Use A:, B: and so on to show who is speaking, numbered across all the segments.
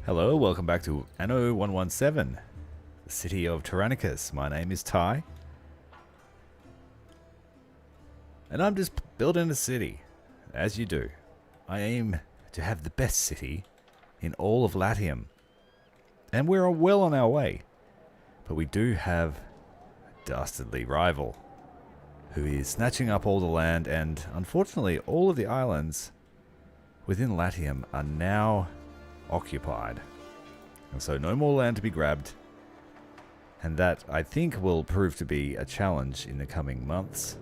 A: Hello, welcome back to Anno 117, the city of Tyrannicus. My name is Ty, and I'm just building a city, as you do. I aim to have the best city in all of Latium, and we're well on our way. But we do have a dastardly rival, who is snatching up all the land, and unfortunately all of the islands within Latium are now occupied. And so no more land to be grabbed. And that, I think, will prove to be a challenge in the coming months.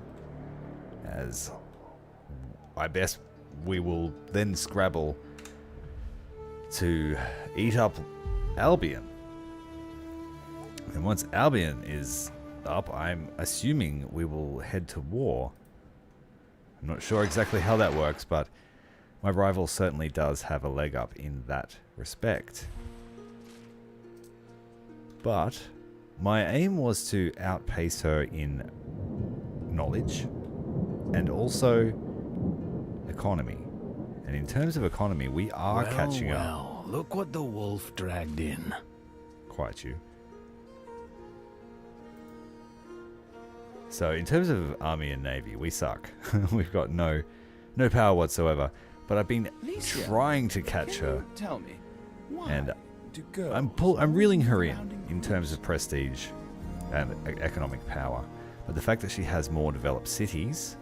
A: As I guess we will then scrabble to eat up Albion. And once Albion is up, I'm assuming we will head to war. I'm not sure exactly how that works, but my rival certainly does have a leg up in that respect. But my aim was to outpace her in knowledge and also economy. And in terms of economy, we are catching up.
B: Look what the wolf dragged in.
A: Quite you. So in terms of army and navy, we suck. We've got no power whatsoever. But I've been trying to catch her,
C: tell me, why
A: and
C: do
A: I'm reeling her in terms of prestige and economic power. But the fact that she has more developed cities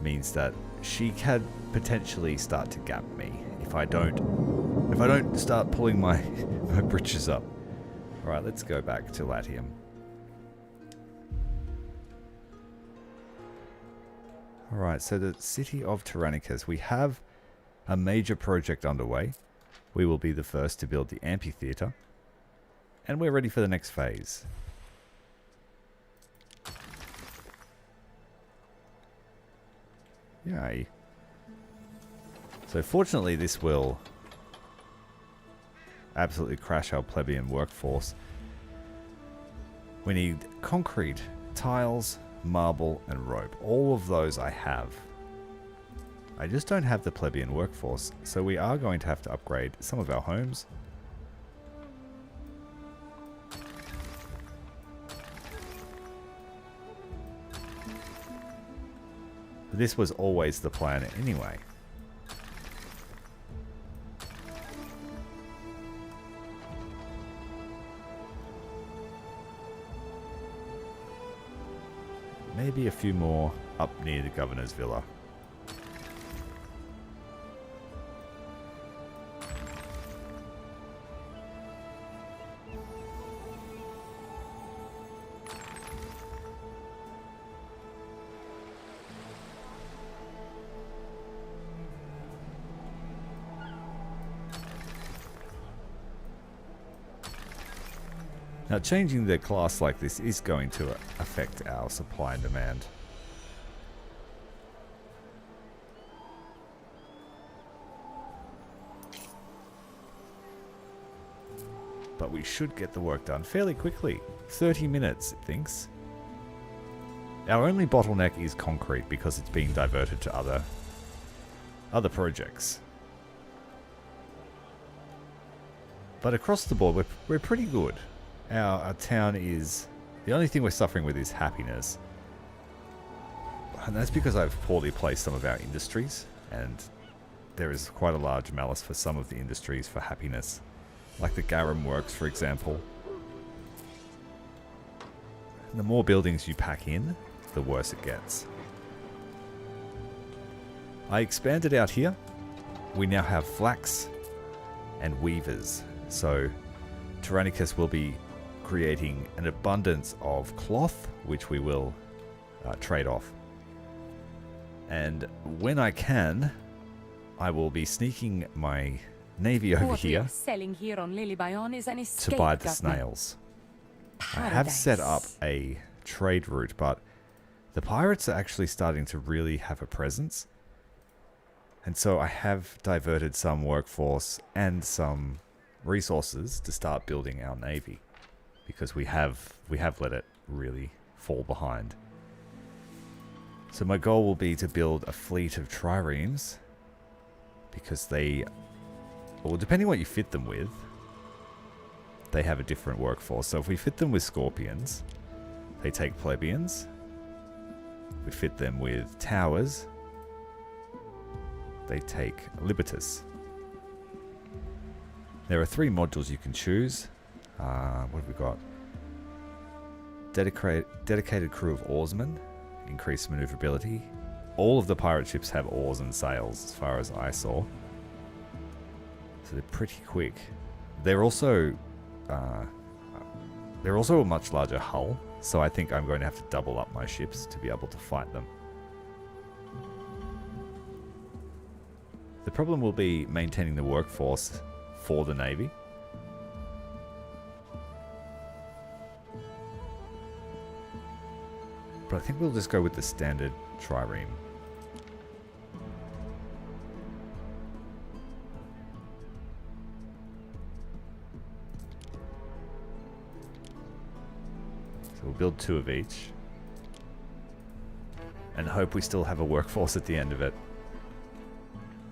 A: means that she can potentially start to gap me if I don't start pulling my britches up. All right, let's go back to Latium. Alright, so the city of Tyrannicus, we have a major project underway. We will be the first to build the amphitheater. And we're ready for the next phase. Yay. So fortunately this will absolutely crash our plebeian workforce. We need concrete, tiles, marble, and rope. All of those I have. I just don't have the plebeian workforce, so we are going to have to upgrade some of our homes. This was always the plan anyway. Maybe a few more up near the governor's villa. Now, changing the class like this is going to affect our supply and demand. But we should get the work done fairly quickly. 30 minutes, it thinks. Our only bottleneck is concrete because it's being diverted to other projects. But across the board, we're pretty good. Our town is... The only thing we're suffering with is happiness. And that's because I've poorly placed some of our industries. And there is quite a large malice for some of the industries for happiness. Like the garum works, for example. The more buildings you pack in, the worse it gets. I expanded out here. We now have flax and weavers. So Tyrannicus will be creating an abundance of cloth, which we will trade off. And when I can, I will be sneaking my navy over here to buy the snails. I have set up a trade route, but the pirates are actually starting to really have a presence. And so I have diverted some workforce and some resources to start building our navy, because we have let it really fall behind. So my goal will be to build a fleet of triremes, because they well, depending what you fit them with, they have a different workforce. So if we fit them with scorpions, they take plebeians. We fit them with towers, they take libertas. There are 3 modules you can choose. What have we got? Dedicated crew of oarsmen, increased maneuverability. All of the pirate ships have oars and sails, as far as I saw. So they're pretty quick. They're also a much larger hull, so I think I'm going to have to double up my ships to be able to fight them. The problem will be maintaining the workforce for the Navy. But I think we'll just go with the standard trireme. So we'll build 2 of each. And hope we still have a workforce at the end of it.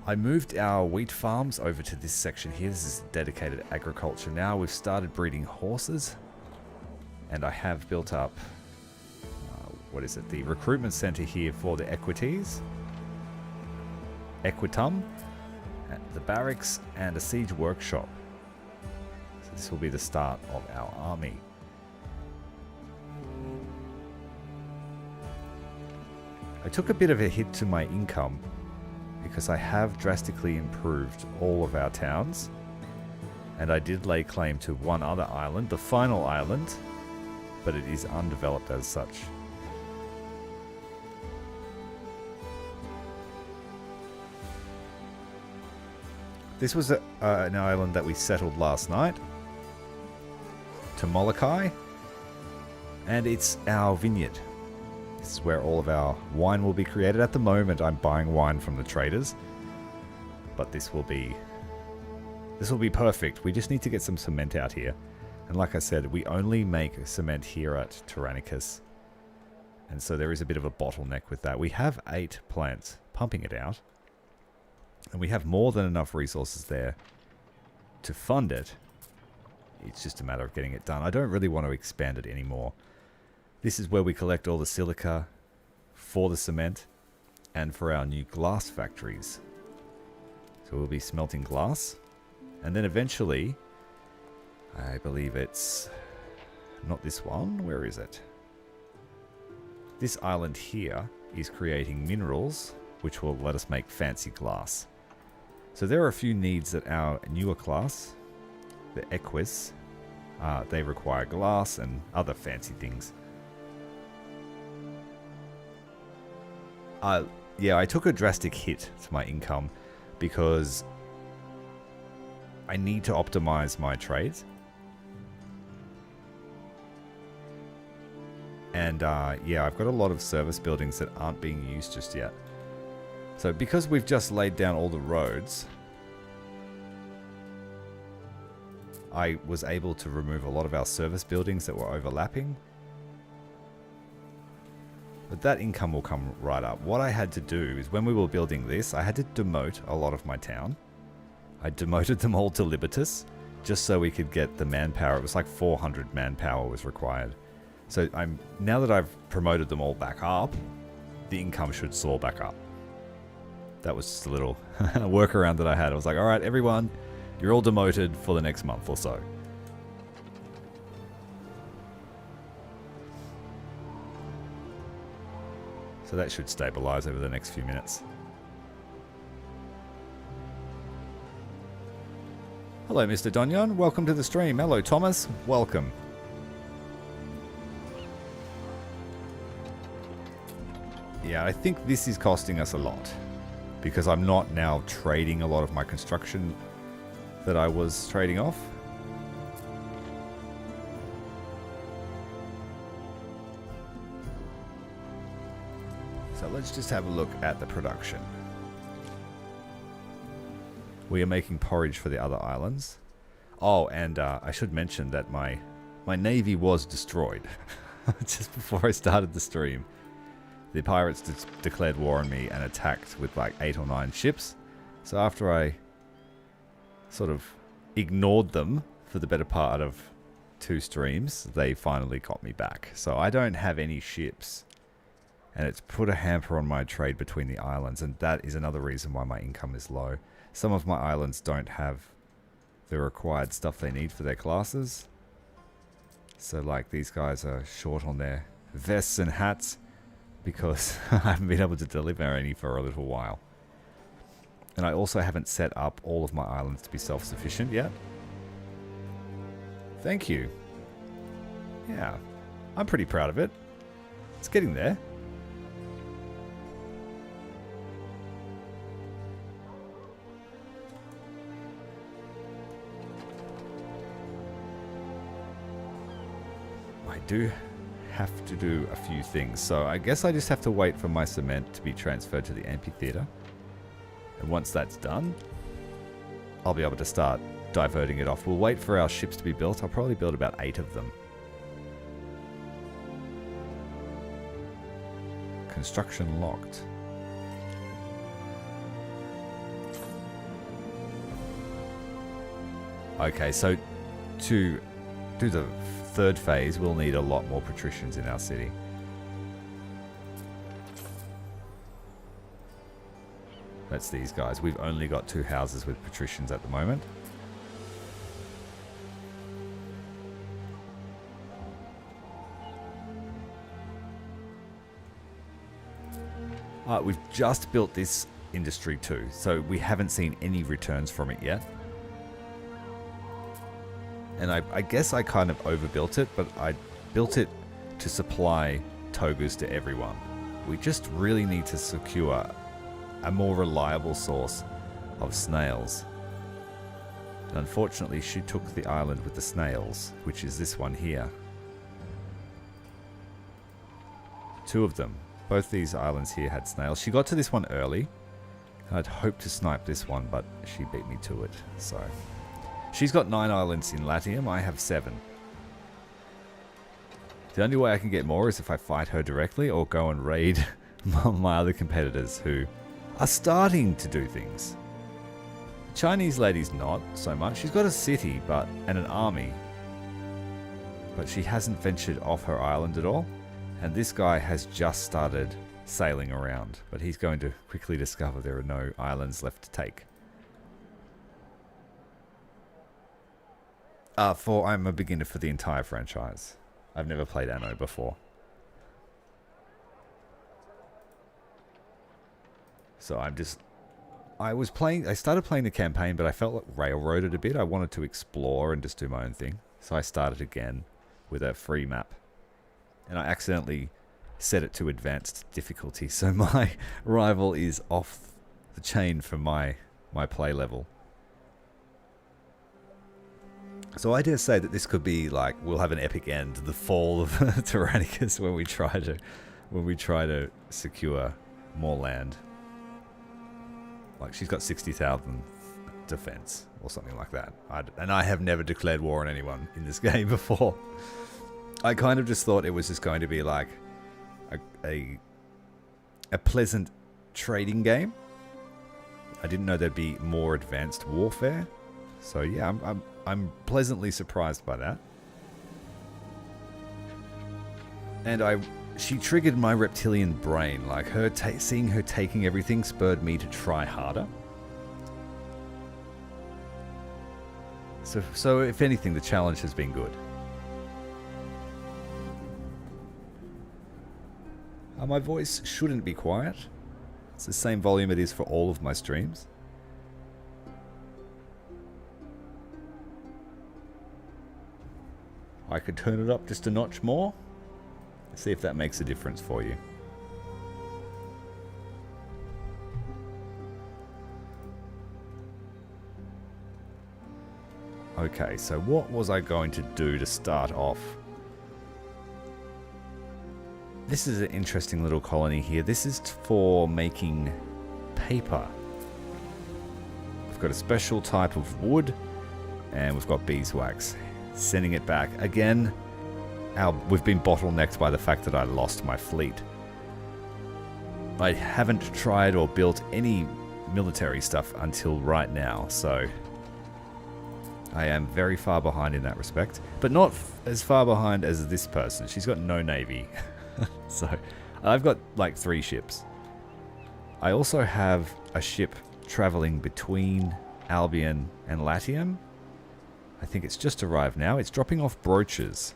A: I moved our wheat farms over to this section here. This is dedicated agriculture now. We've started breeding horses. And I have built up, the recruitment center here for the equites. Equitum. The barracks and a siege workshop. So this will be the start of our army. I took a bit of a hit to my income because I have drastically improved all of our towns, and I did lay claim to one other island, the final island, but it is undeveloped as such. This was an island that we settled last night, to Molokai, and it's our vineyard. This is where all of our wine will be created. At the moment, I'm buying wine from the traders, but this will be perfect. We just need to get some cement out here. And like I said, we only make cement here at Tyrannicus, and so there is a bit of a bottleneck with that. We have 8 plants pumping it out, and we have more than enough resources there to fund it. It's just a matter of getting it done. I don't really want to expand it anymore. This is where we collect all the silica for the cement and for our new glass factories. So we'll be smelting glass. And then eventually, I believe it's not this one. Where is it? This island here is creating minerals, which will let us make fancy glass. So there are a few needs that our newer class, the Equus, they require glass and other fancy things. Yeah, I took a drastic hit to my income because I need to optimize my trades. And yeah, I've got a lot of service buildings that aren't being used just yet. So because we've just laid down all the roads, I was able to remove a lot of our service buildings that were overlapping. But that income will come right up. What I had to do is when we were building this, I had to demote a lot of my town. I demoted them all to Libertas just so we could get the manpower. It was like 400 manpower was required. So now that I've promoted them all back up, the income should soar back up. That was just a little workaround that I had. I was like, all right, everyone, you're all demoted for the next month or so. So that should stabilize over the next few minutes. Hello, Mr. Donyon. Welcome to the stream. Hello, Thomas. Welcome. Yeah, I think this is costing us a lot because I'm not now trading a lot of my construction that I was trading off. So let's just have a look at the production. We are making porridge for the other islands. Oh, and I should mention that my navy was destroyed just before I started the stream. The pirates declared war on me and attacked with like 8 or 9 ships. So after I sort of ignored them for the better part of 2 streams, they finally got me back. So I don't have any ships. And it's put a hamper on my trade between the islands. And that is another reason why my income is low. Some of my islands don't have the required stuff they need for their classes. So like these guys are short on their vests and hats because I haven't been able to deliver any for a little while. And I also haven't set up all of my islands to be self-sufficient yet. Thank you. Yeah, I'm pretty proud of it. It's getting there. I do have to do a few things, so I guess I just have to wait for my cement to be transferred to the amphitheater. And once that's done, I'll be able to start diverting it off. We'll wait for our ships to be built. I'll probably build about 8 of them. Construction locked. Okay, so to do the 3rd phase, we'll need a lot more patricians in our city. That's these guys. We've only got 2 houses with patricians at the moment. We've just built this industry too, so we haven't seen any returns from it yet. And I guess I kind of overbuilt it, but I built it to supply togas to everyone. We just really need to secure a more reliable source of snails. And unfortunately, she took the island with the snails, which is this one here. 2 of them. Both these islands here had snails. She got to this one early. And I'd hoped to snipe this one, but she beat me to it. So she's got 9 islands in Latium. I have 7. The only way I can get more is if I fight her directly or go and raid my other competitors who are starting to do things. The Chinese lady's not so much. She's got a city and an army, but she hasn't ventured off her island at all. And this guy has just started sailing around, but he's going to quickly discover there are no islands left to take. I'm a beginner for the entire franchise. I've never played Anno before. So I started playing the campaign, but I felt like railroaded a bit. I wanted to explore and just do my own thing. So I started again with a free map. And I accidentally set it to advanced difficulty, so my rival is off the chain from my play level. So I dare say that this could be like, we'll have an epic end, the fall of Tyrannicus when we try to secure more land. Like she's got 60,000 defense or something like that. And I have never declared war on anyone in this game before. I kind of just thought it was just going to be like a pleasant trading game. I didn't know there'd be more advanced warfare. So yeah, I'm pleasantly surprised by that. And she triggered my reptilian brain. Like seeing her taking everything spurred me to try harder. So if anything, the challenge has been good. My voice shouldn't be quiet. It's the same volume it is for all of my streams. I could turn it up just a notch more. See if that makes a difference for you. Okay, so what was I going to do to start off? This is an interesting little colony here. This is for making paper. We've got a special type of wood, and we've got beeswax. Sending it back. Again, we've been bottlenecked by the fact that I lost my fleet. I haven't tried or built any military stuff until right now, so I am very far behind in that respect, but not as far behind as this person. She's got no navy. So I've got like 3 ships. I also have a ship traveling between Albion and Latium. I think it's just arrived now. It's dropping off brooches.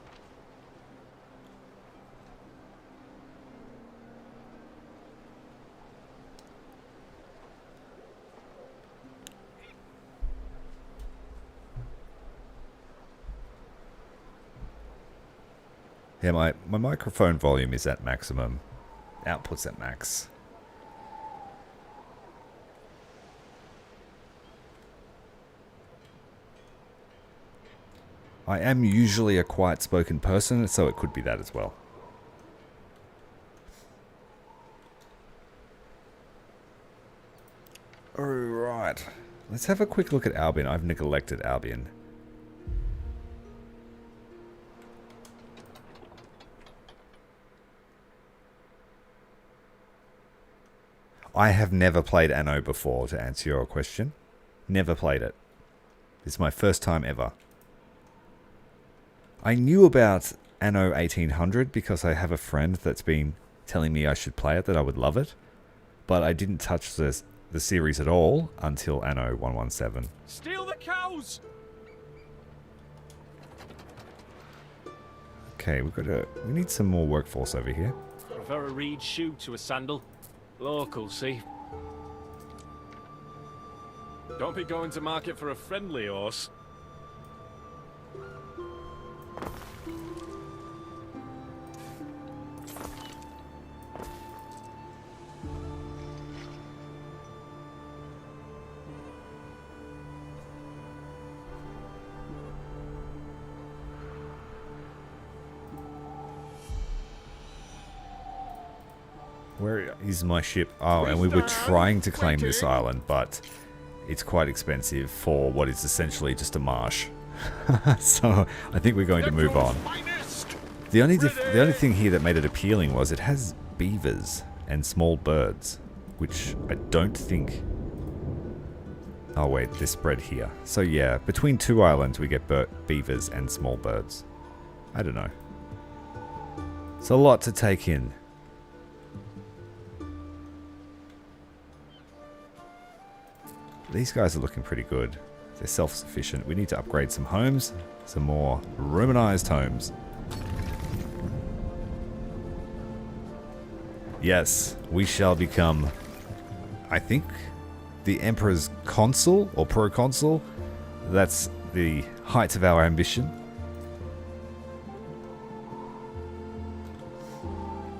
A: Yeah, my microphone volume is at maximum. Output's at max. I am usually a quiet-spoken person, so it could be that as well. Alright. Let's have a quick look at Albion. I've neglected Albion. I have never played Anno before, to answer your question. Never played it. This is my first time ever. I knew about Anno 1800 because I have a friend that's been telling me I should play it, that I would love it. But I didn't touch the series at all until Anno 117.
D: Steal the cows!
A: Okay, we need some more workforce over here.
D: Prefer a reed shoe to a sandal. Local, see? Don't be going to market for a friendly horse.
A: Where is my ship? Oh, and we were trying to claim this island, but it's quite expensive for what is essentially just a marsh. So I think we're going to move on. The only thing here that made it appealing was it has beavers and small birds, which I don't think... Oh wait, they're spread here. So yeah, between 2 islands we get beavers and small birds. I don't know. It's a lot to take in. These guys are looking pretty good. They're self-sufficient. We need to upgrade some homes. Some more Romanized homes. Yes, we shall become, I think, the Emperor's consul or proconsul. That's the height of our ambition.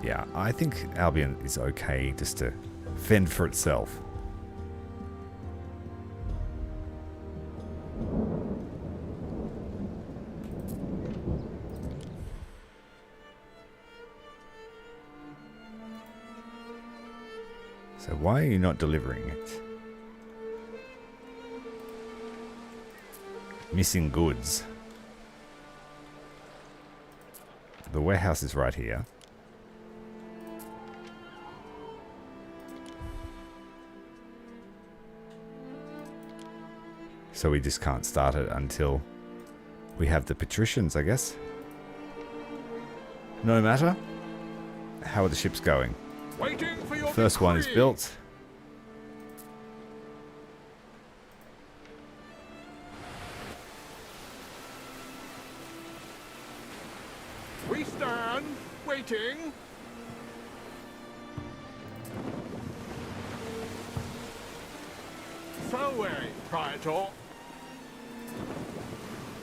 A: Yeah, I think Albion is okay just to fend for itself. So why are you not delivering it? Missing goods. The warehouse is right here. So we just can't start it until we have the patricians, I guess. No matter. How are the ships going?
C: Waiting for your
A: First one is built.
C: We stand, waiting. So way, Praetor.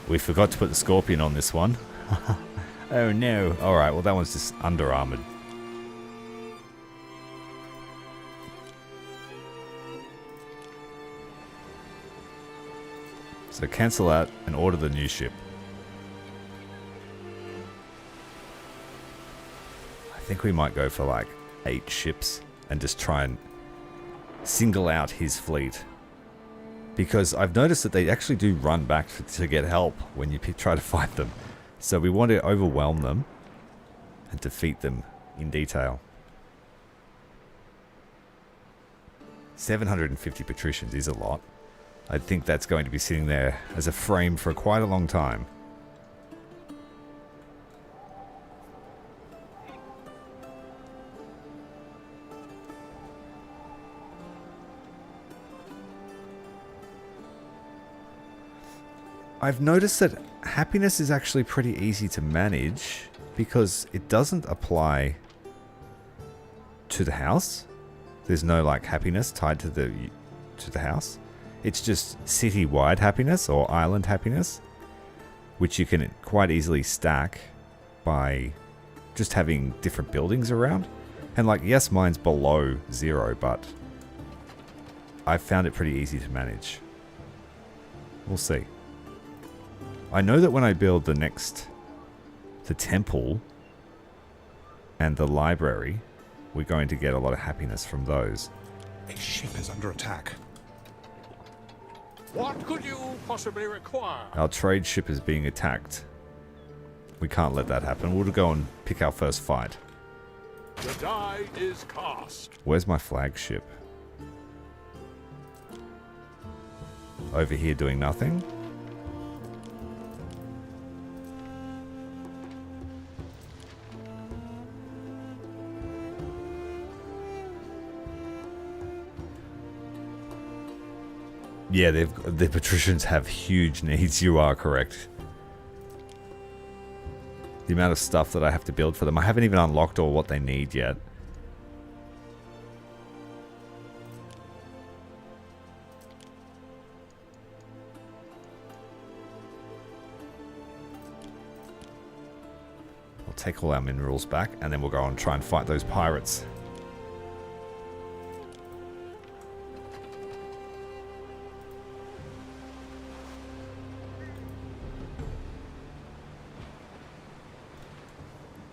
A: We forgot to put the Scorpion on this one. Oh no. Alright, well that one's just under armored. So cancel out and order the new ship. I think we might go for like 8 ships and just try and single out his fleet. Because I've noticed that they actually do run back to get help when you try to fight them. So we want to overwhelm them and defeat them in detail. 750 patricians is a lot. I think that's going to be sitting there as a frame for quite a long time. I've noticed that happiness is actually pretty easy to manage because it doesn't apply to the house. There's no like happiness tied to the house. It's just city-wide happiness or island happiness, which you can quite easily stack by just having different buildings around. And like, yes, mine's below 0, but I found it pretty easy to manage. We'll see. I know that when I build the temple and the library, we're going to get a lot of happiness from those.
E: A ship is under attack.
C: What could you possibly require?
A: Our trade ship is being attacked. We can't let that happen. We'll go and pick our first fight.
C: The die is cast.
A: Where's my flagship? Over here doing nothing? Yeah, the patricians have huge needs. You are correct. The amount of stuff that I have to build for them. I haven't even unlocked all what they need yet. We'll take all our minerals back and then we'll go and try and fight those pirates.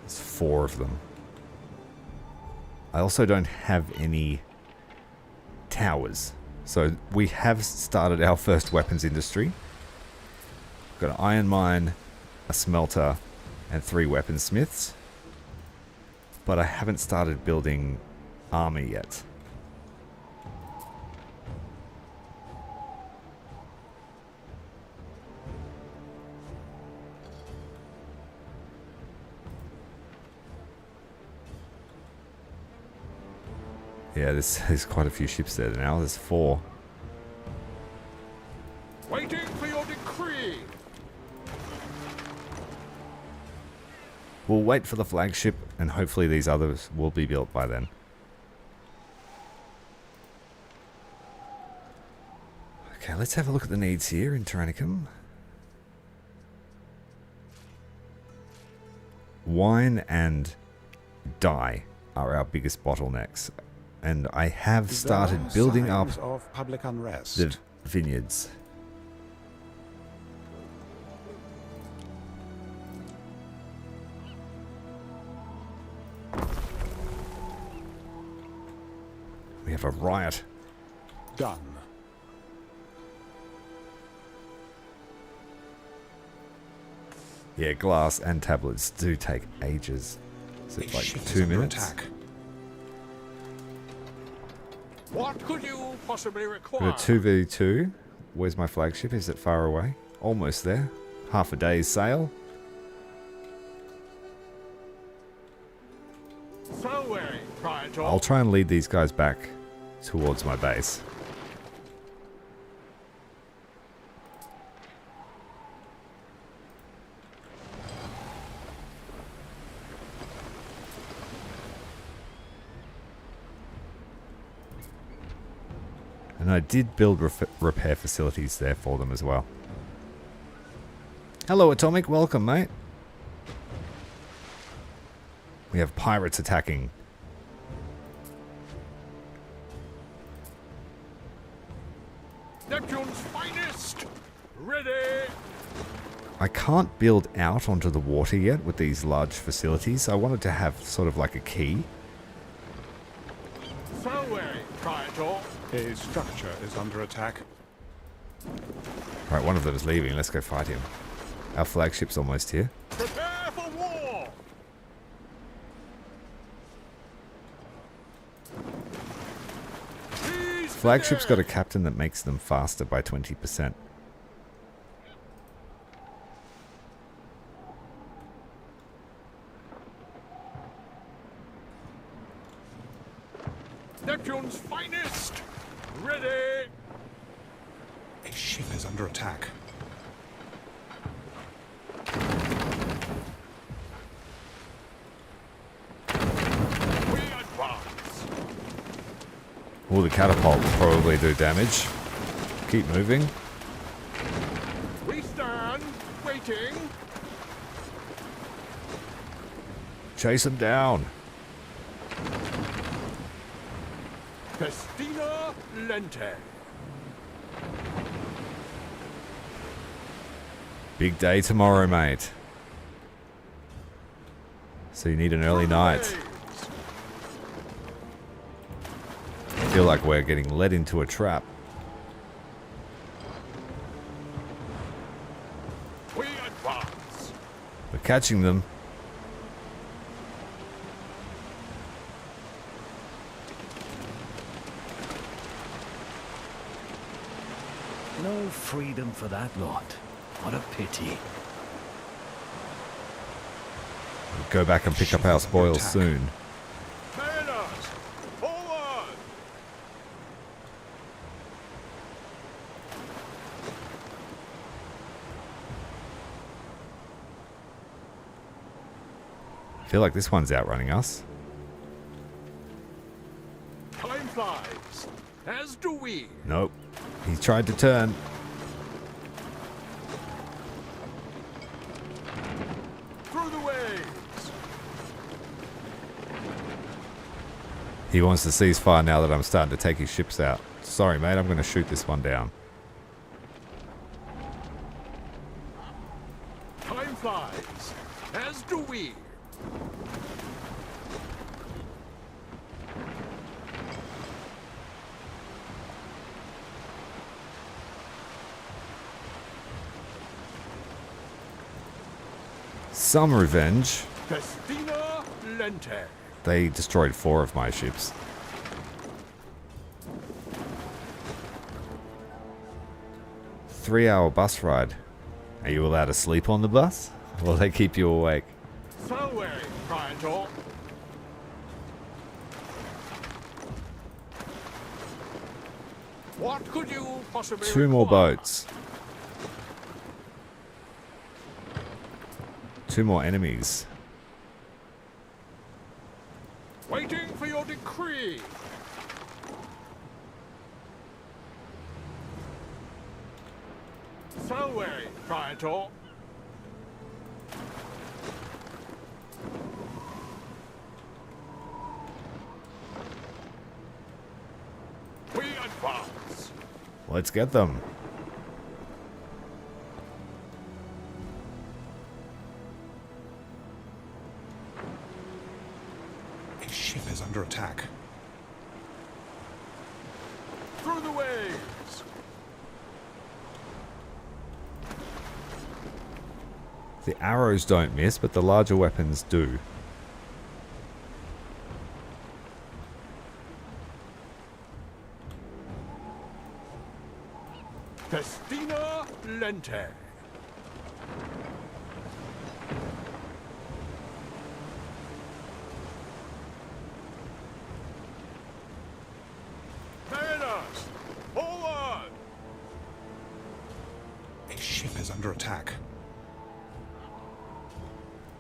A: There's 4 of them. I also don't have any towers. So we have started our first weapons industry. We've got an iron mine, a smelter, and 3 weaponsmiths. But I haven't started building armor yet. Yeah, there's quite a few ships there now. There's 4.
C: Waiting for your decree.
A: We'll wait for the flagship, and hopefully these others will be built by then. Okay, let's have a look at the needs here in Tyranicum. Wine and dye are our biggest bottlenecks. And I have started building up
E: of public unrest.
A: the vineyards. We have a riot.
E: Done.
A: Yeah, glass and tablets do take ages. So it's
E: A
A: like
E: ship is
A: 2
E: under
A: minutes.
E: attack.
C: What could you possibly
A: We've
C: require?
A: got 2v2. Where's my flagship? Is it far away? Almost there. Half a day's sail.
C: So weary, Praetor.
A: I'll try and lead these guys back towards my base. And I did build repair facilities there for them as well. Hello, Atomic. Welcome, mate. We have pirates attacking.
C: Neptune's finest. Ready.
A: I can't build out onto the water yet with these large facilities. I wanted to have sort of like a quay.
C: So weary, Praetor.
E: A structure is under attack.
A: Right, one of them is leaving. Let's go fight him. Our flagship's almost here.
C: Prepare for war. Seize
A: flagship's got a captain that makes them faster by 20%.
C: Neptune's finest! Ready!
E: A ship is under attack.
C: We advance!
A: All the catapult will probably do damage. Keep moving.
C: We stand, waiting.
A: Chase them down.
C: Festina Lente.
A: Big day tomorrow, mate. So you need an early night. I feel like we're getting led into a trap.
C: We advance.
A: We're catching them.
B: No freedom for that lot. What a pity.
A: We'll go back and pick up our spoils soon.
C: Mariners, forward!
A: I feel like this one's outrunning us.
C: Time flies, as do we.
A: Nope. He tried to turn.
C: Through the waves.
A: He wants to cease fire now that I'm starting to take his ships out. Sorry, mate. I'm going to shoot this one down.
C: Time flies, as do we.
A: Some revenge.
C: Festina Lente.
A: They destroyed 4 of my ships. Three-hour bus ride. Are you allowed to sleep on the bus? Will they keep you awake?
C: So wary, Praetor. What could you possibly
A: 2 more
C: require?
A: boats. 2 more enemies.
C: Waiting for your decree. So wary, Praetor. We advance.
A: Let's get them.
E: A ship is under attack.
C: Through the waves.
A: The arrows don't miss, but the larger weapons do.
C: Festina Lente. Mariners, forward!
E: A ship is under attack.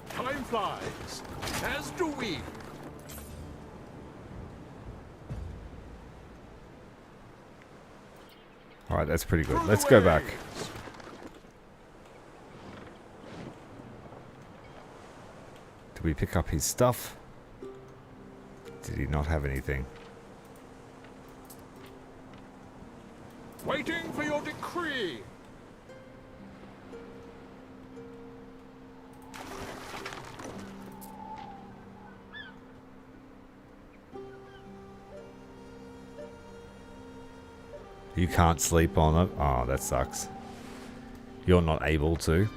C: Time flies, as do we.
A: Alright, that's pretty good.
C: Through
A: Let's
C: the
A: go back.
C: waves.
A: Did we pick up his stuff? Did he not have anything?
C: Waiting for your decree.
A: You can't sleep on it? Oh, that sucks. You're not able to.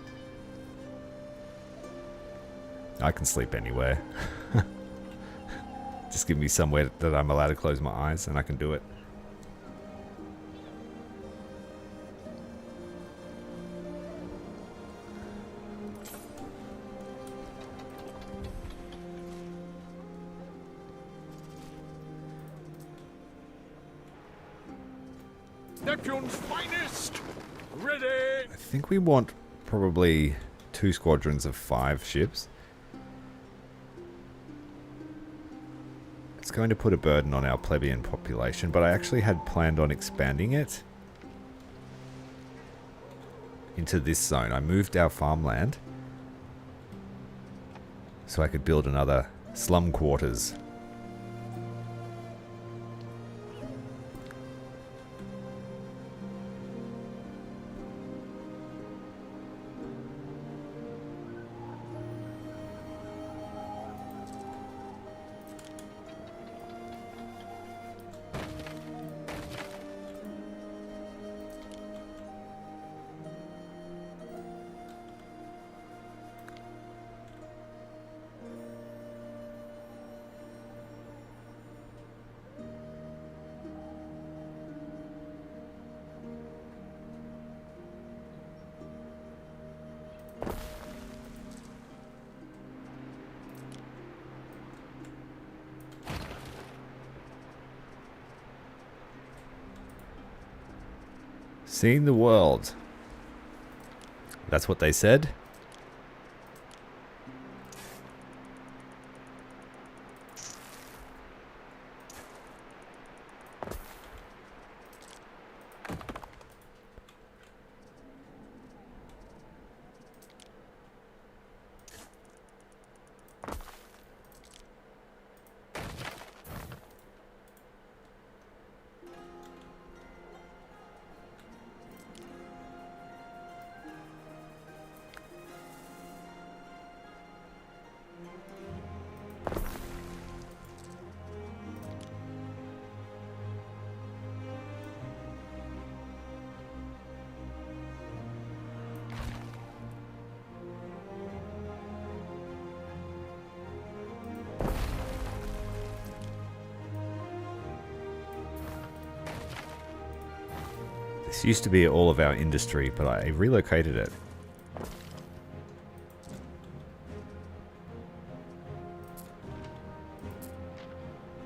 A: I can sleep anywhere. Just give me somewhere that I'm allowed to close my eyes and I can do it.
C: Neptune's finest! Ready!
A: I think we want probably 2 squadrons of 5 ships. It's going to put a burden on our plebeian population, but I actually had planned on expanding it into this zone. I moved our farmland so I could build another slum quarters. Seeing the world. That's what they said. This used to be all of our industry, but I relocated it.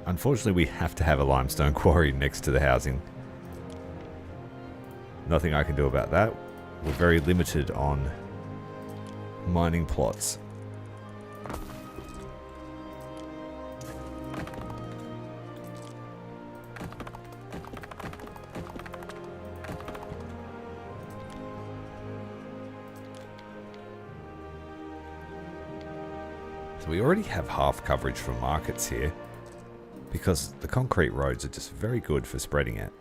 A: Unfortunately, we have to have a limestone quarry next to the housing. Nothing I can do about that. We're very limited on mining plots. So we already have half coverage for markets here, because the concrete roads are just very good for spreading it.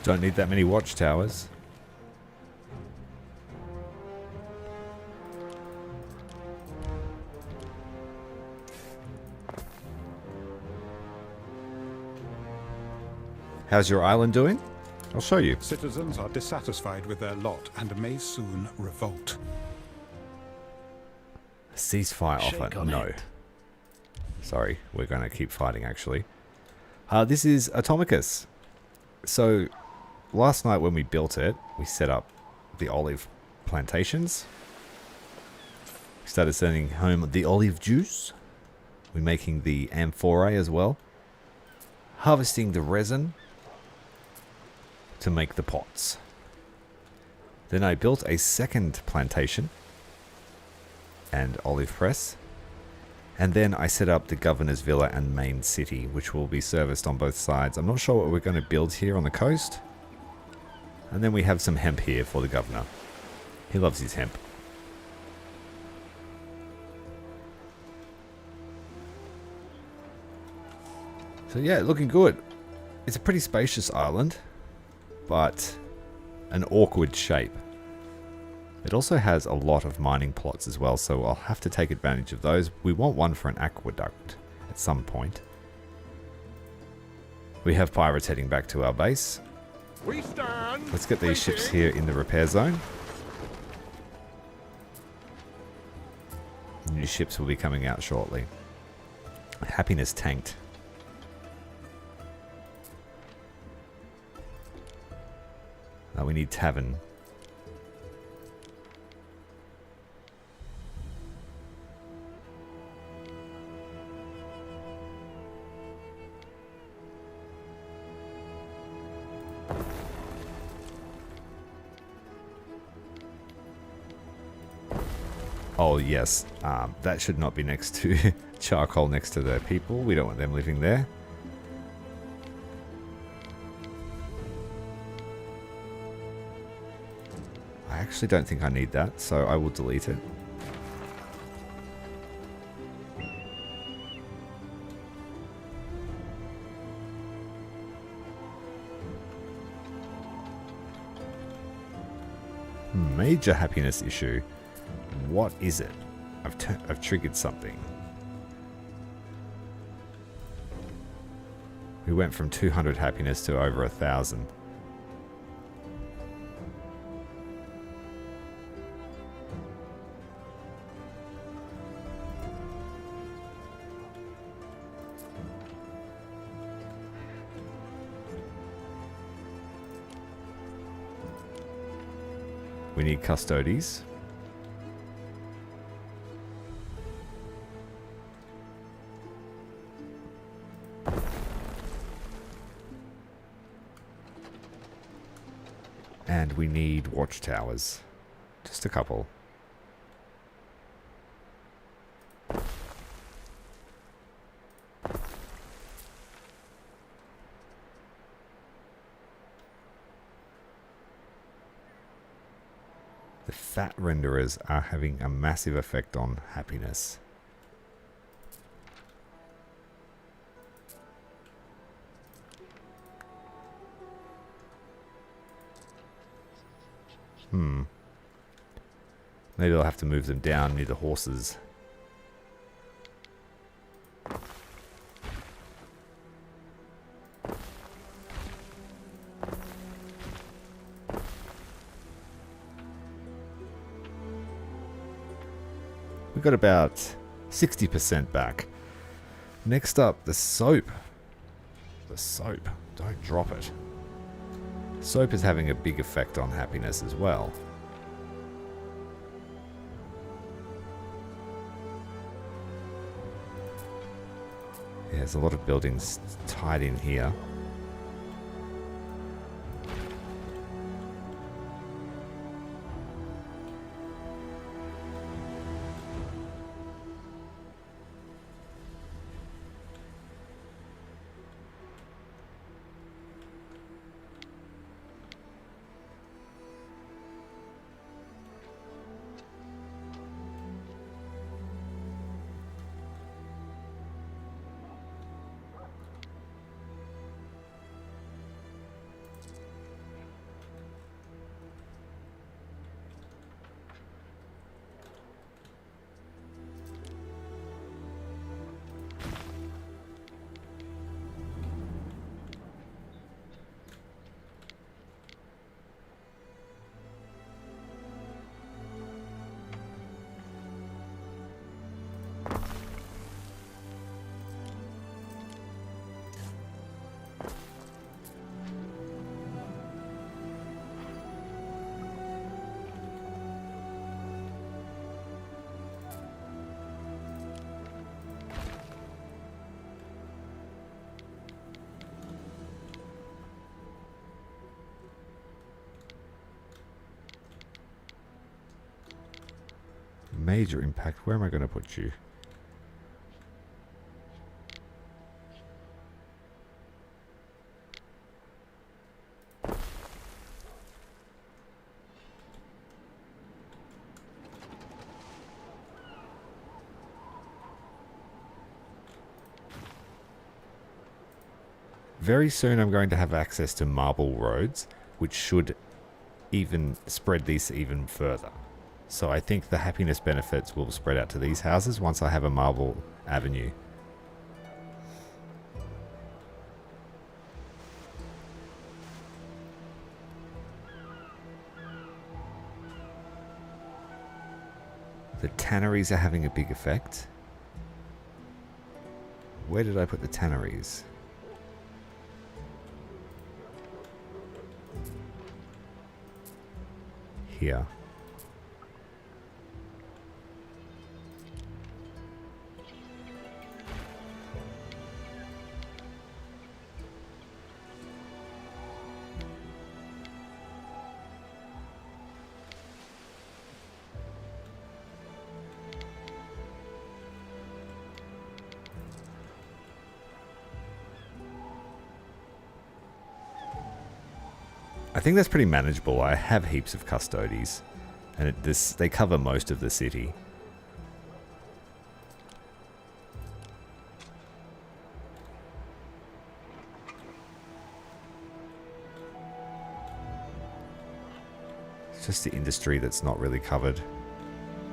A: Don't need that many watchtowers. How's your island doing? I'll show you.
E: Citizens are dissatisfied with their lot and may soon revolt.
A: Ceasefire
B: Shake
A: offer.
B: on
A: No.
B: it.
A: Sorry, we're going to keep fighting actually. This is Atomicus. So, last night when we built it, we set up the olive plantations. We started sending home the olive juice. We're making the amphorae as well. Harvesting the resin to make the pots. Then I built a second plantation and olive press. And then I set up the governor's villa and main city, which will be serviced on both sides. I'm not sure what we're going to build here on the coast. And then we have some hemp here for the governor. He loves his hemp. So yeah, looking good. It's a pretty spacious island, but an awkward shape. It also has a lot of mining plots as well, so I'll have to take advantage of those. We want one for an aqueduct at some point. We have pirates heading back to our base.
C: We stand.
A: Let's get these ships here in the repair zone. new ships will be coming out shortly. Happiness tanked. We need tavern. Oh yes, that should not be next to charcoal next to the people. We don't want them living there. I actually don't think I need that, so I will delete it. Major happiness issue. What is it? I've triggered something. We went from 200 happiness to over 1,000. We need custodies. And we need watchtowers. Just a couple. The fat renderers are having a massive effect on happiness. Maybe I'll have to move them down near the horses. We've got about 60% back. Next up, the soap. The soap. Don't drop it. Soap is having a big effect on happiness as well. Yeah, there's a lot of buildings tied in here. Major impact. Where am I going to put you? Very soon I'm going to have access to marble roads, which should even spread these even further. So I think the happiness benefits will spread out to these houses once I have a marble avenue. The tanneries are having a big effect. Where did I put the tanneries? Here. I think that's pretty manageable. I have heaps of custodies, and they cover most of the city. It's just the industry that's not really covered.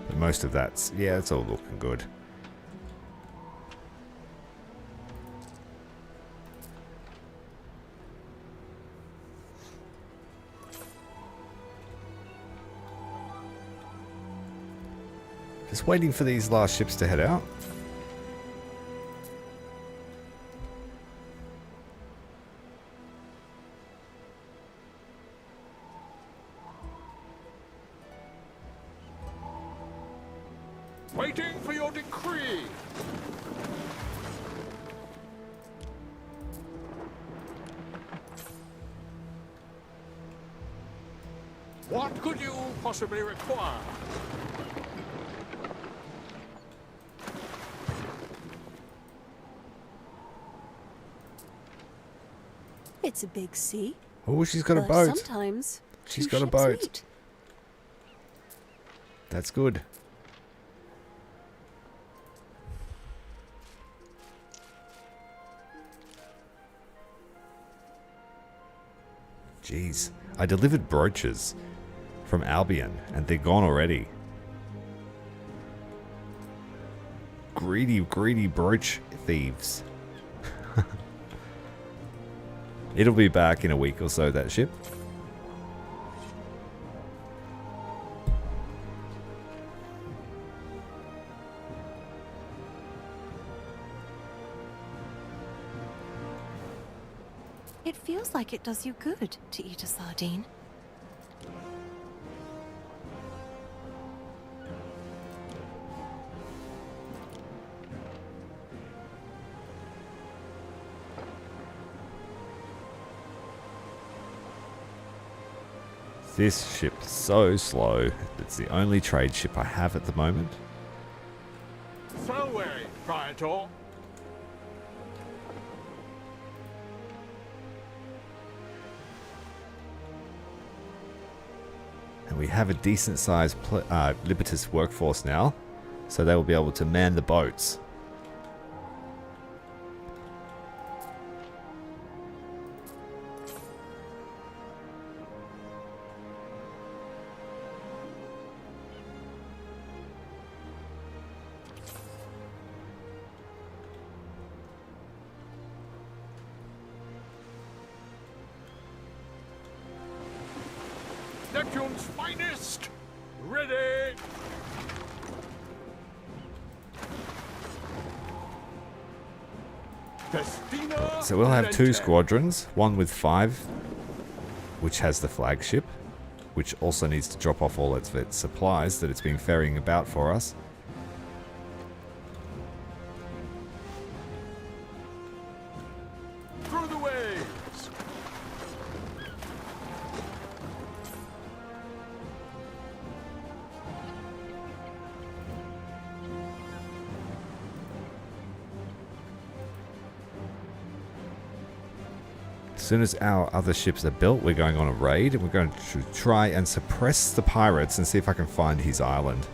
A: But most of that's, yeah, it's all looking good. Just waiting for these last ships to head out.
C: Waiting for your decree. What could you possibly require?
F: It's a big sea.
A: Oh, she's got a
F: but
A: boat.
F: Sometimes
A: She's
F: two
A: got a
F: ships
A: boat.
F: meet.
A: That's good. Jeez. I delivered brooches from Albion, and they're gone already. Greedy, greedy brooch thieves. It'll be back in a week or so, that ship.
F: It feels like it does you good to eat a sardine.
A: This ship's so slow. It's the only trade ship I have at the moment.
C: So way, Praetor.
A: And we have a decent sized Libertas workforce now, so they will be able to man the boats.
C: Neptune's finest. Ready. Festina
A: So we'll have 2
C: Lente.
A: squadrons, one with 5, which has the flagship, which also needs to drop off all its supplies that it's been ferrying about for us.
C: Through the waves.
A: As soon as our other ships are built, we're going on a raid, and we're going to try and suppress the pirates and see if I can find his island.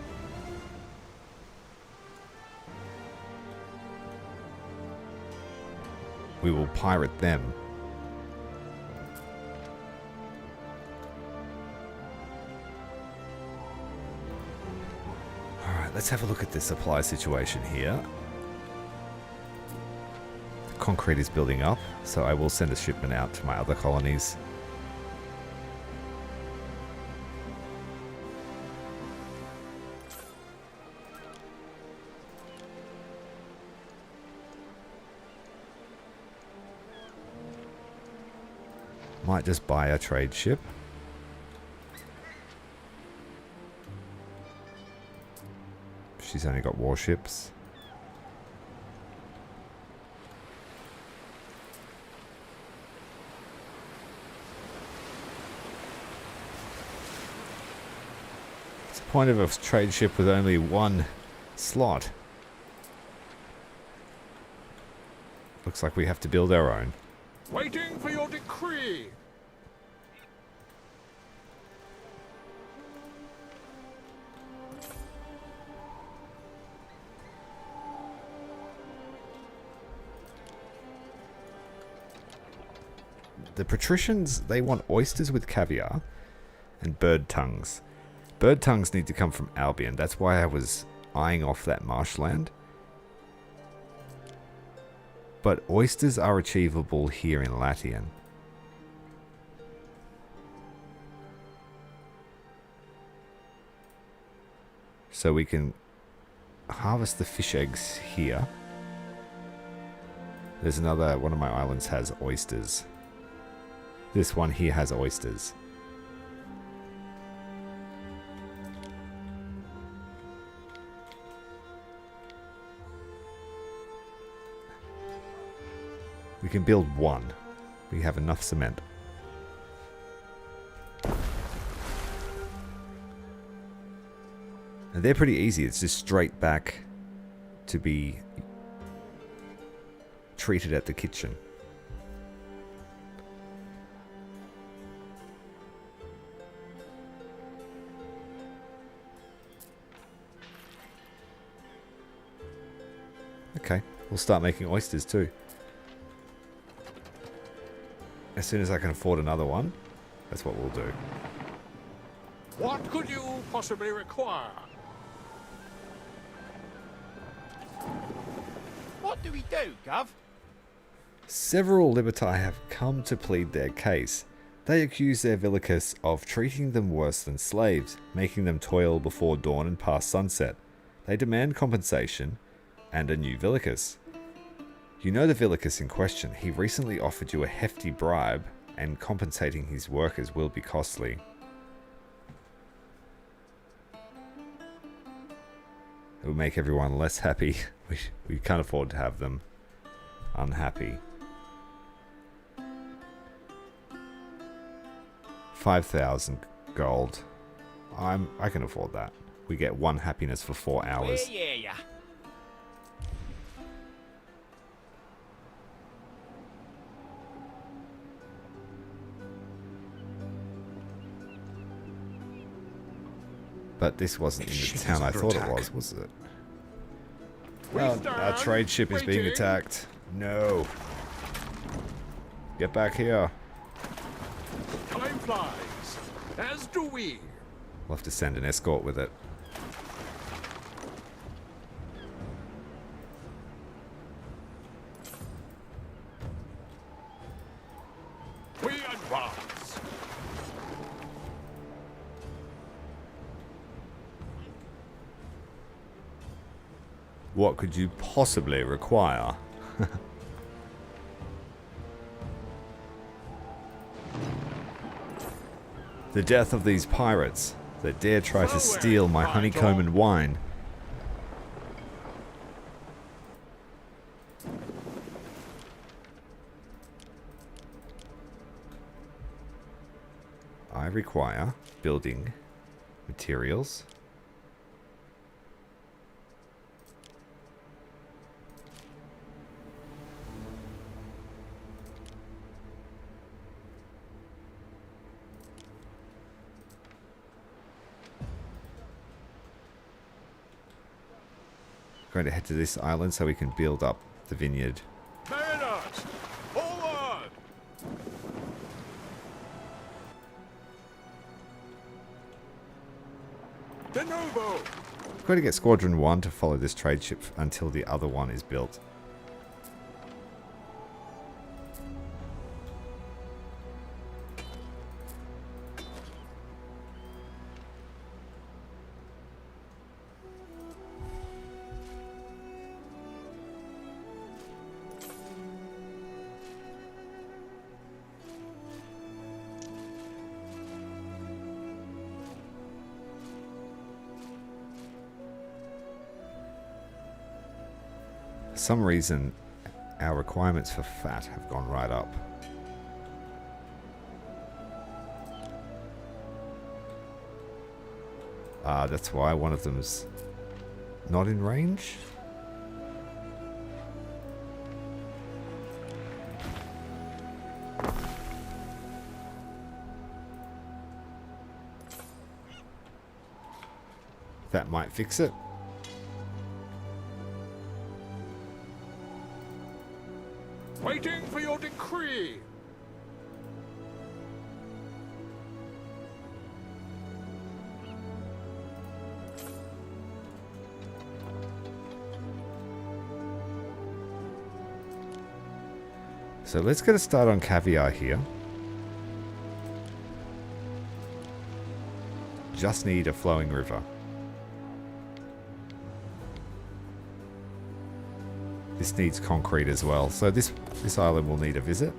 A: We will pirate them. Alright, let's have a look at the supply situation here. Concrete is building up, so I will send a shipment out to my other colonies. Might just buy a trade ship. She's only got warships. What's the point of a trade ship with only one slot? Looks like we have to build our own.
C: Waiting for your decree.
A: The patricians, they want oysters with caviar and bird tongues. Bird tongues need to come from Albion. That's why I was eyeing off that marshland. But oysters are achievable here in Latian. So we can harvest the fish eggs here. There's another, one of my islands has oysters. This one here has oysters. We can build one. We have enough cement. And they're pretty easy. It's just straight back to be treated at the kitchen. Okay, we'll start making oysters too. As soon as I can afford another one, that's what we'll do.
C: What could you possibly require?
G: What do we do, Gov?
A: Several Libertai have come to plead their case. They accuse their Villicus of treating them worse than slaves, making them toil before dawn and past sunset. They demand compensation and a new Villicus. You know the Villicus in question. He recently offered you a hefty bribe, and compensating his workers will be costly. It will make everyone less happy. We can't afford to have them unhappy. 5,000 gold. I can afford that. We get 1 happiness for 4 hours.
G: Yeah.
A: But this wasn't in the town I thought it was it? Well, our trade ship is being attacked. No. Get back here.
C: Time flies, as do we.
A: We'll have to send an escort with it.
C: We advance.
A: What could you possibly require? The death of these pirates that dare try to steal my honeycomb and wine. I require building materials. Going to head to this island so we can build up the vineyard.
C: Mariners, forward! De novo!
A: Going to get Squadron 1 to follow this trade ship until the other one is built. some reason, our requirements for fat have gone right up. Ah, that's why one of them's not in range. That might fix it.
C: Waiting for your decree.
A: So let's get a start on caviar here. Just need a flowing river. This needs concrete as well, so this island will need a visit.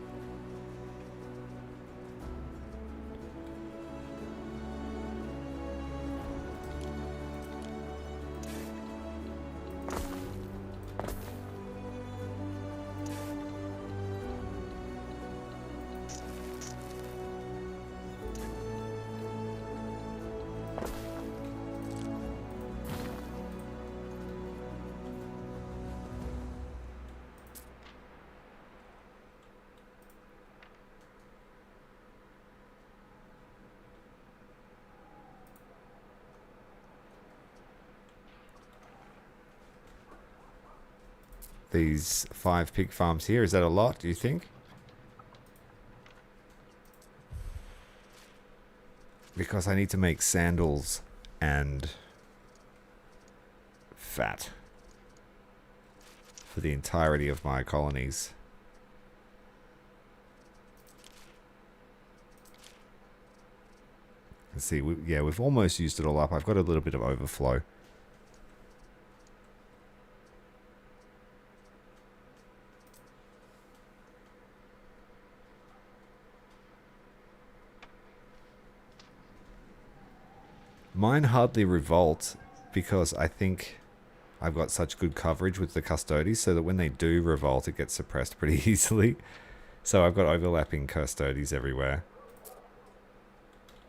A: These 5 pig farms here, is that a lot, do you think? Because I need to make sandals and fat for the entirety of my colonies. Let's see, yeah, we've almost used it all up. I've got a little bit of overflow. Mine hardly revolt because I think I've got such good coverage with the custodies so that when they do revolt, it gets suppressed pretty easily. So I've got overlapping custodies everywhere.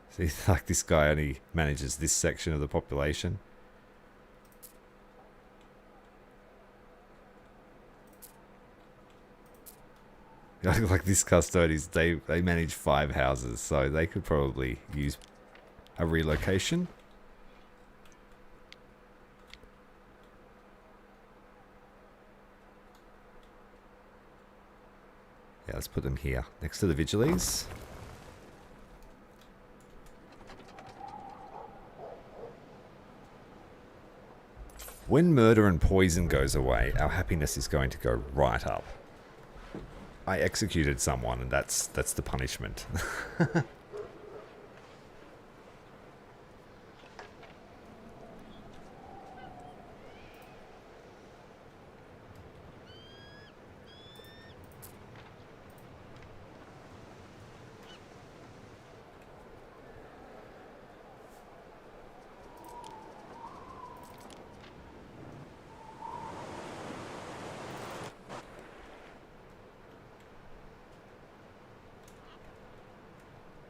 A: See, like this guy only manages this section of the population. Like this custodies, they manage 5 houses, so they could probably use a relocation. Yeah, let's put them here, next to the Vigiles. When murder and poison goes away, our happiness is going to go right up. I executed someone, and that's the punishment.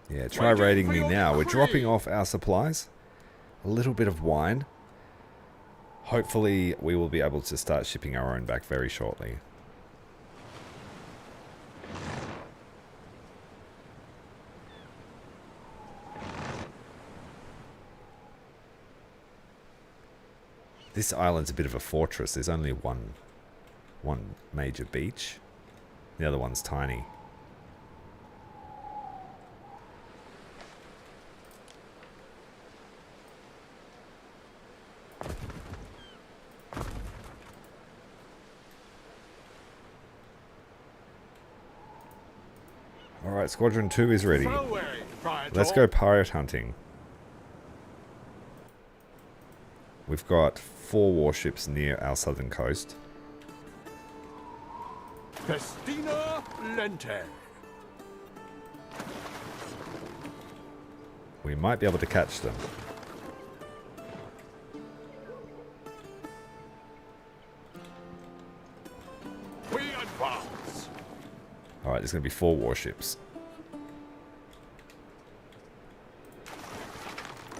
A: Yeah, try raiding me now. We're dropping off our supplies. A little bit of wine. Hopefully we will be able to start shipping our own back very shortly. This island's a bit of a fortress. There's only one major beach. The other one's tiny. Alright, Squadron 2 is ready. Let's go pirate hunting. We've got 4 warships near our southern coast.
C: Festina Lente.
A: We might be able to catch them. there's going to be 4 warships.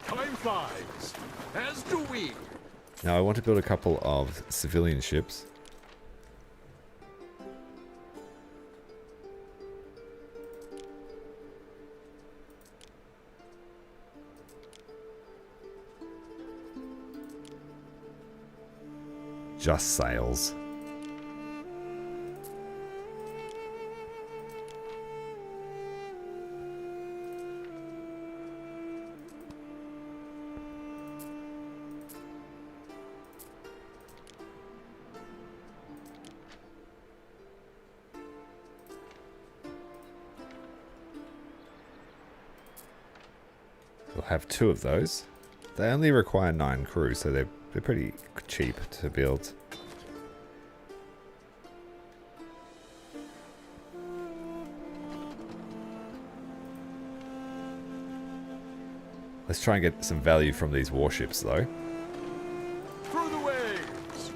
C: Time flies, as do we.
A: Now I want to build a couple of civilian ships. Just sails. We'll have 2 of those. They only require 9 crew, so they're pretty cheap to build. Let's try and get some value from these warships, though.
C: Through the waves.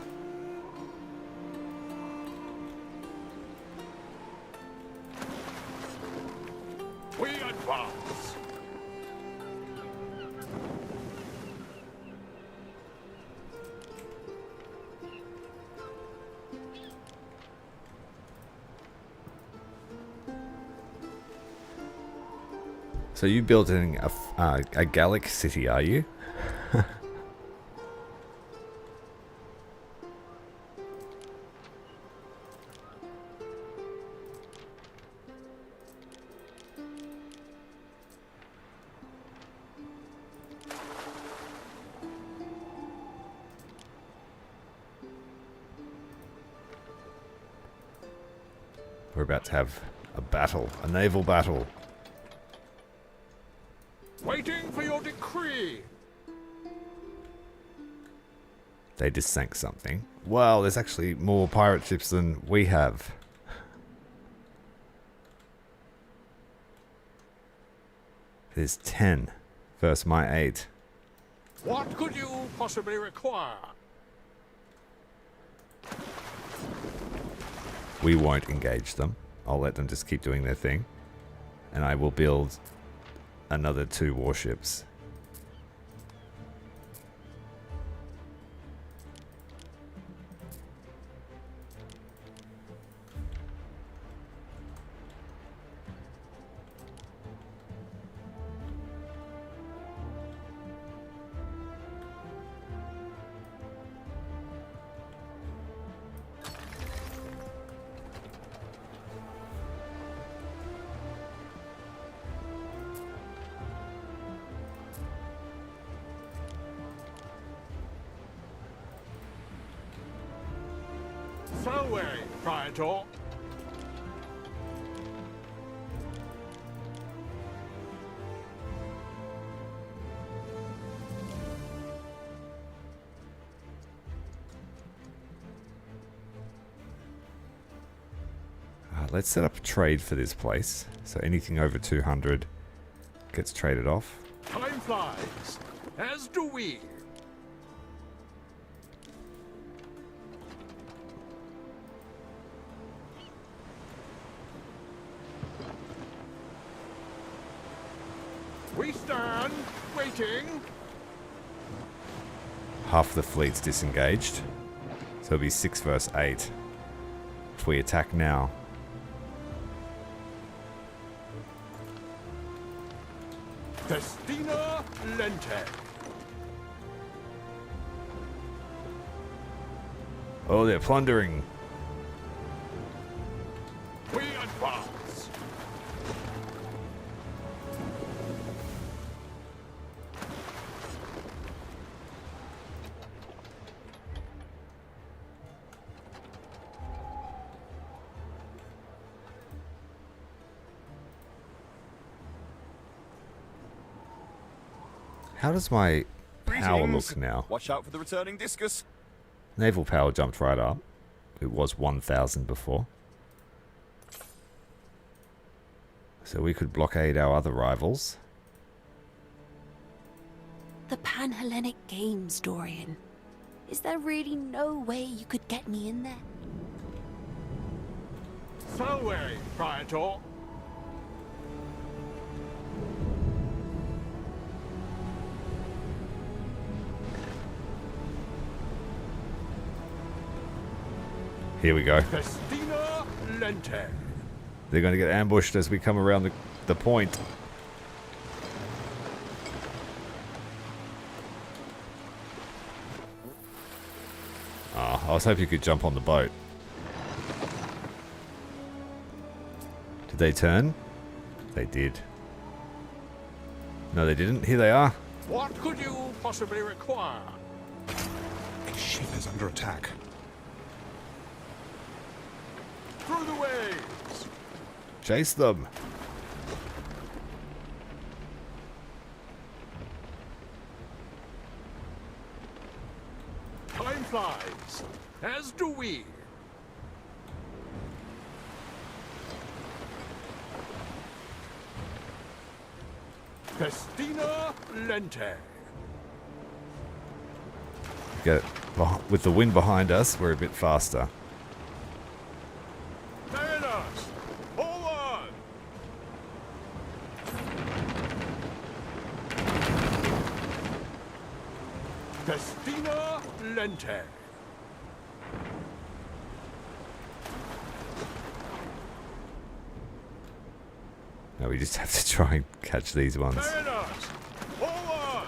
C: We advance.
A: So you building a Gallic city, are you? We're about to have a battle, a naval battle.
C: Waiting for your decree.
A: They just sank something. Wow, there's actually more pirate ships than we have. There's 10 versus my 8.
C: What could you possibly require?
A: We won't engage them. I'll let them just keep doing their thing. And I will build another 2 warships.
C: So way, Praetor.
A: Let's set up a trade for this place. So anything over 200 gets traded off.
C: Time flies, as do we. We stand, waiting.
A: Half the fleet's disengaged. So it'll be 6 versus 8 if we attack now.
C: Festina Lente.
A: Oh, they're plundering.
C: We advance.
A: How does my power
G: Greetings.
A: look now?
G: Watch out for the returning discus.
A: Naval power jumped right up. It was 1,000 before. So we could blockade our other rivals.
F: The Pan-Hellenic Games, Dorian. Is there really no way you could get me in there?
C: Fareway, Praetor.
A: Here we go.
C: Festina Lente.
A: They're going to get ambushed as we come around the point. Ah, I was hoping you could jump on the boat. Did they turn? They did. No, they didn't. Here they are.
C: What could you possibly require?
E: A ship is under attack.
C: Through the waves.
A: Chase them.
C: Time flies, as do we. Festina Lente.
A: Get it. With the wind behind us, we're a bit faster.
C: Mariners, forward! Festina Lente.
A: Now we just have to try and catch these ones.
C: Mariners, forward!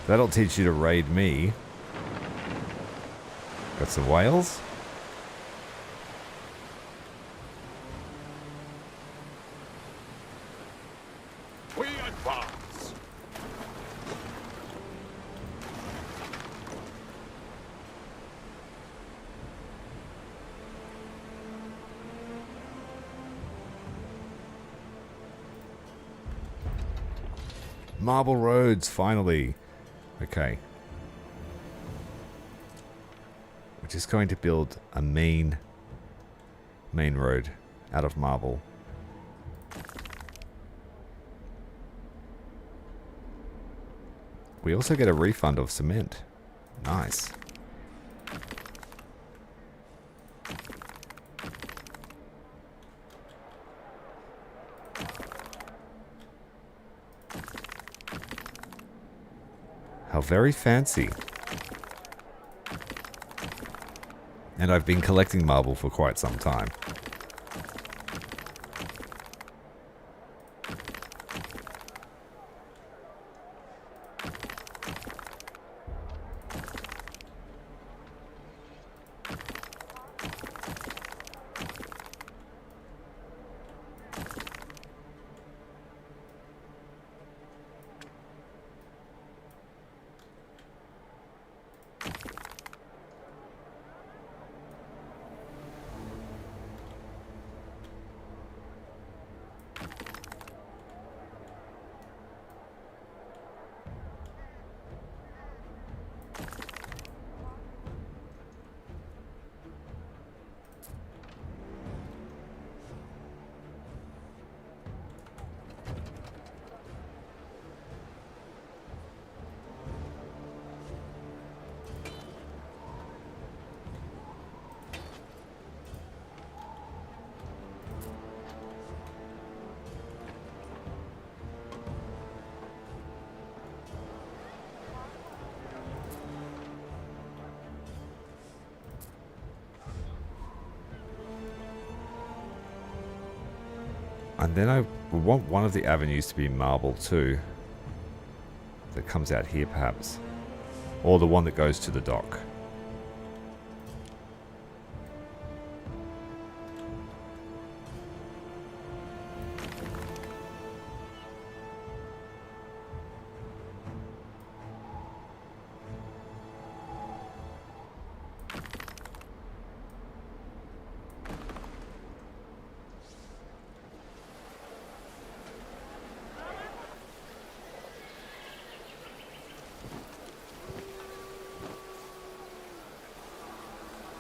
A: That'll teach you to raid me. Got some whales?
C: We advance.
A: Marble roads, finally. Okay. We're just going to build a main road out of marble. We also get a refund of cement. Nice. How very fancy. And I've been collecting marble for quite some time. And then I want one of the avenues to be marble too. That comes out here perhaps. Or the one that goes to the dock.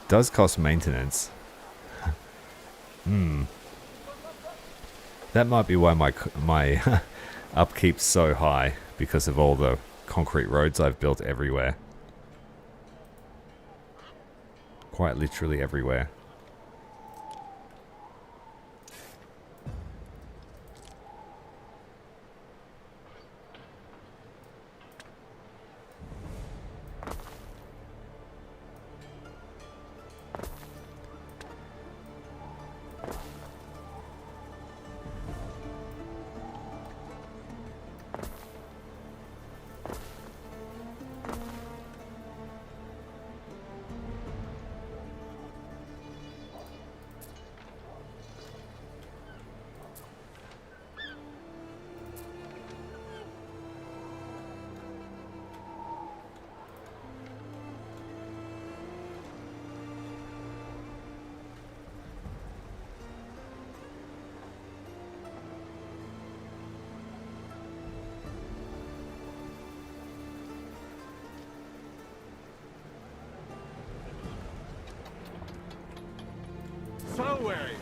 A: Does cost maintenance. That might be why my upkeep's so high, because of all the concrete roads I've built everywhere. Quite literally everywhere.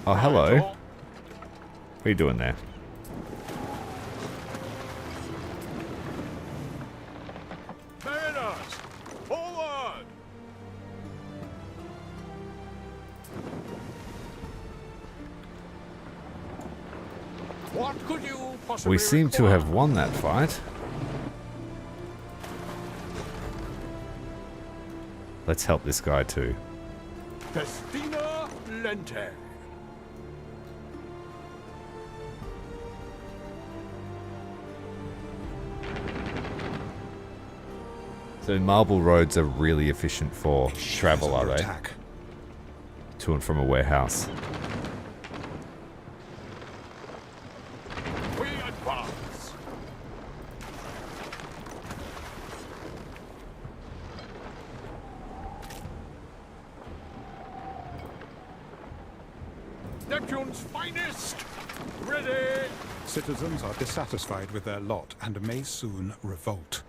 A: Oh, hello. What are you doing there?
C: Mariners, forward! What could you possibly
A: We seem to have won that fight. Let's help this guy too.
C: Festina Lente.
A: So marble roads are really efficient for travel, are they?
E: Attack.
A: To and from a warehouse.
C: We advance. Neptune's finest. Ready.
E: Citizens are dissatisfied with their lot and may soon revolt.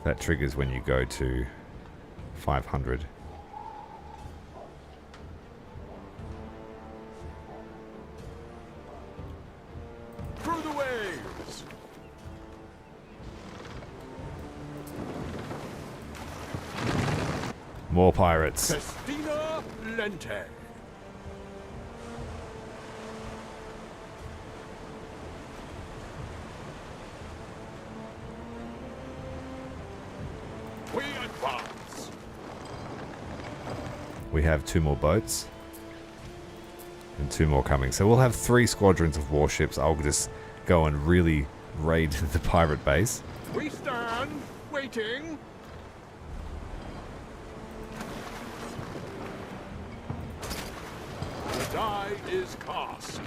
A: That triggers when you go to 500.
C: Through the waves.
A: More pirates.
C: Festina Lente. We advance.
A: We have 2 more boats. And 2 more coming. So we'll have 3 squadrons of warships. I'll just go and really raid the pirate base.
C: We stand, waiting. The die is cast.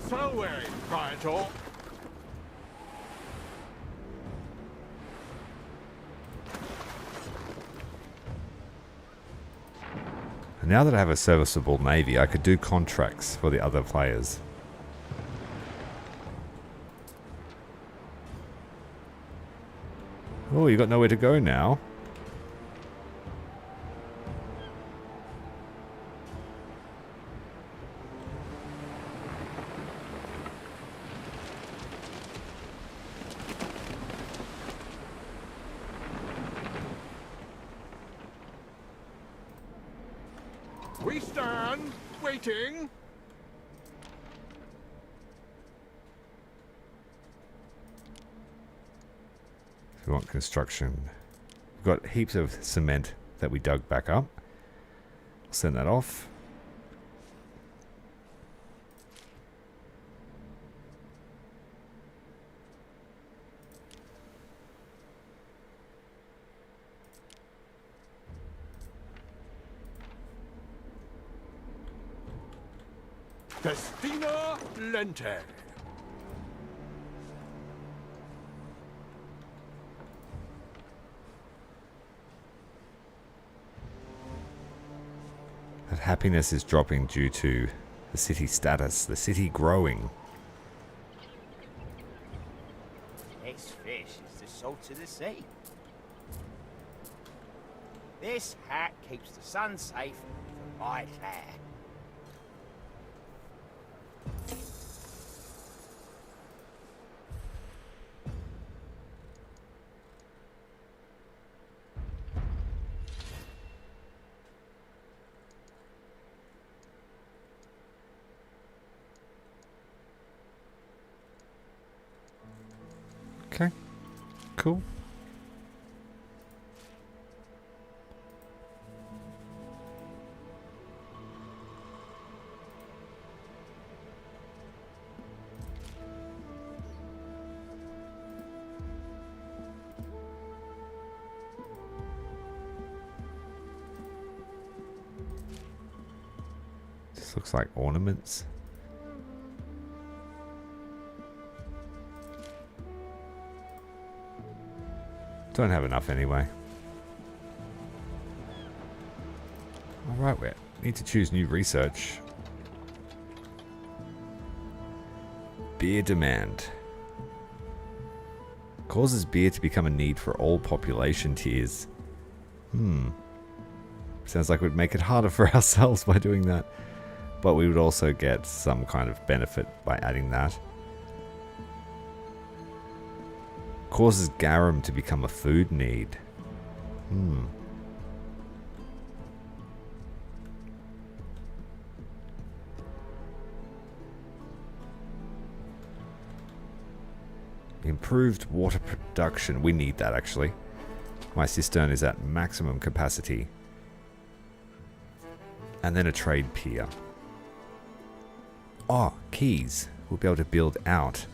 C: Selway, Praetor.
A: And now that I have a serviceable navy, I could do contracts for the other players. Oh, you got nowhere to go now.
C: We stand, waiting.
A: We want construction. We've got heaps of cement that we dug back up. I'll send that off.
C: Festina Lente.
A: But happiness is dropping due to the city status, the city growing.
G: This fish is the salt of the sea. This hat keeps the sun safe from my glare.
A: Okay, cool. This looks like ornaments. Don't have enough anyway. Alright, we need to choose new research. Beer demand. Causes beer to become a need for all population tiers. Sounds like we'd make it harder for ourselves by doing that. But we would also get some kind of benefit by adding that. Causes garum to become a food need. Improved water production. We need that actually. My cistern is at maximum capacity. And then a trade pier. Oh, keys. We'll be able to build out.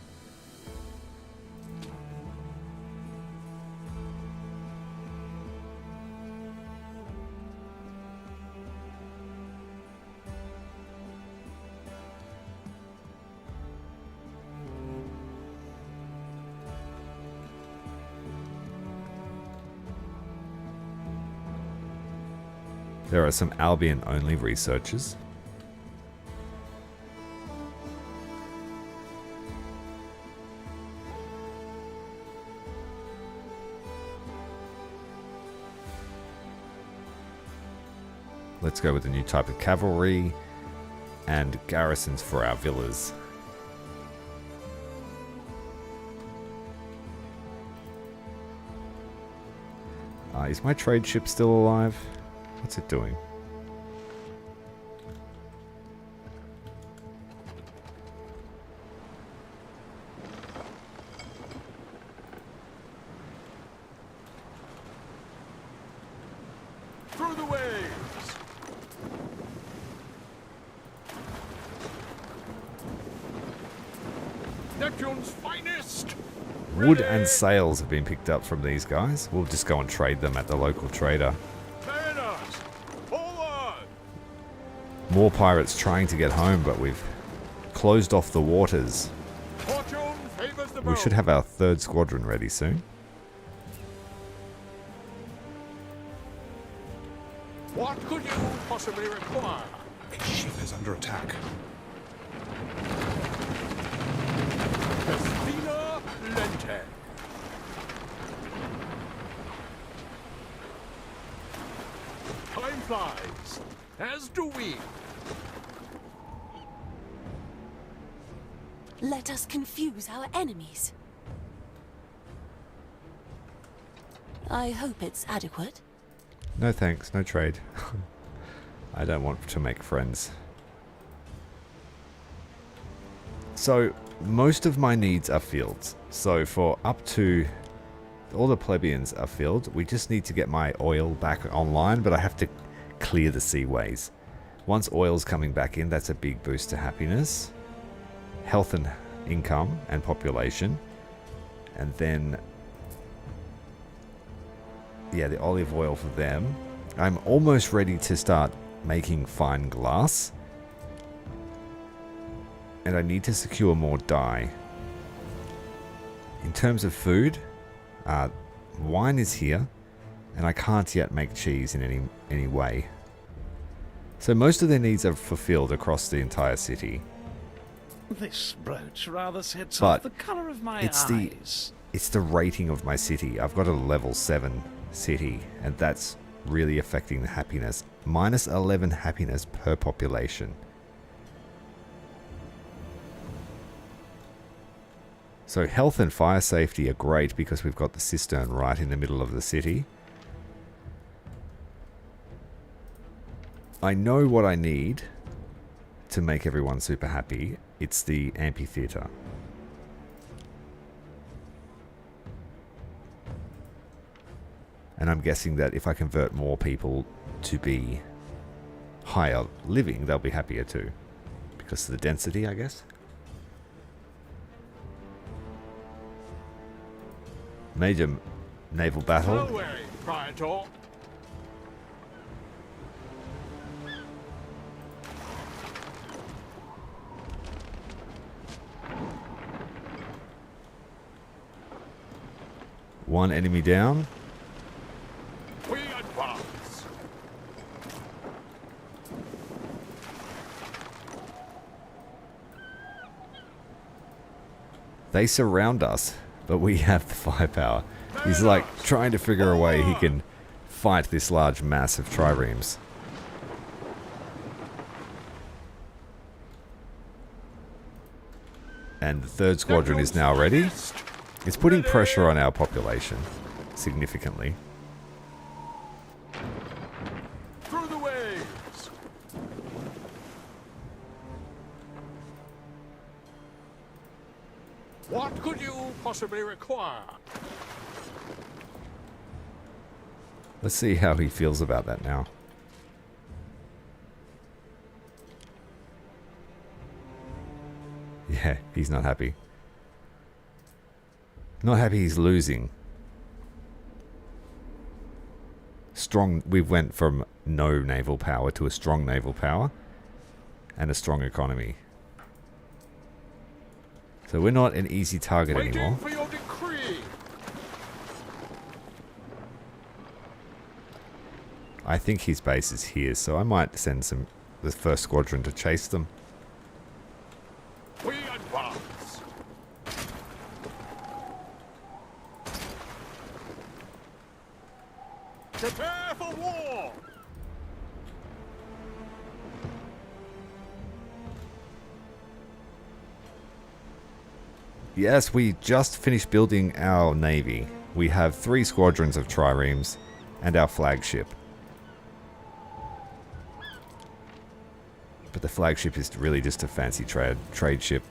A: There are some Albion-only researchers. Let's go with a new type of cavalry and garrisons for our villas. Is my trade ship still alive? What's it doing?
C: Through the waves! Neptune's finest!
A: Wood and sails have been picked up from these guys. We'll just go and trade them at the local trader.
C: Mariners! Forward!
A: More pirates trying to get home, but we've closed off the waters.
C: Fortune favors the
A: We
C: bold.
A: should have our third squadron ready soon.
C: What could you possibly require?
E: A ship is under attack.
C: Festina Lente. Time flies, as do we.
F: Let us confuse our enemies. I hope it's adequate.
A: No thanks, no trade. I don't want to make friends. So, most of my needs are fields. So for up to all the plebeians are filled. We just need to get my oil back online, but I have to clear the seaways. Once oil's coming back in, that's a big boost to happiness, health and income and population. And then, yeah, the olive oil for them. I'm almost ready to start making fine glass. And I need to secure more dye. In terms of food, wine is here, and I can't yet make cheese in any way. So most of their needs are fulfilled across the entire city.
B: This brooch rather sets
A: But
B: off the colour of my
A: it's
B: eyes.
A: It's the rating of my city. I've got a level 7 city, and that's really affecting the happiness. Minus 11 happiness per population. So health and fire safety are great because we've got the cistern right in the middle of the city. I know what I need to make everyone super happy. It's the amphitheater. And I'm guessing that if I convert more people to be higher living, they'll be happier too. Because of the density, I guess. Major naval battle.
C: No way, Praetor.
A: One enemy down.
C: We advance.
A: They surround us, but we have the firepower. He's like trying to figure a way he can fight this large mass of triremes. And the third squadron is now ready. It's putting pressure on our population significantly.
C: Through the waves. What could you possibly require?
A: Let's see how he feels about that now. Yeah, he's not happy. Not happy he's losing. Strong. We went from no naval power to a strong naval power and a strong economy. So we're not an easy target
C: Waiting
A: anymore.
C: for your decree.
A: I think his base is here, so I might send the first squadron to chase them.
C: We advance. Prepare for war.
A: Yes, we just finished building our navy. We have 3 squadrons of triremes and our flagship. But the flagship is really just a fancy trade ship.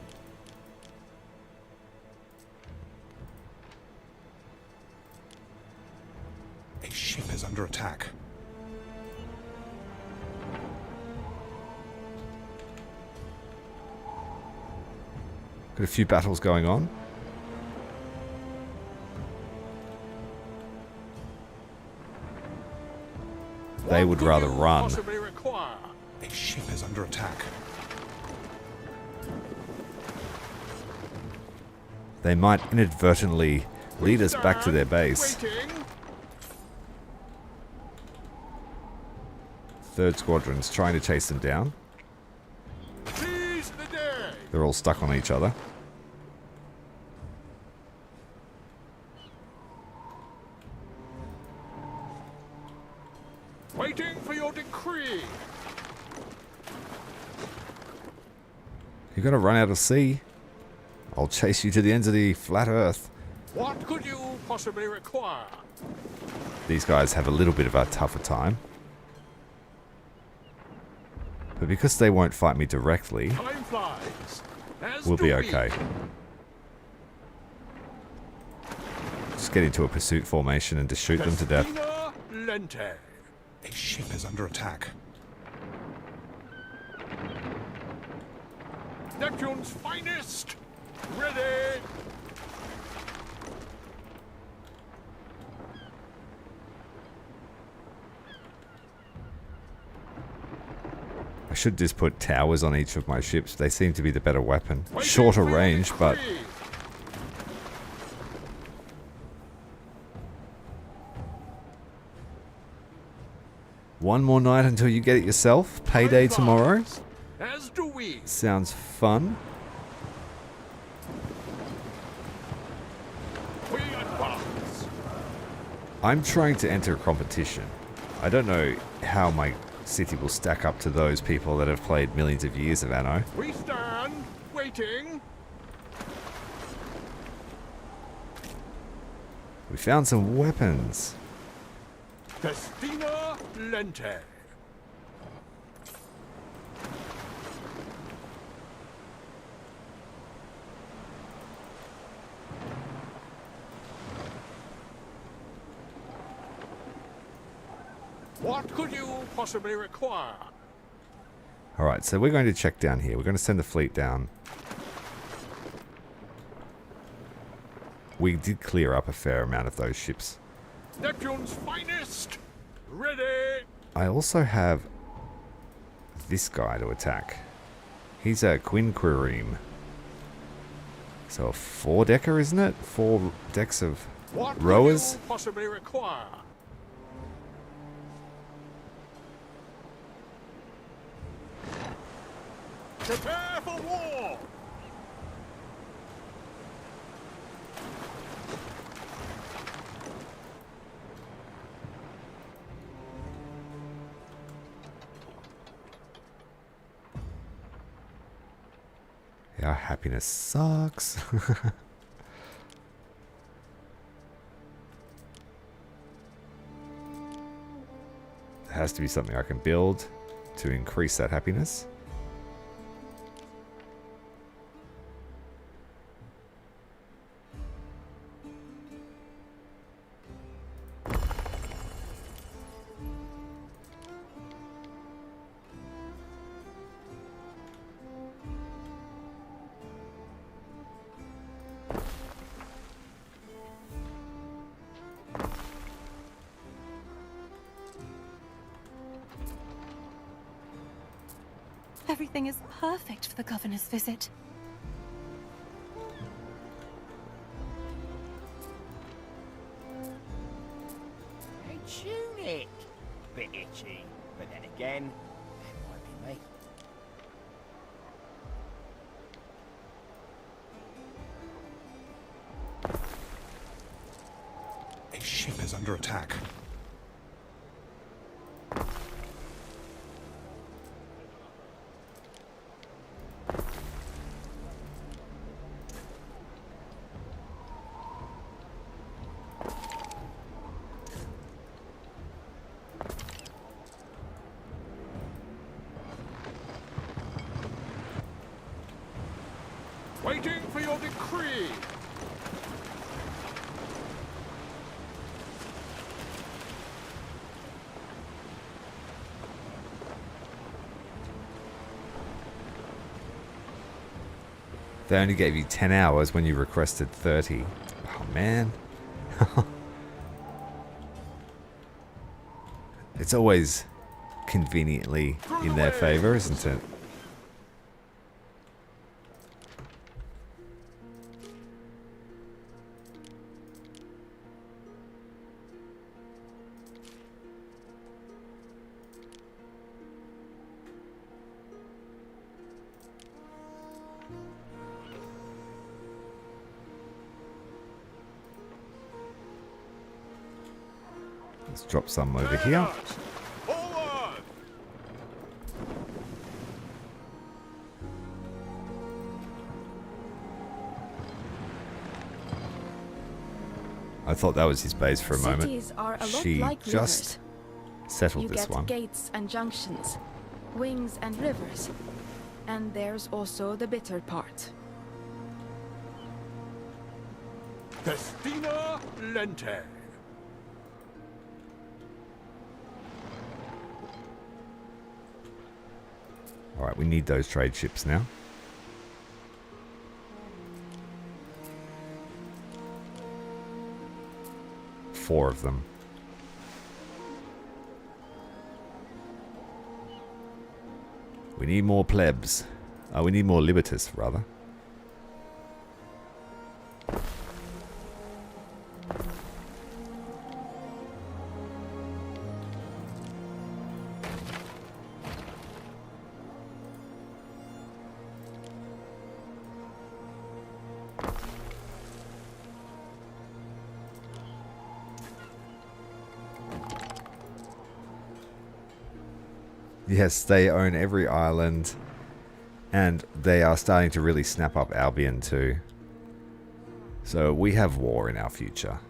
E: A ship is under attack.
A: Got a few battles going on. They would rather run.
C: Possibly require.
E: A ship is under attack.
A: They might inadvertently lead us back to their base.
C: Waiting.
A: Third squadron's trying to chase them down.
C: Seize the day.
A: They're all stuck on each other.
C: Waiting for your decree.
A: You're gonna run out of sea. I'll chase you to the ends of the flat earth.
C: What could you possibly require?
A: These guys have a little bit of a tougher time. But because they won't fight me directly,
C: Time flies. As
A: we'll
C: do
A: be
C: we.
A: okay. Just get into a pursuit formation and just shoot them to death.
C: Festina Lente.
E: A ship is under attack.
C: Neptune's finest. Ready.
A: I should just put towers on each of my ships. They seem to be the better weapon.
C: Waiting
A: Shorter
C: for your
A: range, but
C: decree.
A: One more night until you get it yourself. Payday tomorrow.
C: As do we.
A: Sounds fun.
C: We advance.
A: I'm trying to enter a competition. I don't know how my city will stack up to those people that have played millions of years of Anno.
C: We stand, waiting.
A: We found some weapons.
C: Festina Lente. What could you possibly require?
A: Alright, so we're going to check down here. We're going to send the fleet down. We did clear up a fair amount of those ships.
C: Neptune's finest. Ready.
A: I also have this guy to attack. He's a Quinquireme. So a 4-decker, isn't it? 4 decks of
C: What
A: rowers.
C: could you possibly require? Prepare for war.
A: Yeah, our happiness sucks. There has to be something I can build to increase that happiness.
F: Everything is perfect for the governor's visit.
G: Hey, tune it. Bit itchy, but then again, that might be me.
E: A ship is under attack.
C: Waiting for your decree.
A: They only gave you 10 hours when you requested 30. Oh, man. It's always conveniently in their favor, isn't it? Let's drop some over here.
C: Forward.
A: I thought that was his base for a moment.
H: Cities are a lot
A: She
H: like
A: just settled
H: you
A: this
H: get
A: one.
H: gates and junctions, wings and rivers. And there's also the bitter part.
C: Festina Lente.
A: Alright, we need those trade ships now. Four of them. We need more plebs. We need more libertas, rather. Yes, they own every island. And they are starting to really snap up Albion too. So we have war in our future.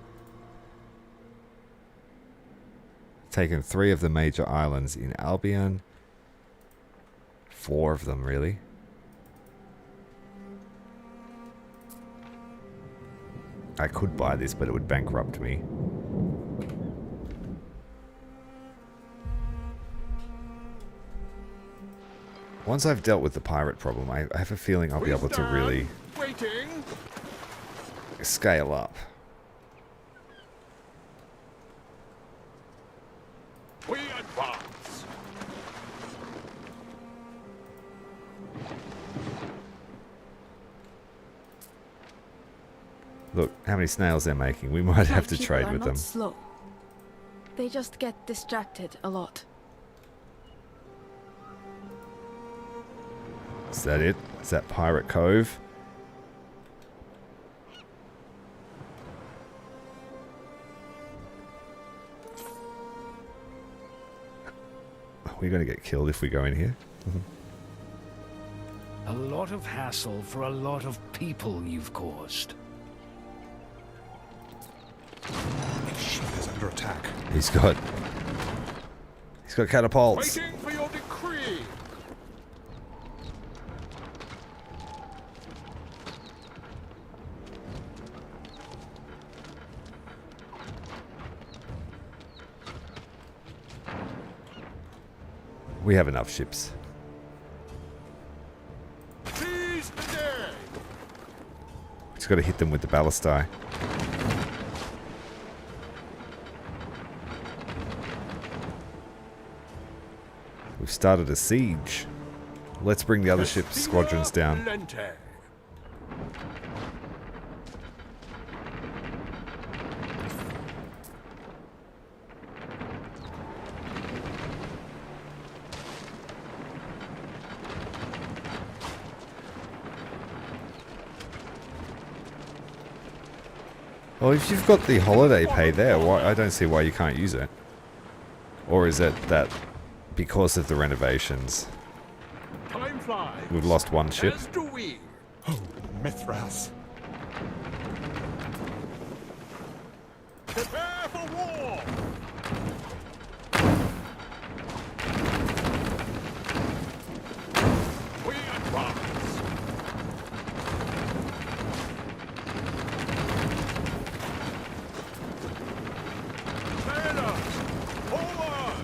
A: Taken 3 of the major islands in Albion. 4 of them, really. I could buy this, but it would bankrupt me. Once I've dealt with the pirate problem, I have a feeling I'll be able to really scale up.
C: We advance.
A: Look, how many snails they're making. We might have to
H: People
A: trade
H: are
A: with
H: not
A: them.
H: slow. They just get distracted a lot.
A: Is that it? Is that Pirate Cove? We're going to get killed if we go in here.
B: A lot of hassle for a lot of people you've caused.
E: Its ship is under attack.
A: He's got catapults.
C: Waiting for your decree.
A: We have enough ships.
C: Seize the day.
A: Just got to hit them with the ballistae. We've started a siege. Let's bring the other ship's squadrons down.
C: Lente.
A: Well, if you've got the holiday pay there, why, I don't see why you can't use it. Or is it that because of the renovations,
C: Time flies.
A: we've lost one ship?
C: As do we.
E: Oh, Mithras.
C: Prepare for war. We advance. Sailors, forward.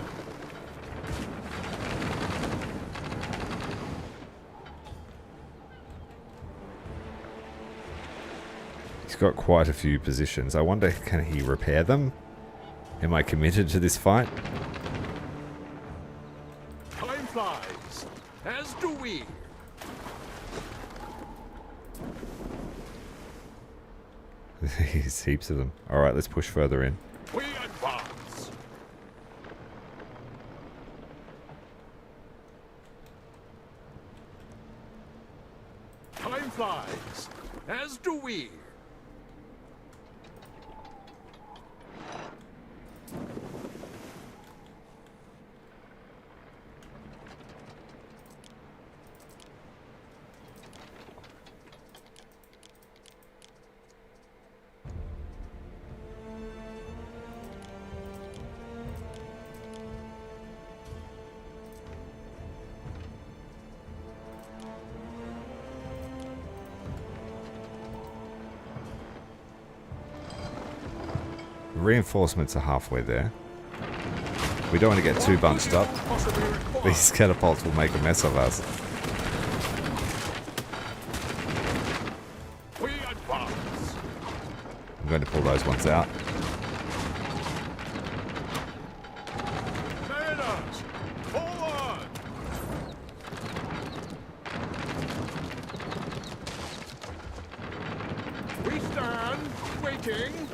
A: He's got quite a few positions. I wonder, can he repair them? Am I committed to this fight?
C: Time flies. As do we.
A: There's heaps of them. Alright, let's push further in.
C: We advance. Time flies. As do we.
A: Reinforcements are halfway there. We don't want to get too bunched up.
C: Possibly required.
A: These catapults will make a mess of us.
C: We advance.
A: I'm going to pull those ones out.
C: Sailors, forward. We stand, waiting.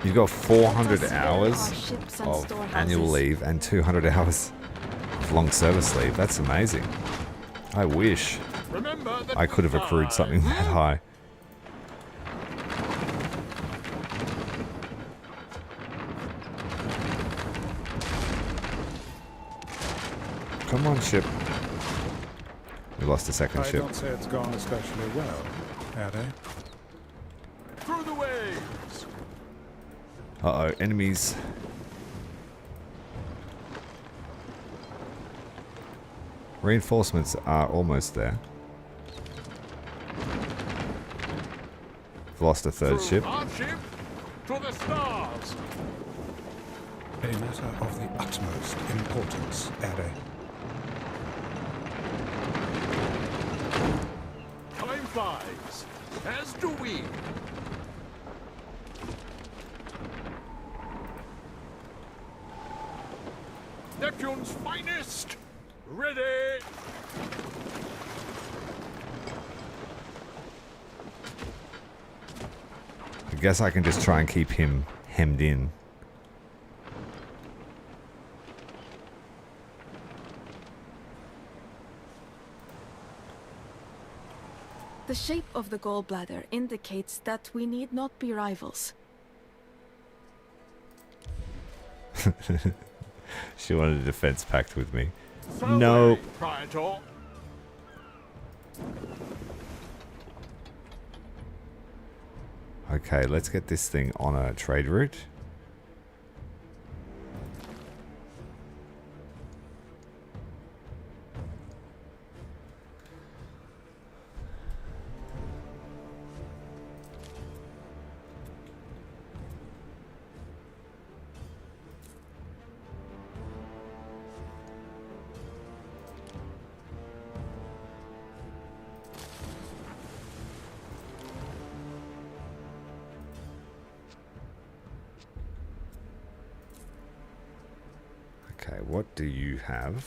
A: You've got 400
H: Let us
A: hours
H: build our ships and
A: of
H: storehouses.
A: annual leave and 200 hours of long service leave. That's amazing. I wish
C: Remember that
A: I could have accrued something that high. Come on, ship. We lost a second
E: I
A: ship.
E: don't say it's gone especially well, have they?
C: Through the waves.
A: Uh-oh, enemies. Reinforcements are almost there. We've lost a third
C: Through
A: ship.
C: our ship to the stars.
E: A matter of the utmost importance, Ere.
C: Time flies, as do we. Neptune's finest. Ready.
A: I guess I can just try and keep him hemmed in.
H: The shape of the gallbladder indicates that we need not be rivals.
A: She wanted a defense pact with me.
C: So
A: No.
C: Praetor.
A: Okay, let's get this thing on a trade route. Okay, what do you have?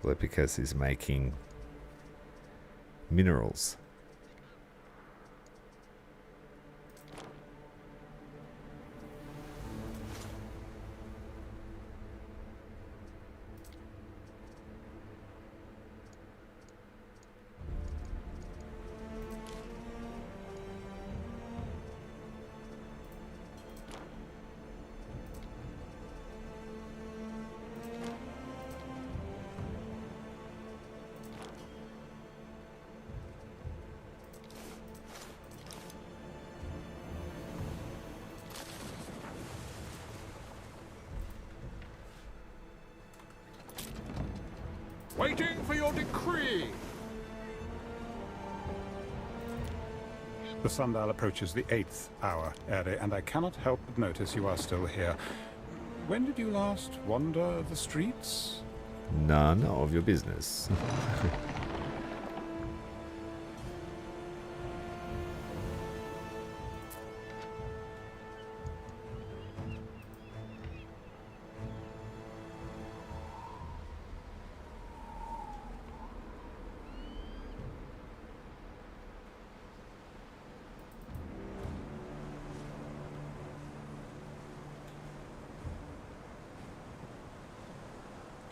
A: Lepicus is making minerals.
C: Waiting for your decree.
E: The sundial approaches the 8th hour, Ere, and I cannot help but notice you are still here. When did you last wander the streets?
A: None of your business.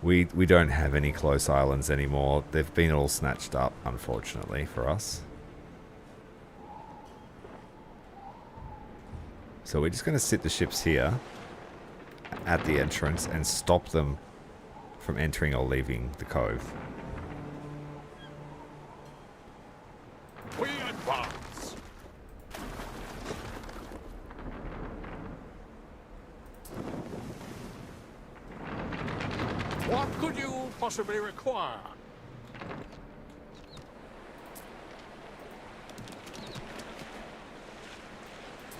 A: We don't have any close islands anymore. They've been all snatched up, unfortunately, for us. So we're just going to sit the ships here at the entrance and stop them from entering or leaving the cove.
C: We advance. What could you possibly require?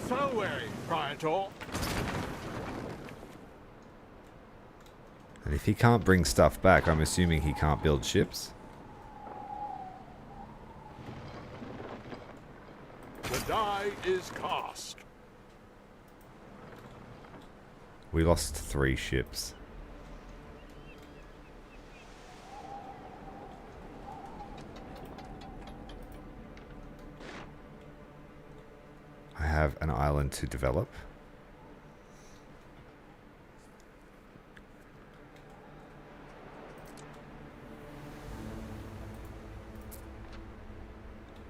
C: So weary, Praetor.
A: And if he can't bring stuff back, I'm assuming he can't build ships.
C: The die is cast.
A: We lost 3 ships. have an island to develop.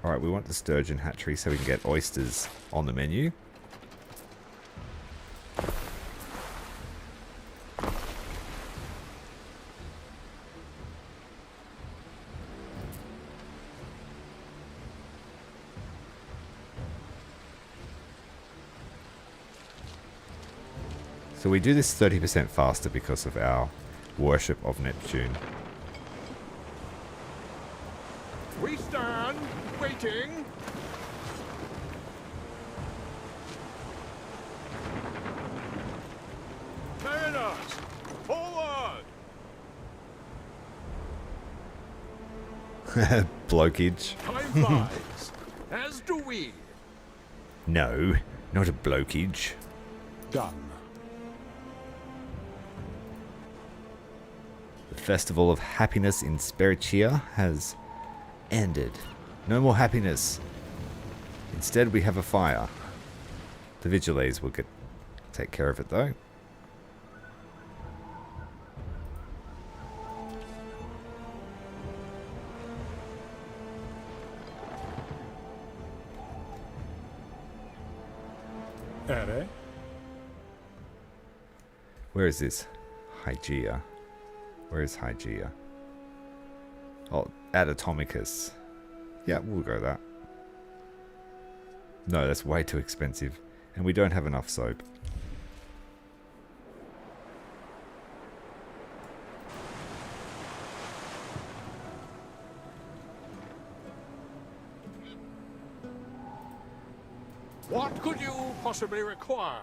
A: Alright, we want the sturgeon hatchery so we can get oysters on the menu. So we do this 30% faster because of our worship of Neptune.
C: We stand, waiting. Mariners, forward!
A: Blokage.
C: Time flies, as do we.
A: No, not a blokage.
E: Done.
A: The Festival of Happiness in Spiritia has ended. No more happiness. Instead, we have a fire. The Vigiles will take care of it, though.
E: Ere?
A: Where is this? Hygeia. Where is Hygeia? Oh, at Atomicus. Yeah, we'll go that. No, that's way too expensive. And we don't have enough soap.
C: What could you possibly require?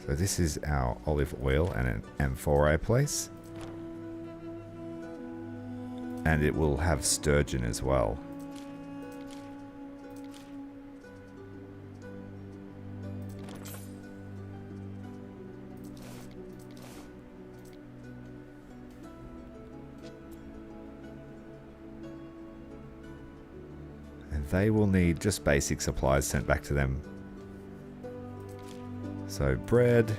A: So this is our olive oil and an amphorae place. And it will have sturgeon as well. And they will need just basic supplies sent back to them. So bread,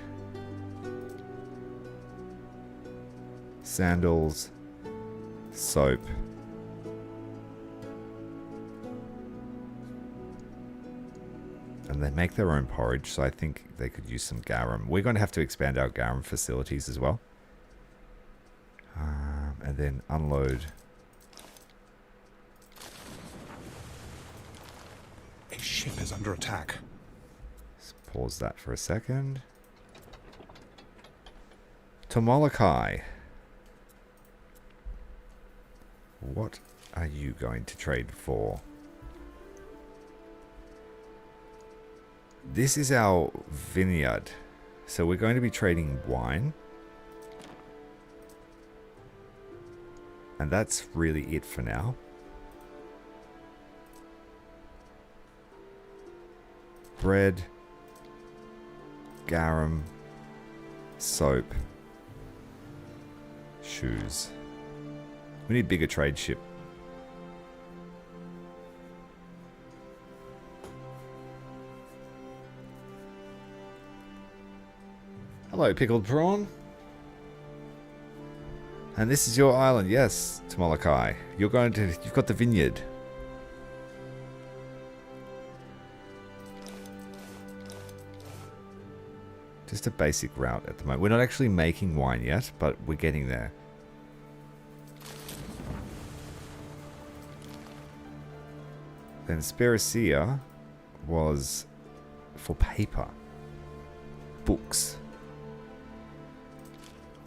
A: sandals, soap, and they make their own porridge, so I think they could use some garum. We're going to have to expand our garum facilities as well. And then unload.
E: A ship is under attack.
A: Pause that for a second. To Molokai. What are you going to trade for? This is our vineyard. So we're going to be trading wine. And that's really it for now. Bread. Garum, soap, shoes. We need bigger trade ship. Hello, pickled prawn. And this is your island, yes, to Molokai. You've got the vineyard. Just a basic route at the moment. We're not actually making wine yet, but we're getting there. Then Spiricia was for paper. Books.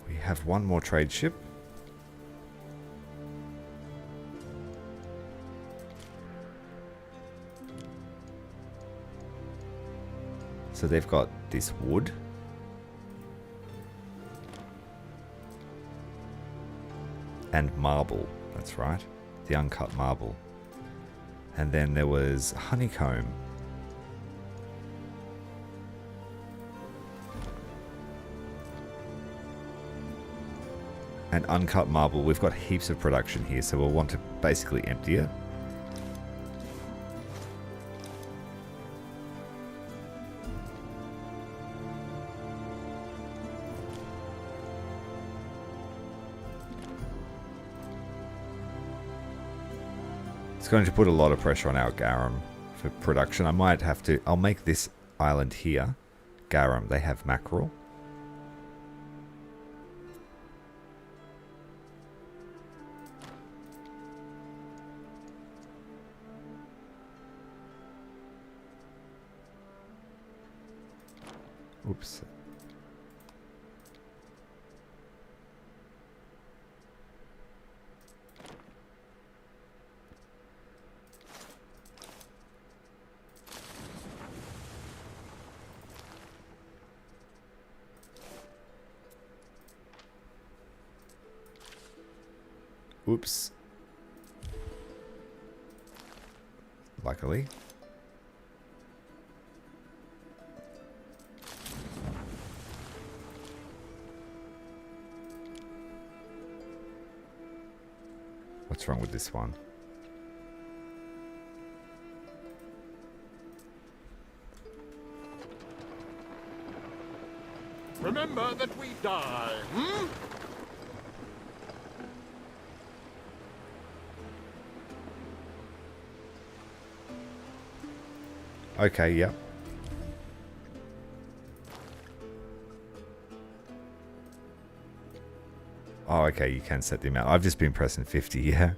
A: We have one more trade ship. So they've got this wood. And marble, that's right. The uncut marble. And then there was honeycomb. And uncut marble. We've got heaps of production here, so we'll want to basically empty it. It's going to put a lot of pressure on our garum for production. I might have to... I'll make this island here garum. They have mackerel. Oops. Oops. Luckily. What's wrong with this one?
C: Remember that we die, hmm?
A: Okay, yep. Oh, okay, you can set the amount. I've just been pressing 50, yeah.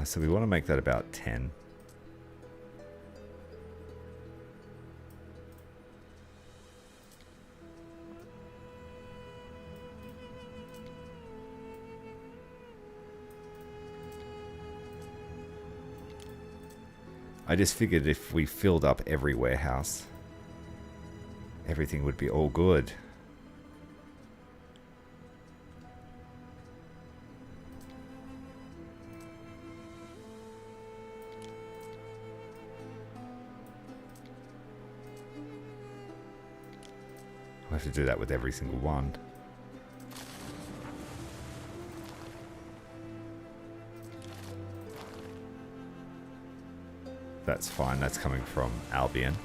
A: So we want to make that about 10. I just figured if we filled up every warehouse, everything would be all good. I'll have to do that with every single one. That's fine, that's coming from Albion.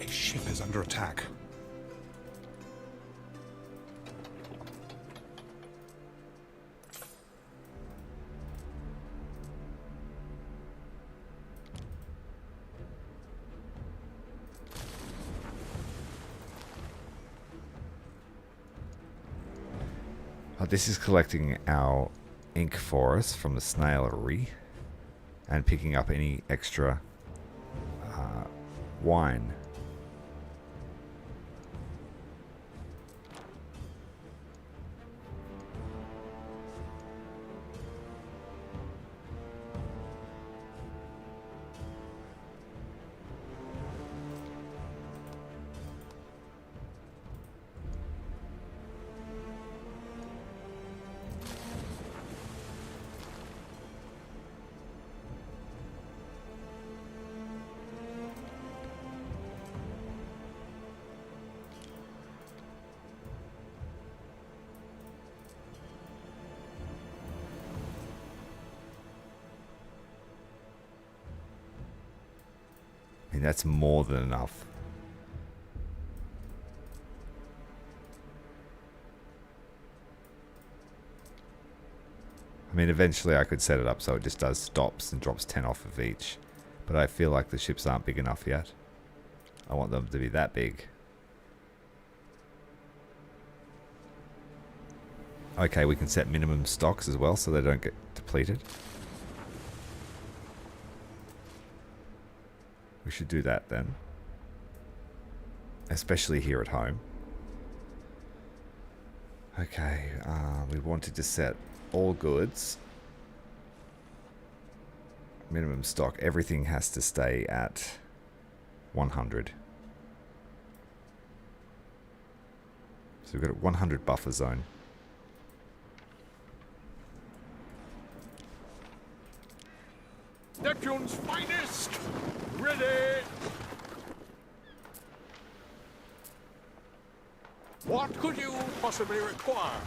E: A ship is under attack.
A: Oh, this is collecting our ink for us from the snailery and picking up any extra wine. I mean, that's more than enough. I mean, eventually I could set it up so it just does stops and drops 10 off of each. But I feel like the ships aren't big enough yet. I want them to be that big. Okay, we can set minimum stocks as well so they don't get depleted. We should do that then. Especially here at home. Okay, we wanted to set all goods. Minimum stock. Everything has to stay at 100. So we've got a 100 buffer zone.
C: Neptune's finest! Ready! What could you possibly require?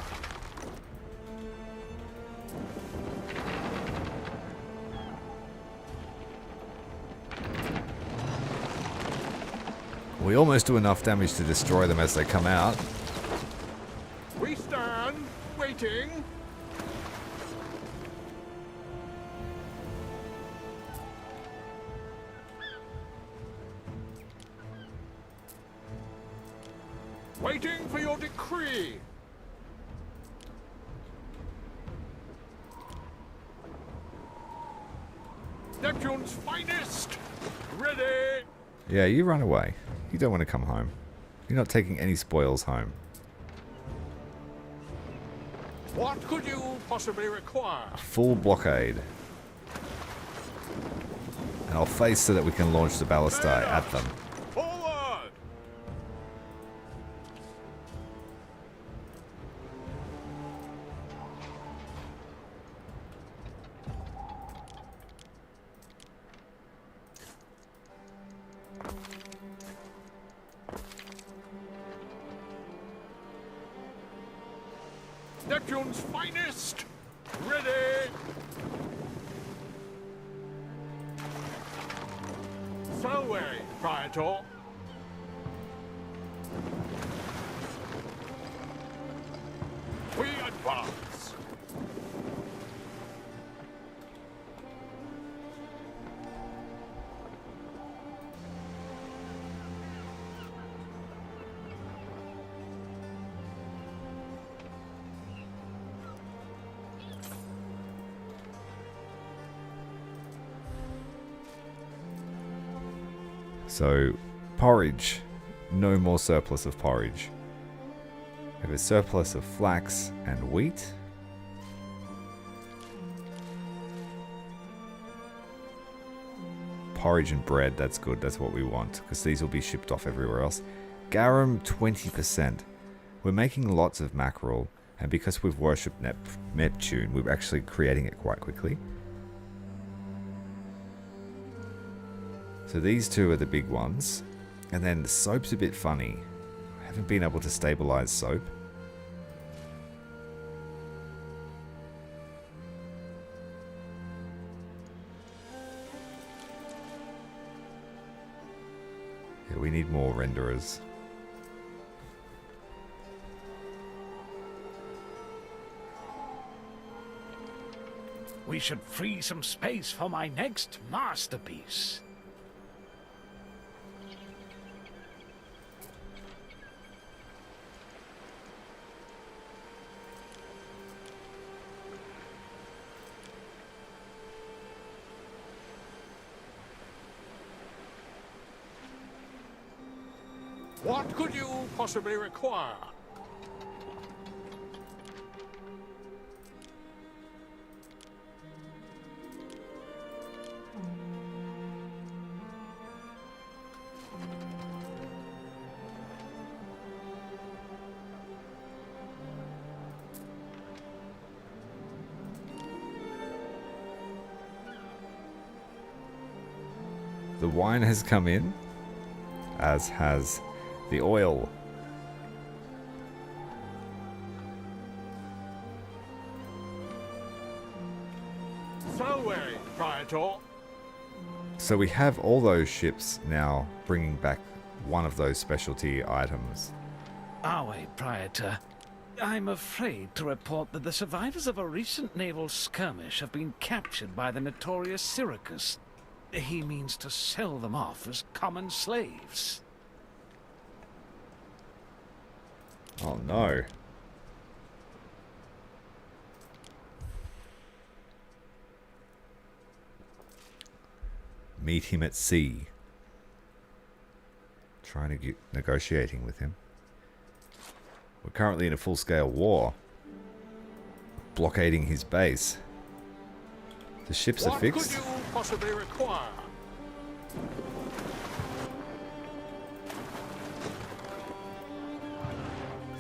A: We almost do enough damage to destroy them as they come out.
C: We stand, waiting. Waiting for your decree. Neptune's finest. Ready.
A: Yeah, you run away. You don't want to come home. You're not taking any spoils home.
C: What could you possibly require?
A: Full blockade. And I'll face so that we can launch the ballistae at them.
C: Forward! Neptune's finest! Ready! Selway, Praetor. We advance.
A: So, porridge. No more surplus of porridge. We have a surplus of flax and wheat. Porridge and bread, that's good. That's what we want, because these will be shipped off everywhere else. Garum, 20%. We're making lots of mackerel, and because we've worshipped Neptune, we're actually creating it quite quickly. So these two are the big ones. And then the soap's a bit funny. I haven't been able to stabilize soap. Yeah, we need more renderers.
B: We should free some space for my next masterpiece.
C: What could you possibly require?
A: The wine has come in, as has the oil.
C: Selway, Praetor.
A: So we have all those ships now bringing back one of those specialty items.
B: Aye, Praetor. I'm afraid to report that the survivors of a recent naval skirmish have been captured by the notorious Syracuse. He means to sell them off as common slaves.
A: Oh no. Meet him at sea. trying to negotiating with him. We're currently in a full-scale war. Blockading his base. The ships are fixed.
C: What could you possibly require?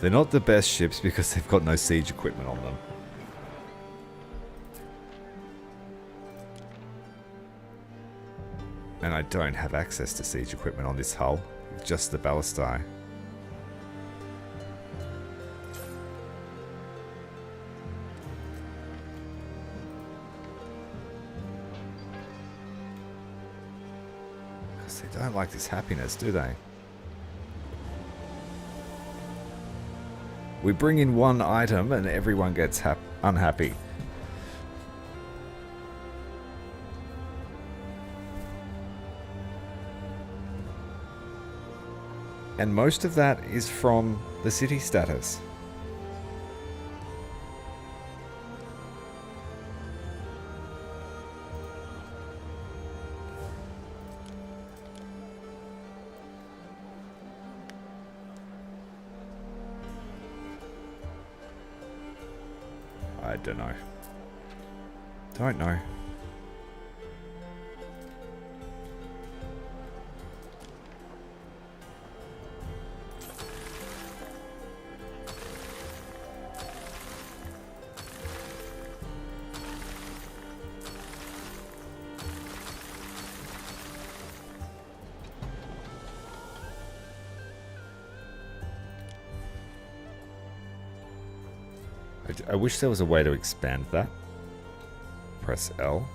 A: They're not the best ships because they've got no siege equipment on them. And I don't have access to siege equipment on this hull. Just the ballistae. Because they don't like this happiness, do they? We bring in one item and everyone gets unhappy. And most of that is from the city status. I don't know. Don't know. I wish there was a way to expand that. Press L.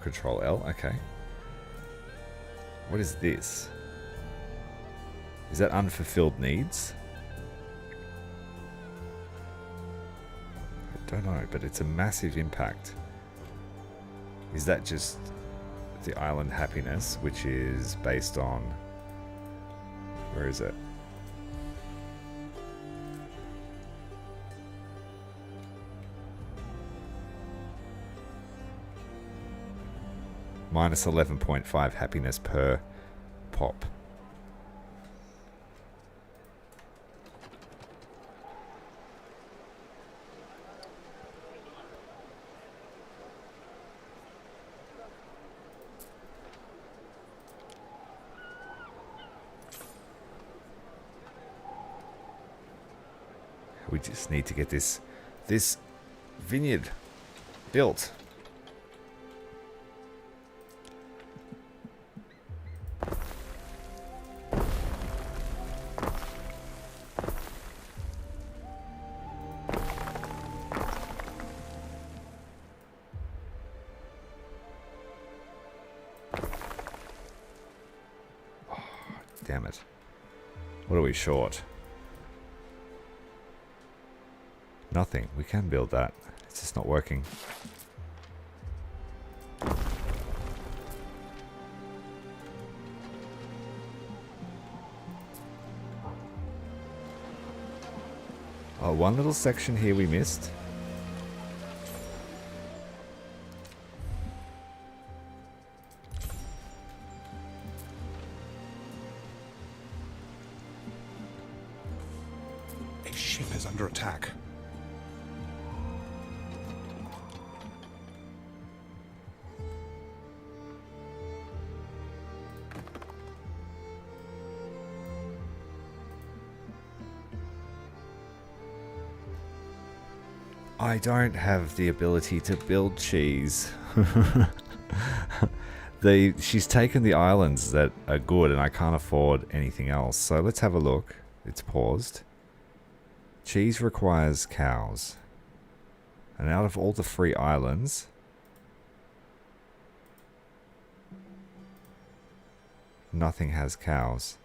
A: Control L, okay. What is this? Is that unfulfilled needs? I don't know, but it's a massive impact. Is that just the island happiness, which is based on... Where is it? Minus 11.5 happiness per pop. We just need to get this vineyard built. Damn it. What are we short? Nothing. We can build that. It's just not working. Oh, one little section here we missed.
E: Under attack.
A: I don't have the ability to build cheese. She's taken the islands that are good and I can't afford anything else. So let's have a look. It's paused. Cheese requires cows. And out of all the free islands, nothing has cows.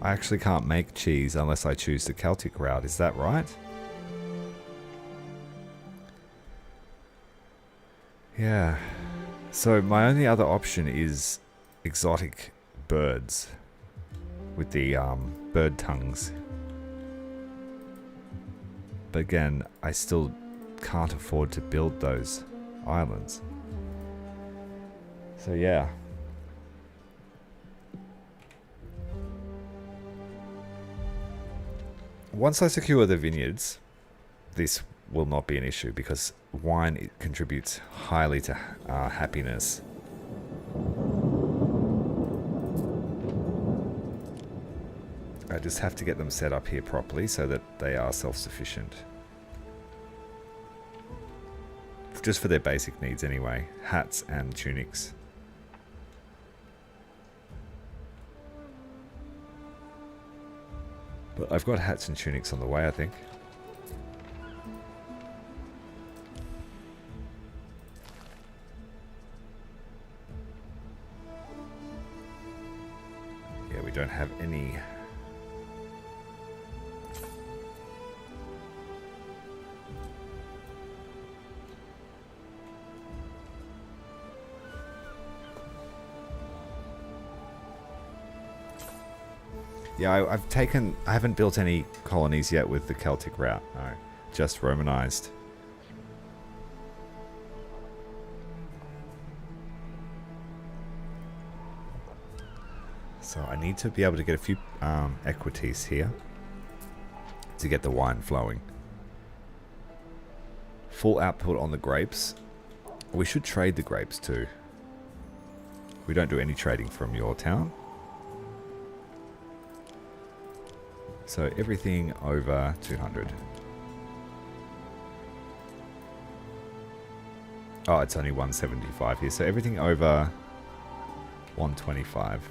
A: I actually can't make cheese unless I choose the Celtic route. Is that right? Yeah. So my only other option is exotic birds with the bird tongues. But again, I still can't afford to build those islands. So yeah. Once I secure the vineyards, this will not be an issue because wine, it contributes highly to happiness. I just have to get them set up here properly so that they are self-sufficient. Just for their basic needs anyway. Hats and tunics. But I've got hats and tunics on the way, I think. Yeah, we don't have any... Yeah, I haven't built any colonies yet with the Celtic route. No, just Romanized. So I need to be able to get a few equities here to get the wine flowing. Full output on the grapes. We should trade the grapes too. We don't do any trading from your town. So everything over 200. Oh, it's only 175 here. So everything over 125.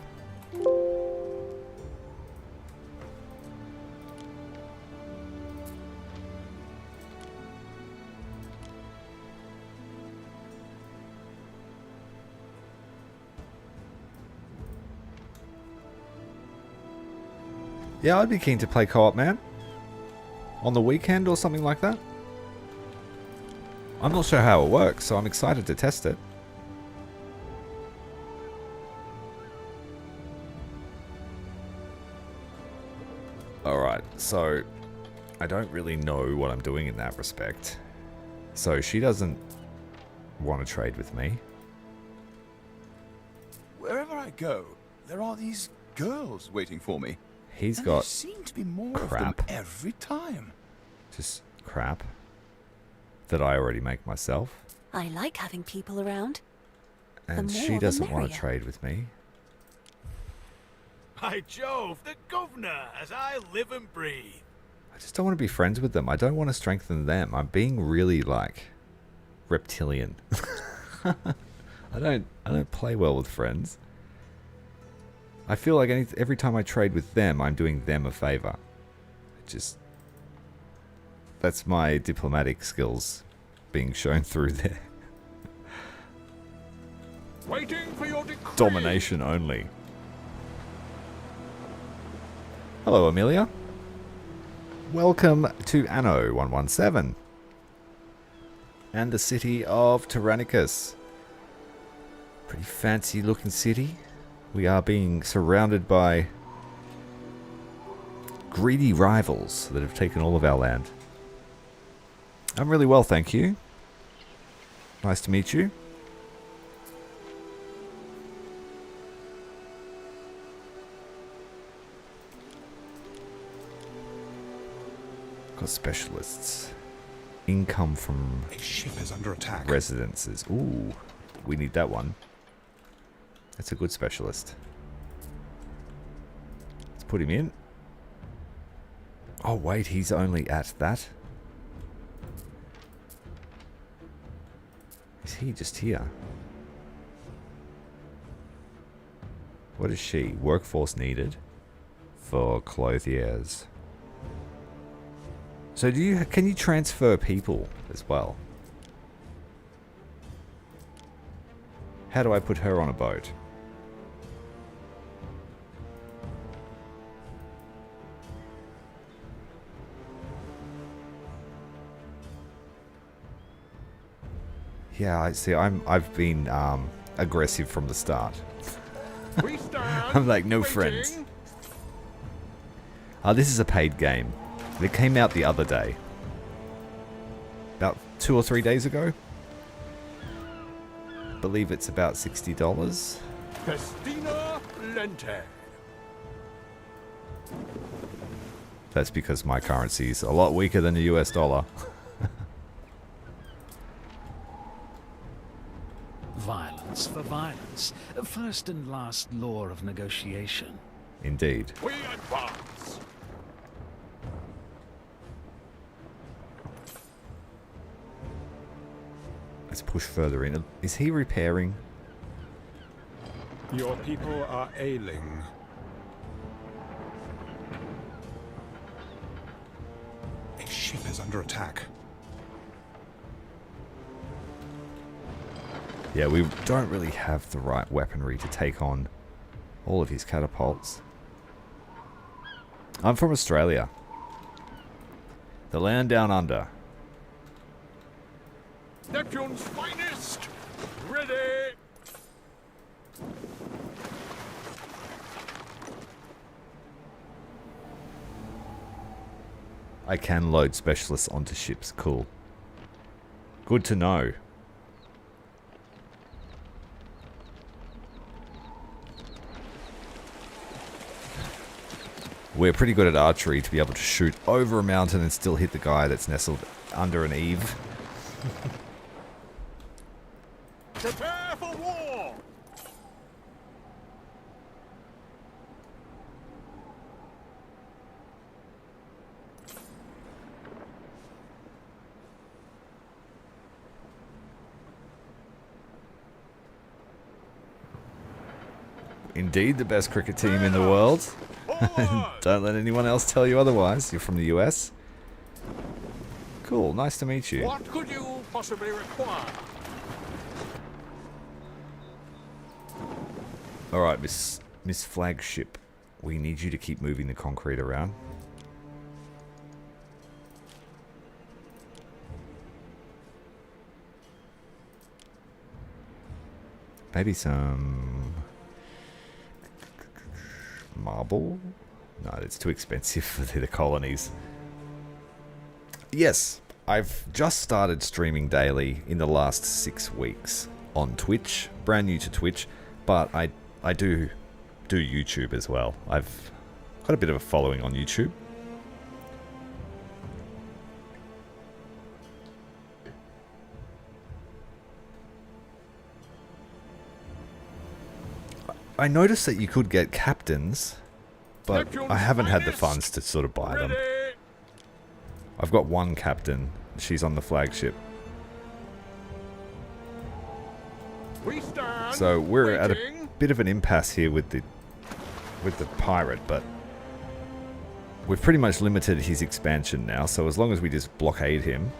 A: Yeah, I'd be keen to play co-op, man. On the weekend or something like that. I'm not sure how it works, so I'm excited to test it. Alright, so I don't really know what I'm doing in that respect. So she doesn't want to trade with me.
C: Wherever I go, there are these girls waiting for me.
A: He's
C: And
A: got
C: there seem to be more of them
A: crap.
C: every time.
A: Just crap that I already make myself.
F: I like having people around.
A: And
F: The
A: she
F: more, the
A: doesn't want to
F: merrier.
A: trade with me.
C: By Jove, the governor, as I live and breathe.
A: I just don't want to be friends with them. I don't want to strengthen them. I'm being really like reptilian. I don't play well with friends. I feel like every time I trade with them, I'm doing them a favor. That's my diplomatic skills being shown through there.
C: Waiting for your decree.
A: Domination only. Hello, Amelia. Welcome to Anno 117 and the city of Tyrannicus. Pretty fancy looking city. We are being surrounded by greedy rivals that have taken all of our land. I'm really well, thank you. Nice to meet you. Got specialists. Income from
E: A ship is under attack.
A: residences. Ooh, we need that one. That's a good specialist. Let's put him in. Oh wait, he's only at that? Is he just here? What is she? Workforce needed for clothiers. So can you transfer people as well? How do I put her on a boat? Yeah, I see. I've been aggressive from the start.
C: We stand
A: I'm like, no
C: waiting.
A: friends. This is a paid game. It came out the other day. about 2 or 3 days ago. I believe it's about $60.
C: Festina Lente.
A: That's because my currency is a lot weaker than the US dollar.
B: Violence for violence. First and last law of negotiation.
A: Indeed.
C: We advance.
A: Let's push further in. Is he repairing?
E: Your people are ailing. A ship is under attack.
A: Yeah, we don't really have the right weaponry to take on all of his catapults. I'm from Australia. The land down under.
C: Neptune's finest. Ready.
A: I can load specialists onto ships. Cool. Good to know. We're pretty good at archery to be able to shoot over a mountain and still hit the guy that's nestled under an eave.
C: Prepare for war.
A: Indeed, the best cricket team in the world. Don't let anyone else tell you otherwise. You're from the US. Cool, nice to meet you.
C: What could you possibly require?
A: Alright, Miss Flagship. We need you to keep moving the concrete around. Maybe some marble? No, it's too expensive for the colonies. Yes, I've just started streaming daily in the last 6 weeks on Twitch. Brand new to Twitch, but I do YouTube as well. I've got a bit of a following on YouTube. I noticed that you could get captains, but I haven't had the funds to sort of buy them. I've got one captain. She's on the flagship. So we're at a bit of an impasse here with the pirate, but we've pretty much limited his expansion now, so as long as we just blockade him,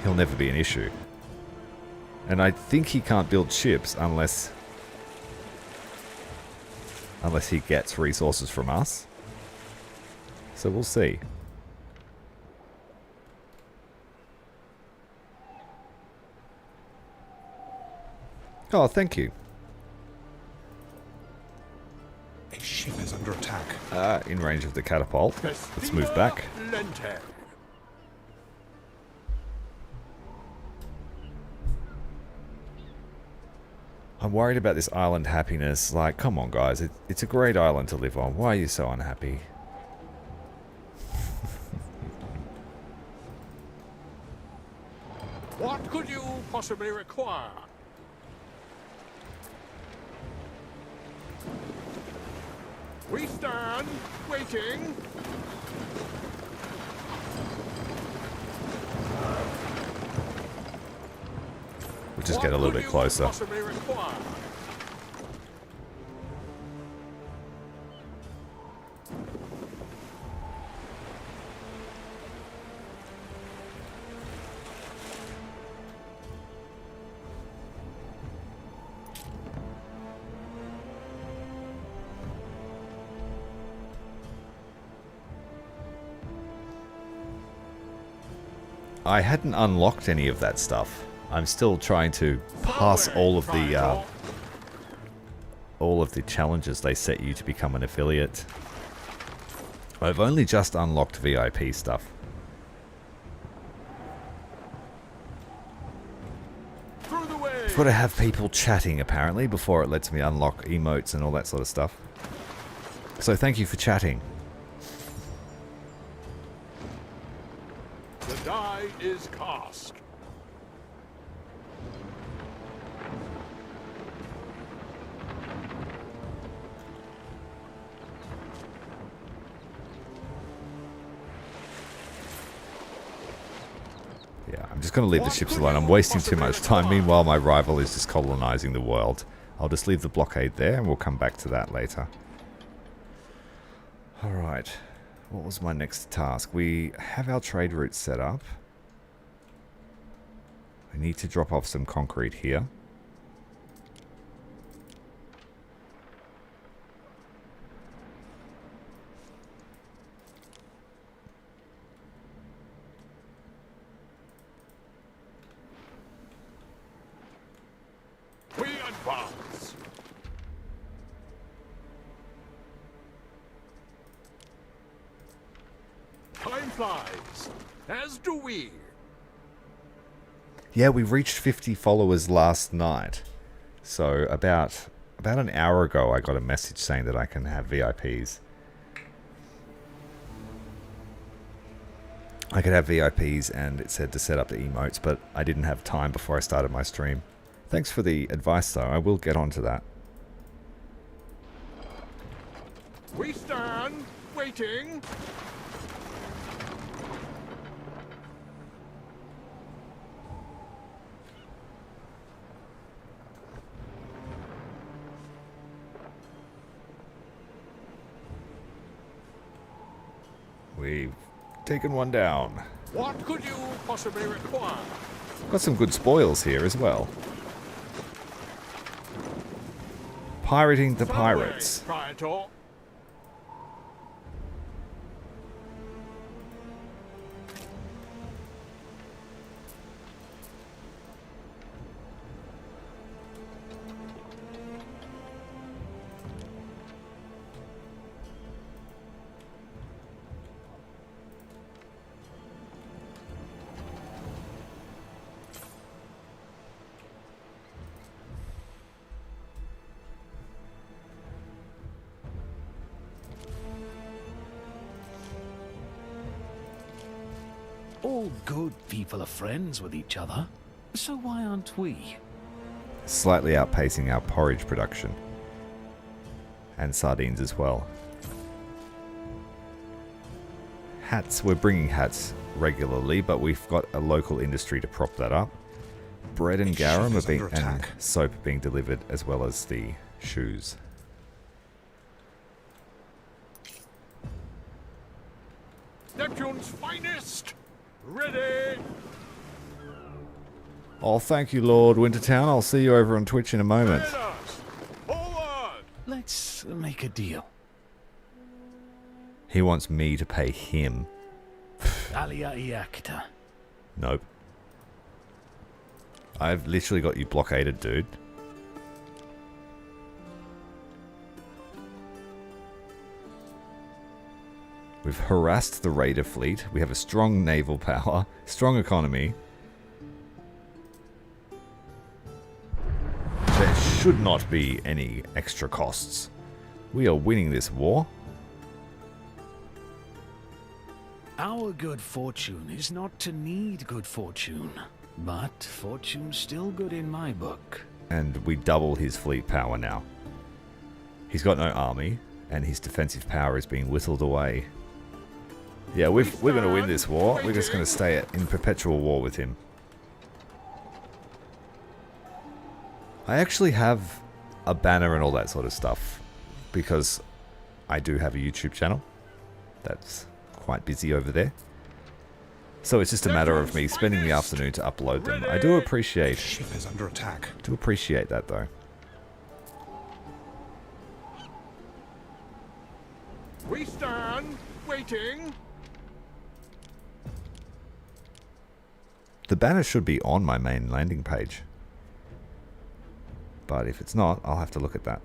A: he'll never be an issue. And I think he can't build ships unless he gets resources from us. So we'll see. Oh, thank you.
E: A ship is under attack.
A: In range of the catapult. Let's move back.
C: Lente.
A: I'm worried about this island happiness. Like, come on, guys. It's a great island to live on. Why are you so unhappy?
C: What could you possibly require? We stand, waiting.
A: We'll just get a little bit closer. I hadn't unlocked any of that stuff. I'm still trying to pass all of the challenges they set you to become an affiliate. I've only just unlocked VIP stuff.
C: Through the way.
A: I've got to have people chatting, apparently, before it lets me unlock emotes and all that sort of stuff. So thank you for chatting.
C: The die is cast.
A: Yeah, I'm just going to leave the ships alone. I'm wasting too much time. Meanwhile, my rival is just colonizing the world. I'll just leave the blockade there, and we'll come back to that later. Alright. What was my next task? We have our trade route set up. I need to drop off some concrete here.
C: We advance. Time flies, as do we.
A: Yeah, we reached 50 followers last night. So about an hour ago I got a message saying that I can have VIPs. I could have VIPs and it said to set up the emotes, but I didn't have time before I started my stream. Thanks for the advice though, I will get onto that.
C: We stand, waiting.
A: We've taken one down.
C: What could you possibly require?
A: Got some good spoils here as well. Pirating the pirates.
C: Praetor.
B: All good people are friends with each other, so why aren't we?
A: Slightly outpacing our porridge production. And sardines as well. Hats, we're bringing hats regularly, but we've got a local industry to prop that up. Bread and garum are being, and soap being delivered, as well as the shoes.
C: Neptune's finest. Ready.
A: Oh, thank you, Lord Wintertown. I'll see you over on Twitch in a moment.
C: Let us. Forward.
B: Let's make a deal.
A: He wants me to pay him.
B: Alia iacta.
A: Nope. I've literally got you blockaded, dude. We've harassed the raider fleet. We have a strong naval power, strong economy. There should not be any extra costs. We are winning this war.
B: Our good fortune is not to need good fortune, but fortune's still good in my book.
A: And we double his fleet power now. He's got no army, and his defensive power is being whittled away. Yeah, we're going to win this war. We're just going to stay in perpetual war with him. I actually have a banner and all that sort of stuff because I do have a YouTube channel that's quite busy over there. So it's just a matter of me spending the afternoon to upload them. I do appreciate...
E: Ship is under attack.
A: Do appreciate that though.
C: We stand, waiting.
A: The banner should be on my main landing page. But if it's not, I'll have to look at that.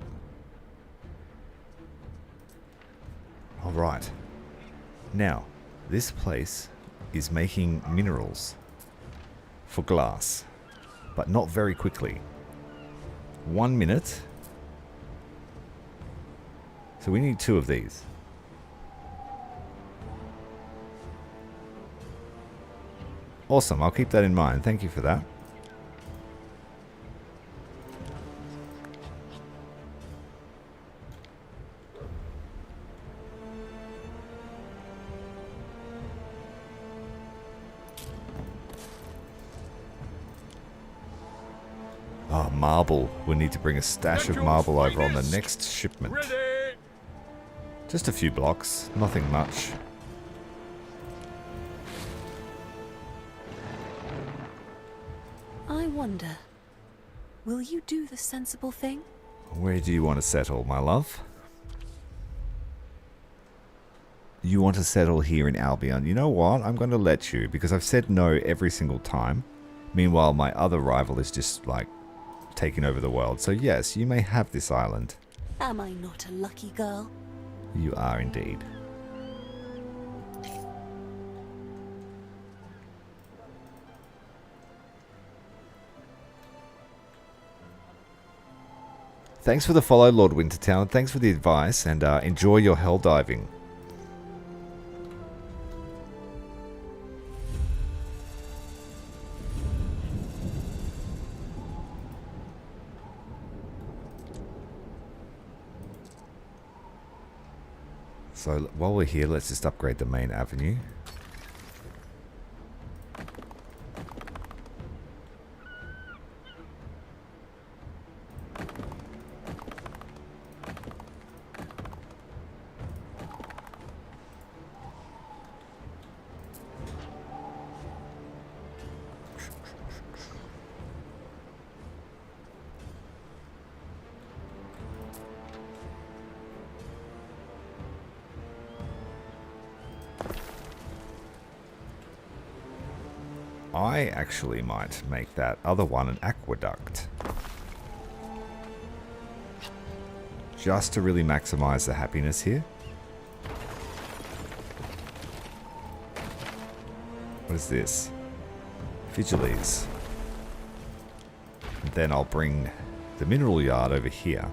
A: Alright. Now, this place is making minerals for glass. but not very quickly. 1 minute. So we need 2 of these. Awesome, I'll keep that in mind. Thank you for that. Oh, marble. We'll need to bring a stash of marble over on the next shipment.
C: Ready!
A: Just a few blocks, nothing much.
F: I wonder, will you do the sensible thing?
A: Where do you want to settle, my love? You want to settle here in Albion. You know what? I'm going to let you, because I've said no every single time. Meanwhile, my other rival is just, like, taking over the world. So yes, you may have this island.
F: Am I not a lucky girl?
A: You are indeed. Thanks for the follow, Lord Wintertown. Thanks for the advice, and enjoy your hell diving. So while we're here, let's just upgrade the main avenue. I actually might make that other one an aqueduct. Just to really maximize the happiness here. What is this? Vigiles. And then I'll bring the mineral yard over here.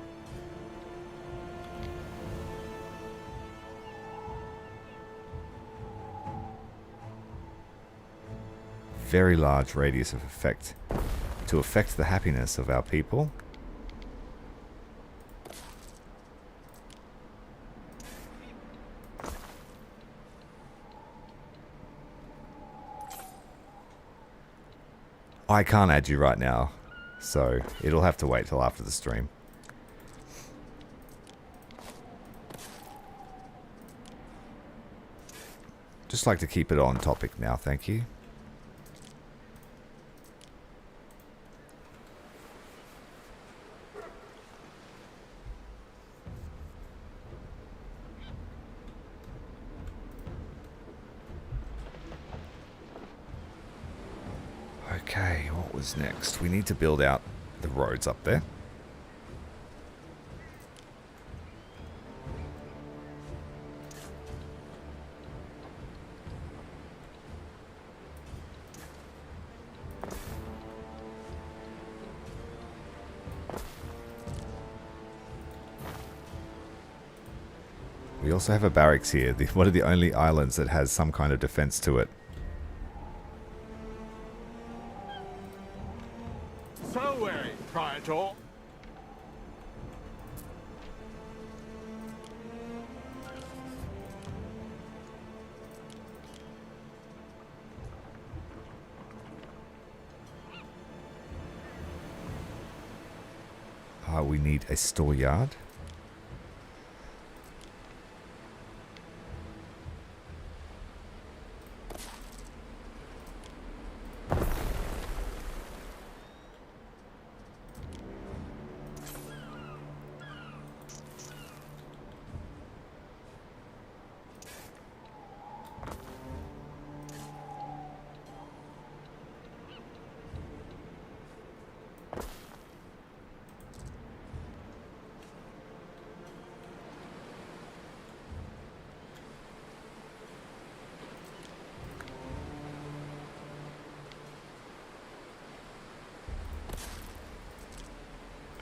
A: Very large radius of effect to affect the happiness of our people. I can't add you right now, so it'll have to wait till after the stream. Just like to keep it on topic now, thank you. Okay, what was next? We need to build out the roads up there. We also have a barracks here, one of the only islands that has some kind of defense to it.
C: So weary, Praetor.
A: We need a store yard.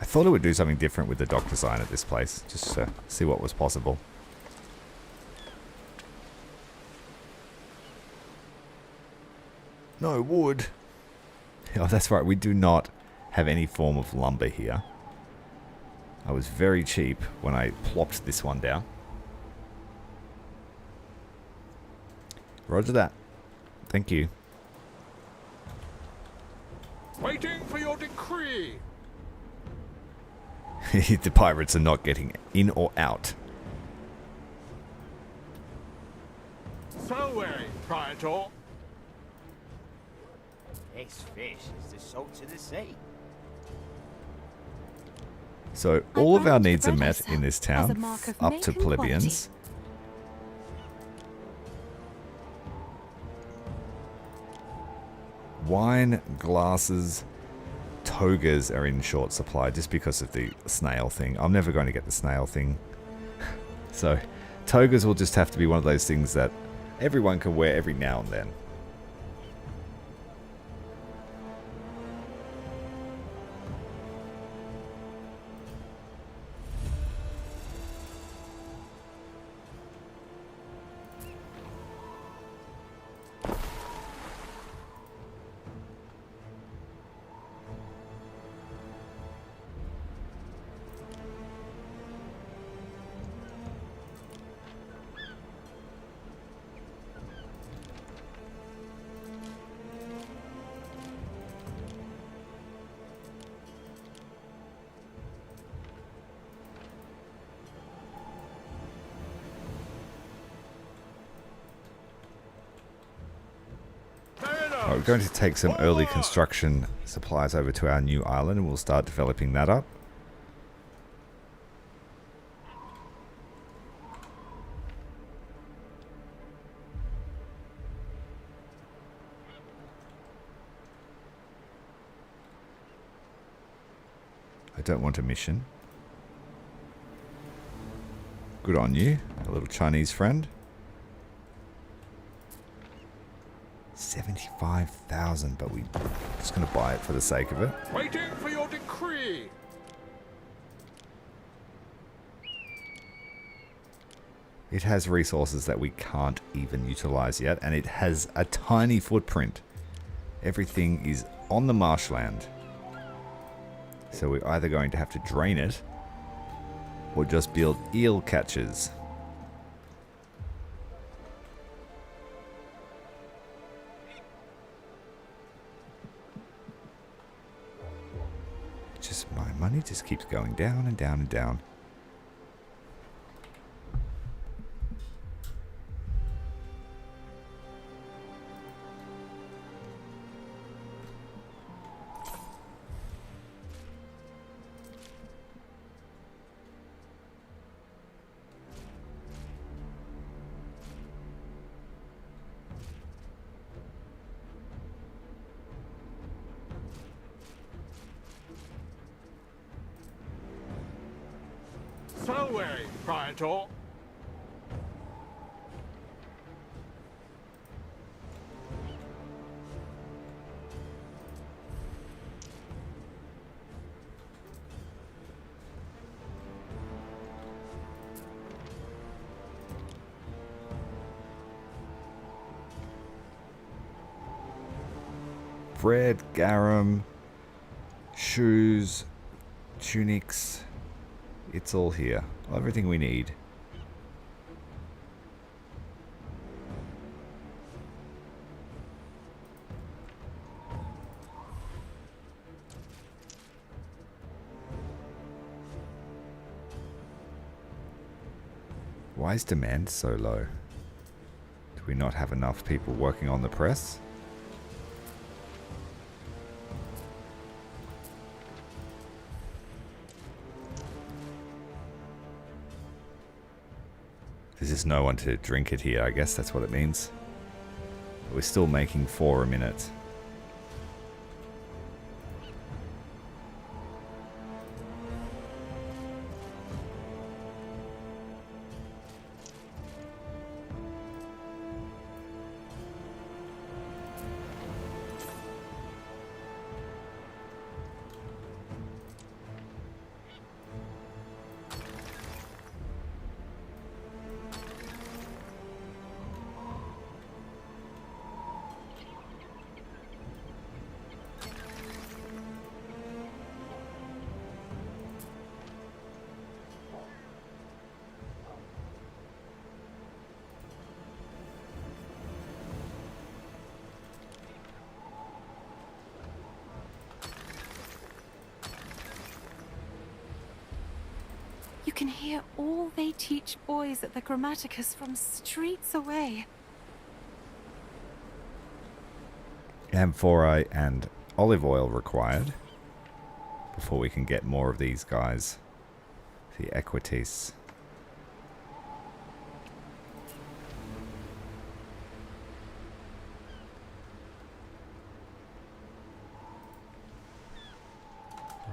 A: I thought it would do something different with the dock design at this place, just to see what was possible. No wood. Oh, that's right. We do not have any form of lumber here. I was very cheap when I plopped this one down. Roger that. Thank you.
C: Waiting for your decree.
A: The pirates are not getting in or out.
C: So weary, Praetor.
G: This fish is the salt of the sea.
A: So
F: I
A: all of our
F: found the
A: needs are
F: bread I
A: met
F: sell
A: in this
F: as a
A: town,
F: mark of
A: up
F: make
A: to
F: and quality.
A: plebeians. Wine, glasses, togas are in short supply just because of the snail thing. I'm never going to get the snail thing. So togas will just have to be one of those things that everyone can wear every now and then. We're going to take some early construction supplies over to our new island and we'll start developing that up. I don't want a mission. Good on you, a little Chinese friend. 75,000, but we're just going to buy it for the sake of it.
C: Waiting for your decree.
A: It has resources that we can't even utilize yet, and it has a tiny footprint. Everything is on the marshland. So we're either going to have to drain it or just build eel catchers. Just my money just keeps going down and down and down.
C: So weary, Praetor.
A: Bread, garum, shoes, tunics. It's all here. Everything we need. Why is demand so low? Do we not have enough people working on the press? There's just no one to drink it here, I guess that's what it means. But we're still making 4 a minute.
F: You can hear all they teach boys at the Grammaticus from streets away.
A: Amphora and olive oil required before we can get more of these guys. The Equites.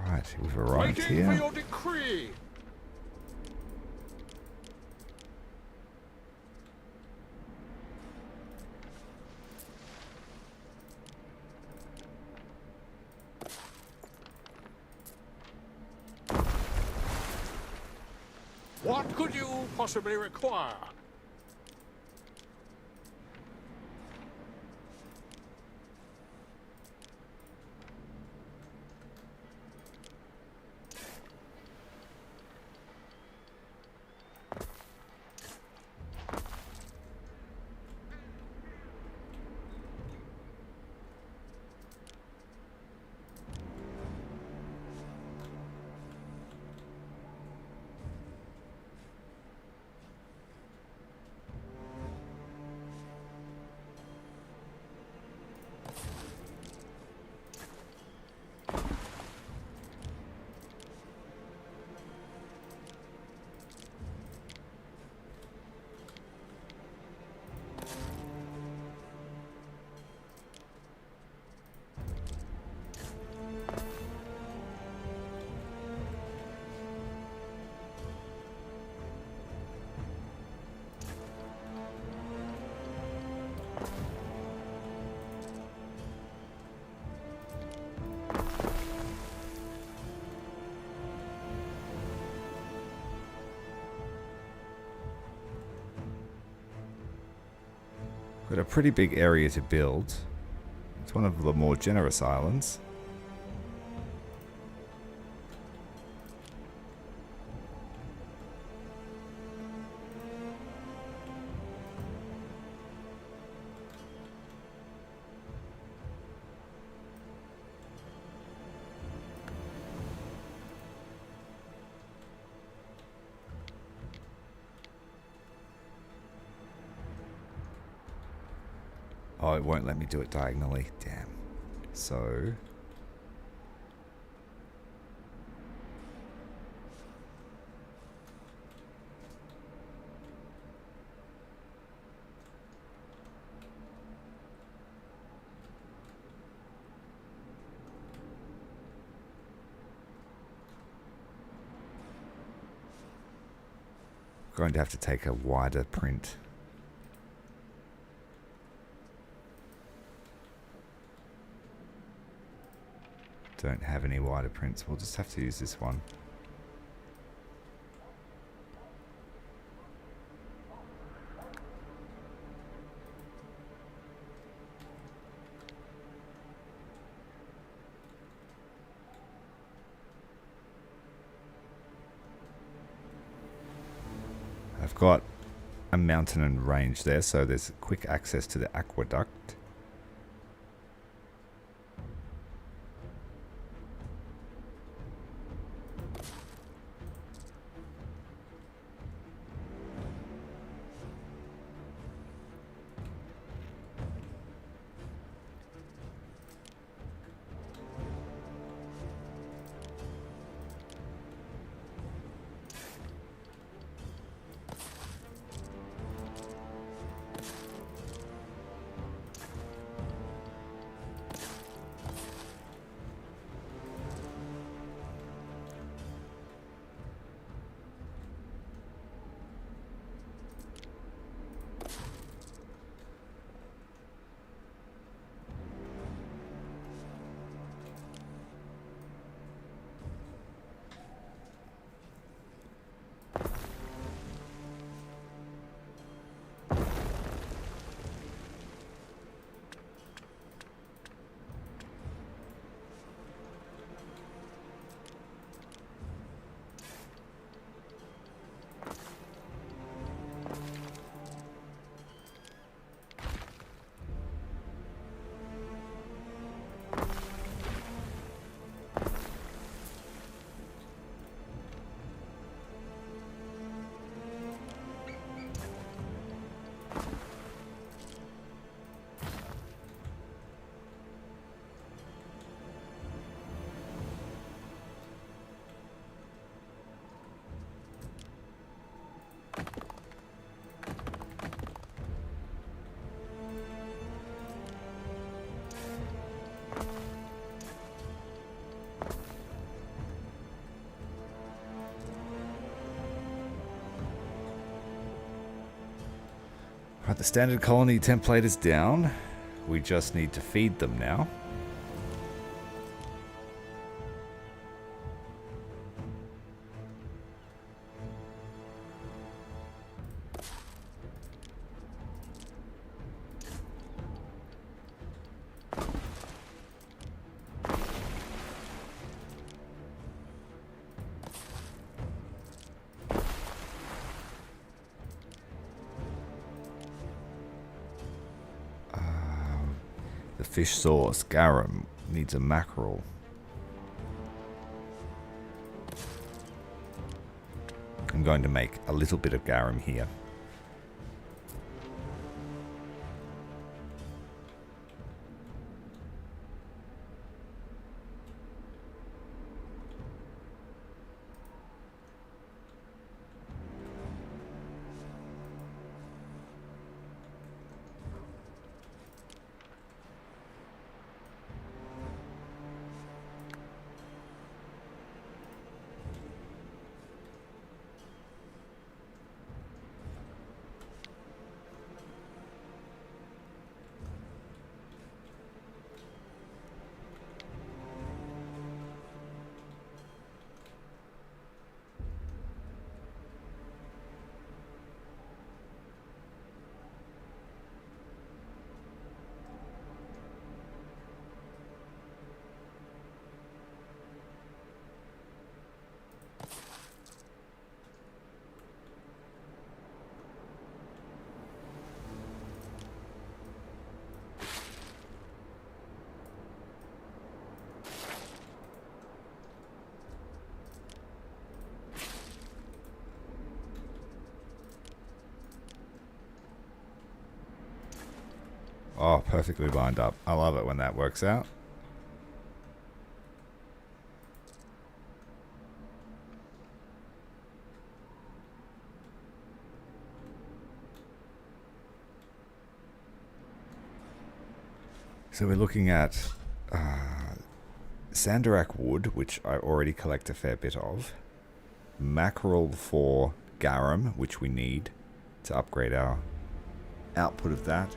A: Right, we've arrived
C: Waiting for
A: here.
C: your decree. What could you possibly require?
A: Got a pretty big area to build. It's one of the more generous islands. Oh, it won't let me do it diagonally. Damn. So... going to have to take a wider print. Don't have any wider prints. We'll just have to use this one. I've got a mountain and range there, so there's quick access to the aqueduct. the standard colony template is down. We just need to feed them now. The fish sauce, garum, needs a mackerel. I'm going to make a little bit of garum here. Oh, perfectly lined up. I love it when that works out. So we're looking at Sandarak wood, which I already collect a fair bit of. Mackerel for garum, which we need to upgrade our output of that.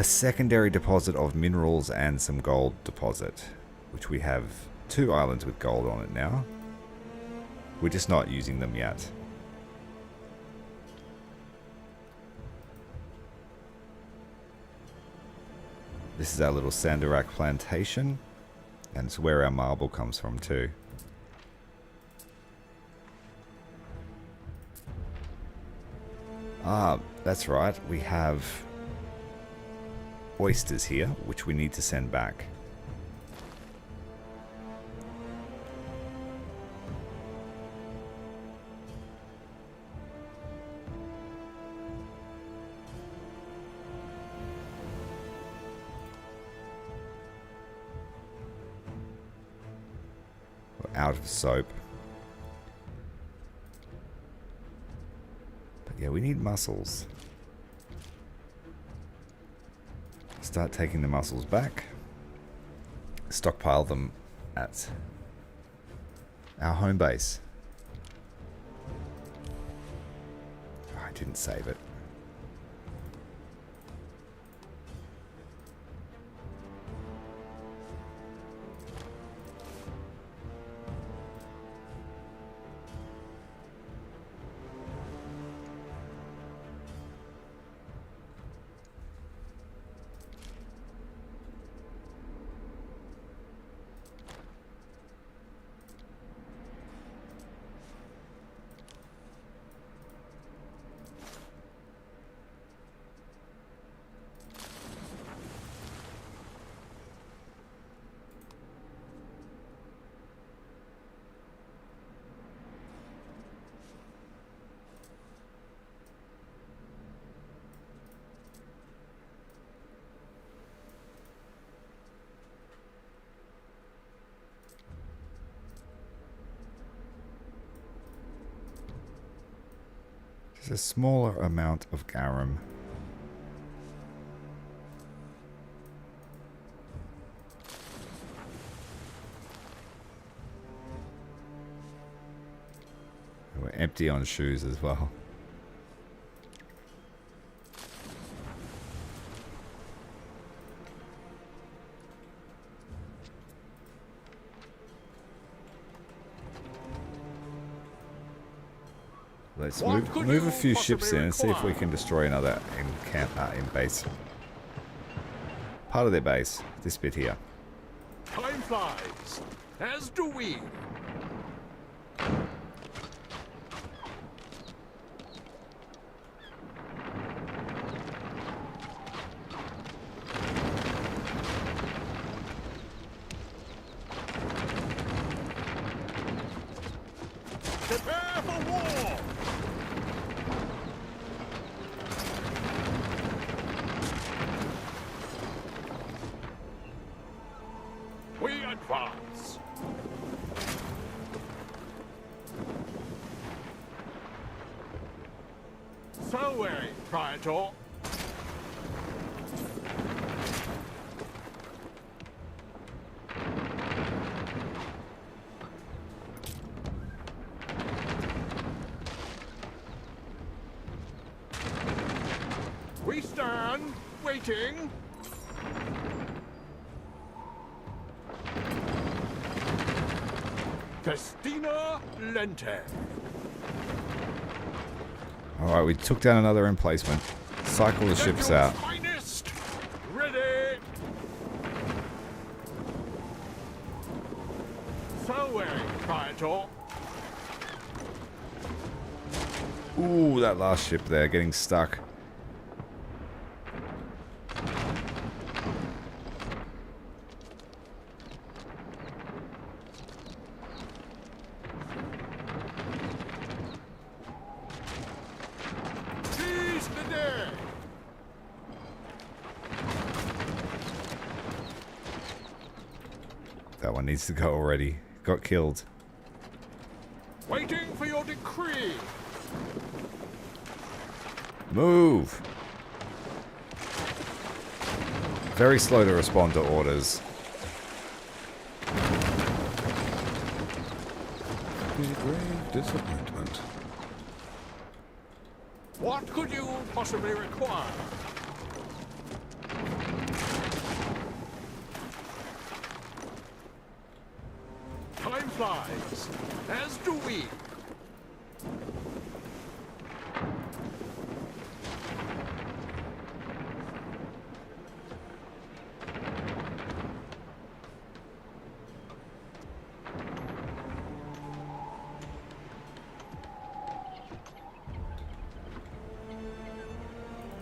A: A secondary deposit of minerals and some gold deposit, which we have 2 islands with gold on it now. We're just not using them yet. This is our little Sandarak plantation, and it's where our marble comes from too. Ah, that's right, we have oysters here, which we need to send back. We're out of soap. But yeah, we need mussels. Start taking the mussels back. Stockpile them at our home base. Oh, I didn't save it. Just a smaller amount of garum. We're empty on shoes as well. Let's
C: What
A: move,
C: could
A: move a
C: you
A: few ships
C: possibly
A: in and see if we
C: require?
A: can destroy another in base. Part of their base. This bit here.
C: Time flies, as do we. Prepare for war! We advance. So, Praetor. We stand, waiting. Festina Lente.
A: Alright, we took down another emplacement. Cycle the ships
C: Your
A: out.
C: finest. Ready. So, Praetor.
A: Ooh, that last ship there getting stuck.
C: Seize the day.
A: That one needs to go already. Got killed.
C: Waiting for your decree.
A: Move! Very slow to respond to orders.
E: The grave disappointment.
C: What could you possibly require? Time flies, as do we.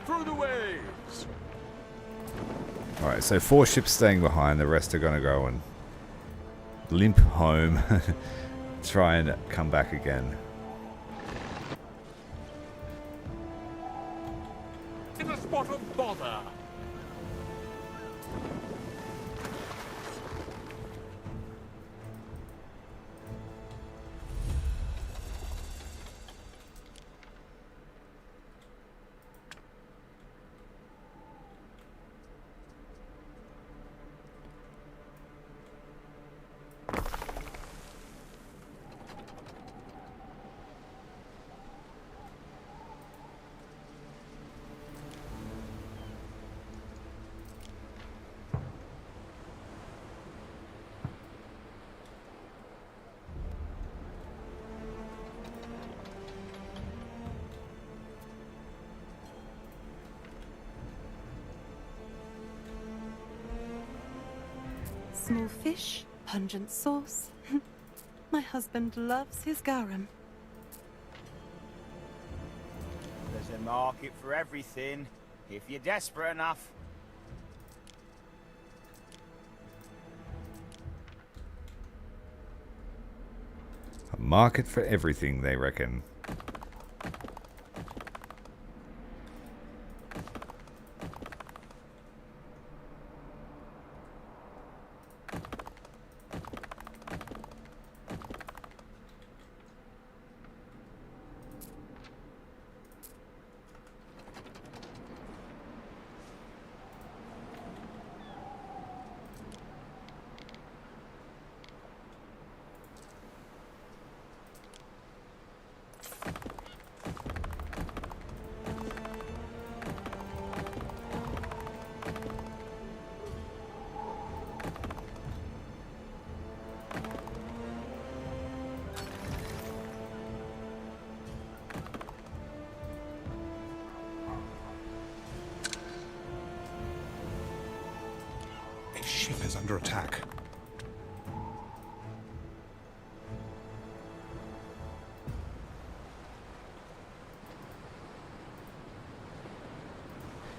C: Through the waves.
A: Alright, so 4 ships staying behind. The rest are going to go and limp home. Try and come back again.
C: In a spot of bother.
F: Small fish, pungent sauce. My husband loves his garum.
G: There's a market for everything, if you're desperate enough.
A: A market for everything, they reckon.
E: is under attack.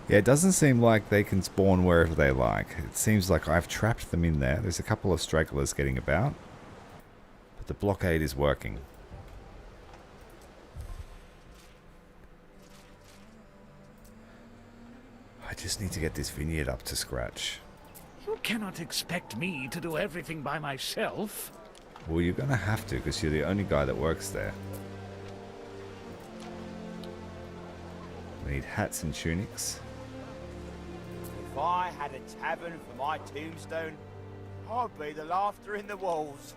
A: Yeah, it doesn't seem like they can spawn wherever they like. It seems like I've trapped them in there. There's a couple of stragglers getting about. But the blockade is working. I just need to get this vineyard up to scratch.
B: You cannot expect me to do everything by myself.
A: Well, you're going to have to, because you're the only guy that works there. We need hats and tunics.
G: If I had a tavern for my tombstone, I'd be the laughter in the walls.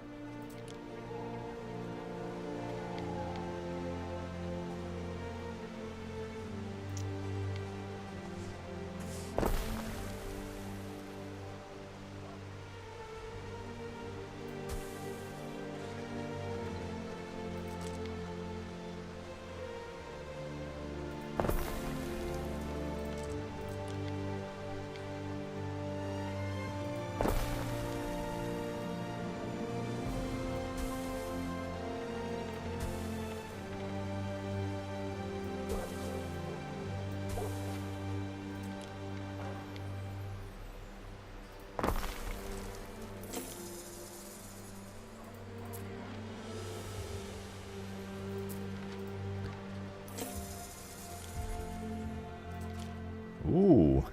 A: Ooh.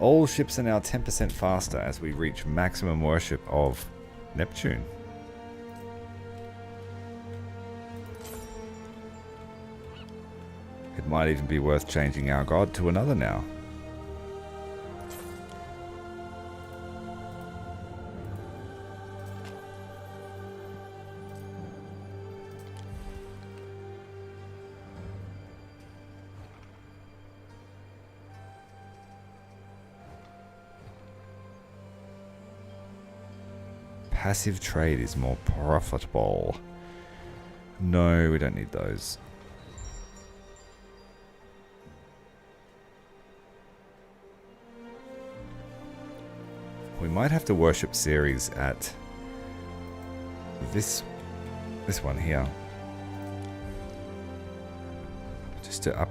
A: All ships are now 10% faster as we reach maximum worship of Neptune. It might even be worth changing our god to another now. Passive trade is more profitable. No, we don't need those. We might have to worship Ceres at this one here, just to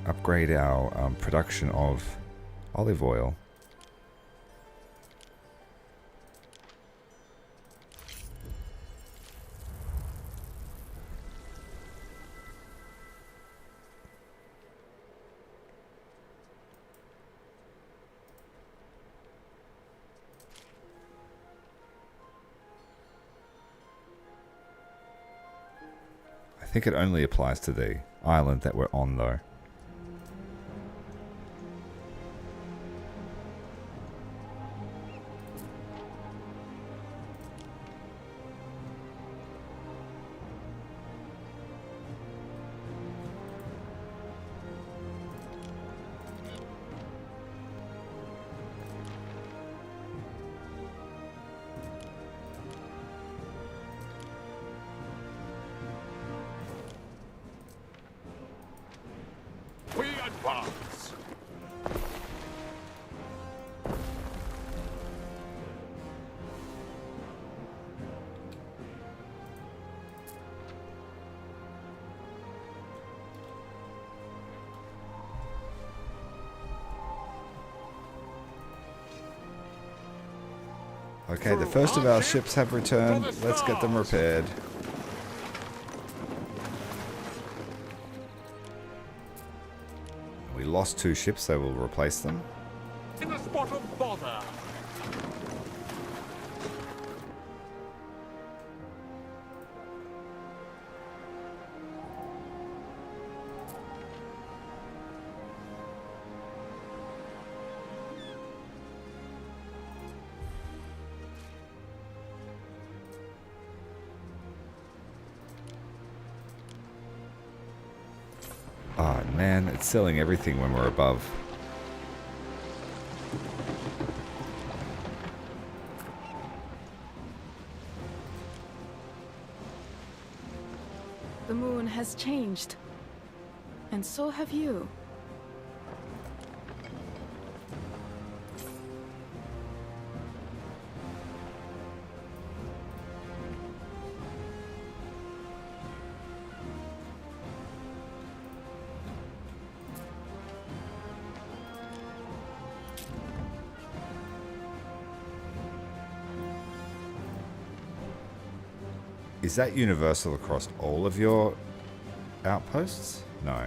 A: upgrade our production of olive oil. I think it only applies to the island that we're on, though.
C: We advance.
A: Okay, the first of our ships have returned. Let's get them repaired. We lost 2 ships, so we'll replace them.
C: In a spot of bother.
A: Oh man, it's selling everything when we're above.
H: The moon has changed. And so have you.
A: Is that universal across all of your outposts? No.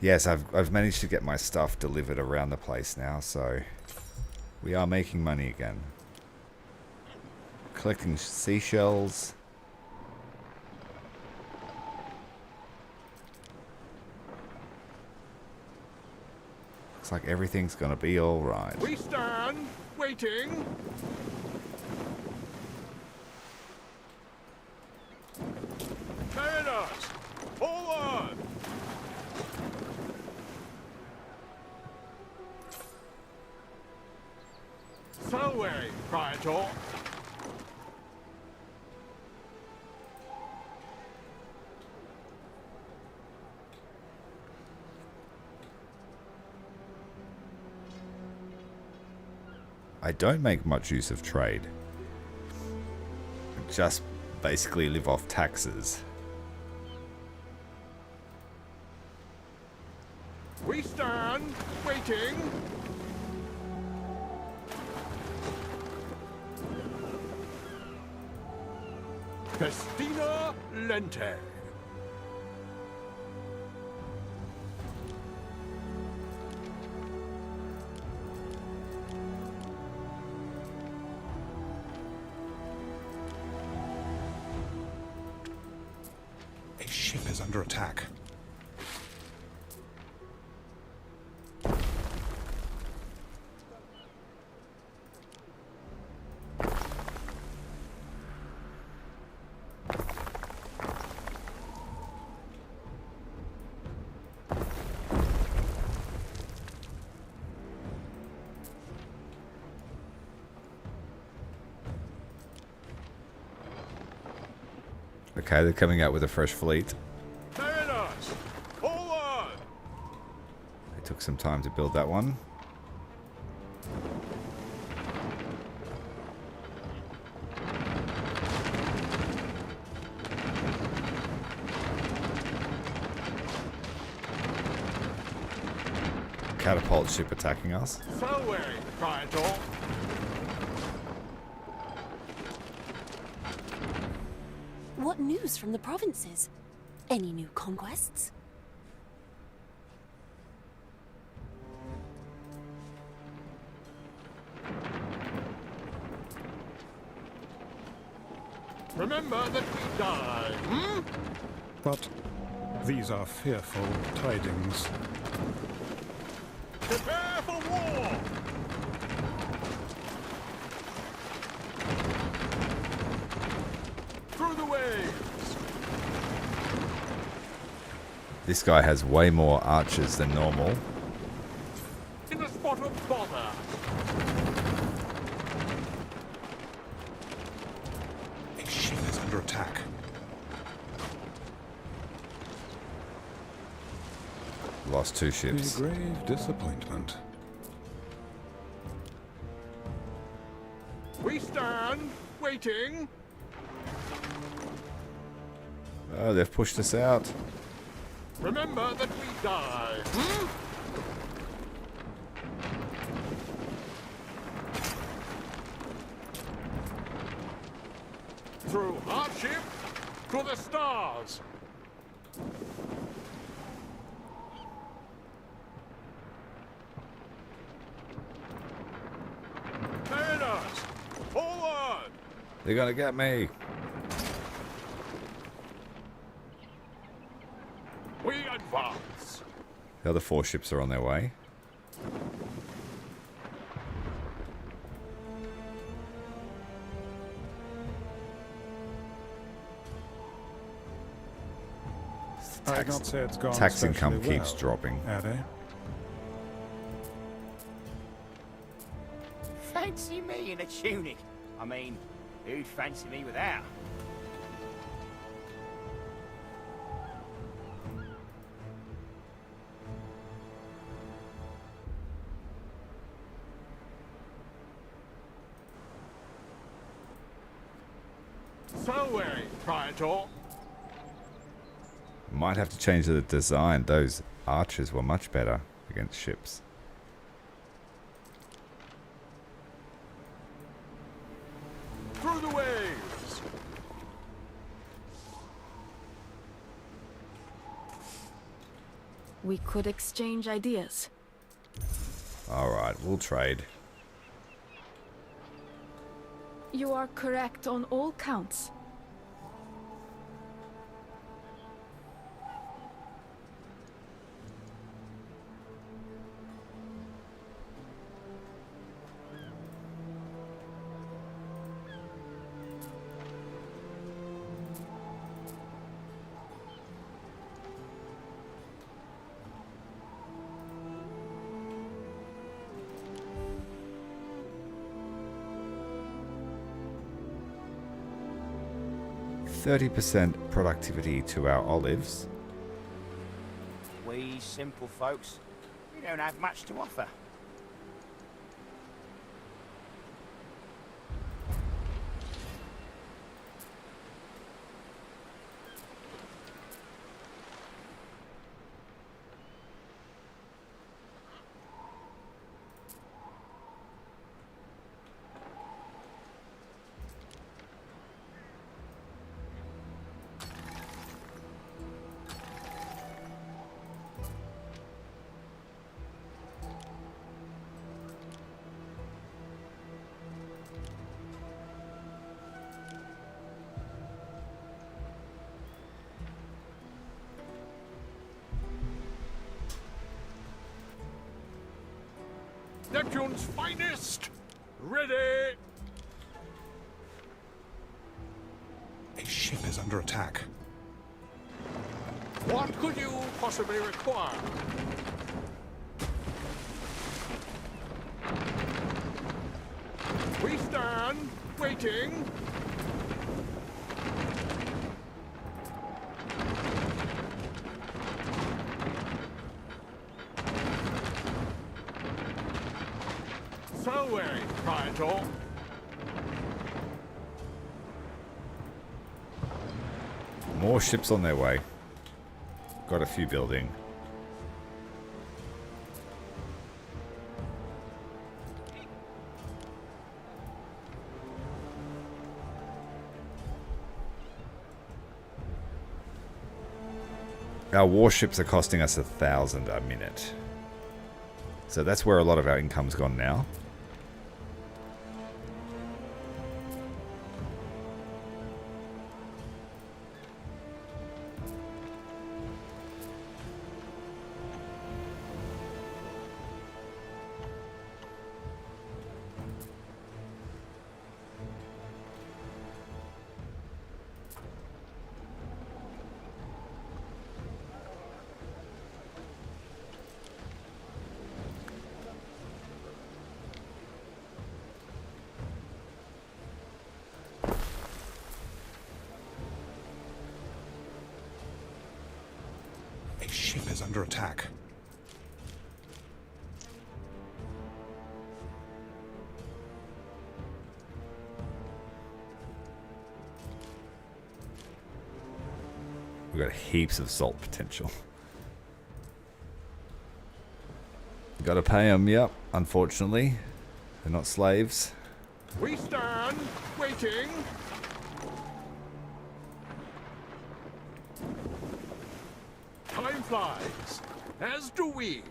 A: Yes, I've managed to get my stuff delivered around the place now, so we are making money again. Collecting seashells. Looks like everything's gonna be alright.
C: We stand, waiting. Mariners, forward! Salway, Praetor.
A: I don't make much use of trade. I just basically live off taxes.
C: We stand, waiting. Festina Lente.
E: A ship is under attack.
A: Okay, they're coming out with a fresh fleet.
C: Mariners, forward!
A: It took some time to build that one. Catapult ship attacking us.
C: Salway, Praetor.
I: What news from the provinces? Any new conquests?
C: Remember that we die, hmm?
E: But these are fearful tidings.
C: Prepare for war! Through the waves!
A: This guy has way more archers than normal.
C: In a spot of bother!
E: A ship is under attack.
A: Lost two
E: A
A: ships.
E: grave disappointment.
C: We stand, waiting.
A: Oh, they've pushed us out.
C: Remember that we die, hmm? Through hardship, to the stars. Mariners, forward!
A: They're gonna get me.
C: We advance.
A: The other four ships are on their way.
E: I'd not say it's gone
A: tax income
E: especially
A: keeps
E: well,
A: dropping.
E: Eddie.
G: Fancy me in a tunic? I mean, who'd fancy me without?
C: So, Praetor.
A: Might have to change the design. Those archers were much better against ships.
C: Through the waves.
H: We could exchange ideas.
A: Alright, we'll trade.
H: You are correct on all counts.
A: %30 productivity to our olives.
G: We simple folks, we don't have much to offer.
C: Neptune's finest. Ready.
E: A ship is under attack.
C: What could you possibly require? We stand, waiting. So, Praetor.
A: More ships on their way. Got a few building. Our warships are costing us 1,000 a minute. So that's where a lot of our income's gone now.
E: A ship is under attack.
A: We've got heaps of salt potential. Gotta pay them, yep, unfortunately. They're not slaves.
C: We stand, waiting. Time flies, as do we.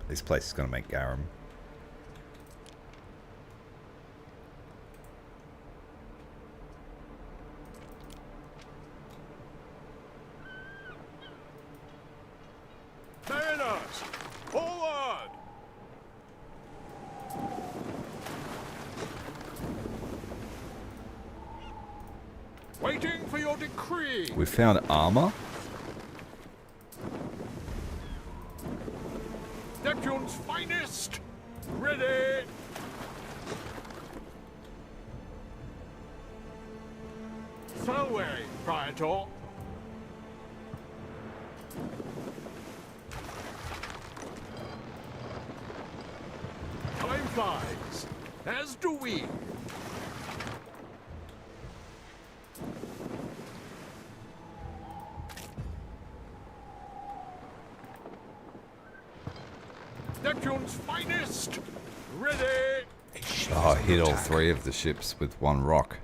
A: This place is gonna make garum.
C: Waiting for your decree.
A: We found armor.
C: Neptune's finest. Ready. Selway, Praetor. Time flies, as do we. Neptune's finest. Ready.
A: Oh, I hit all 3 of the ships with 1 rock.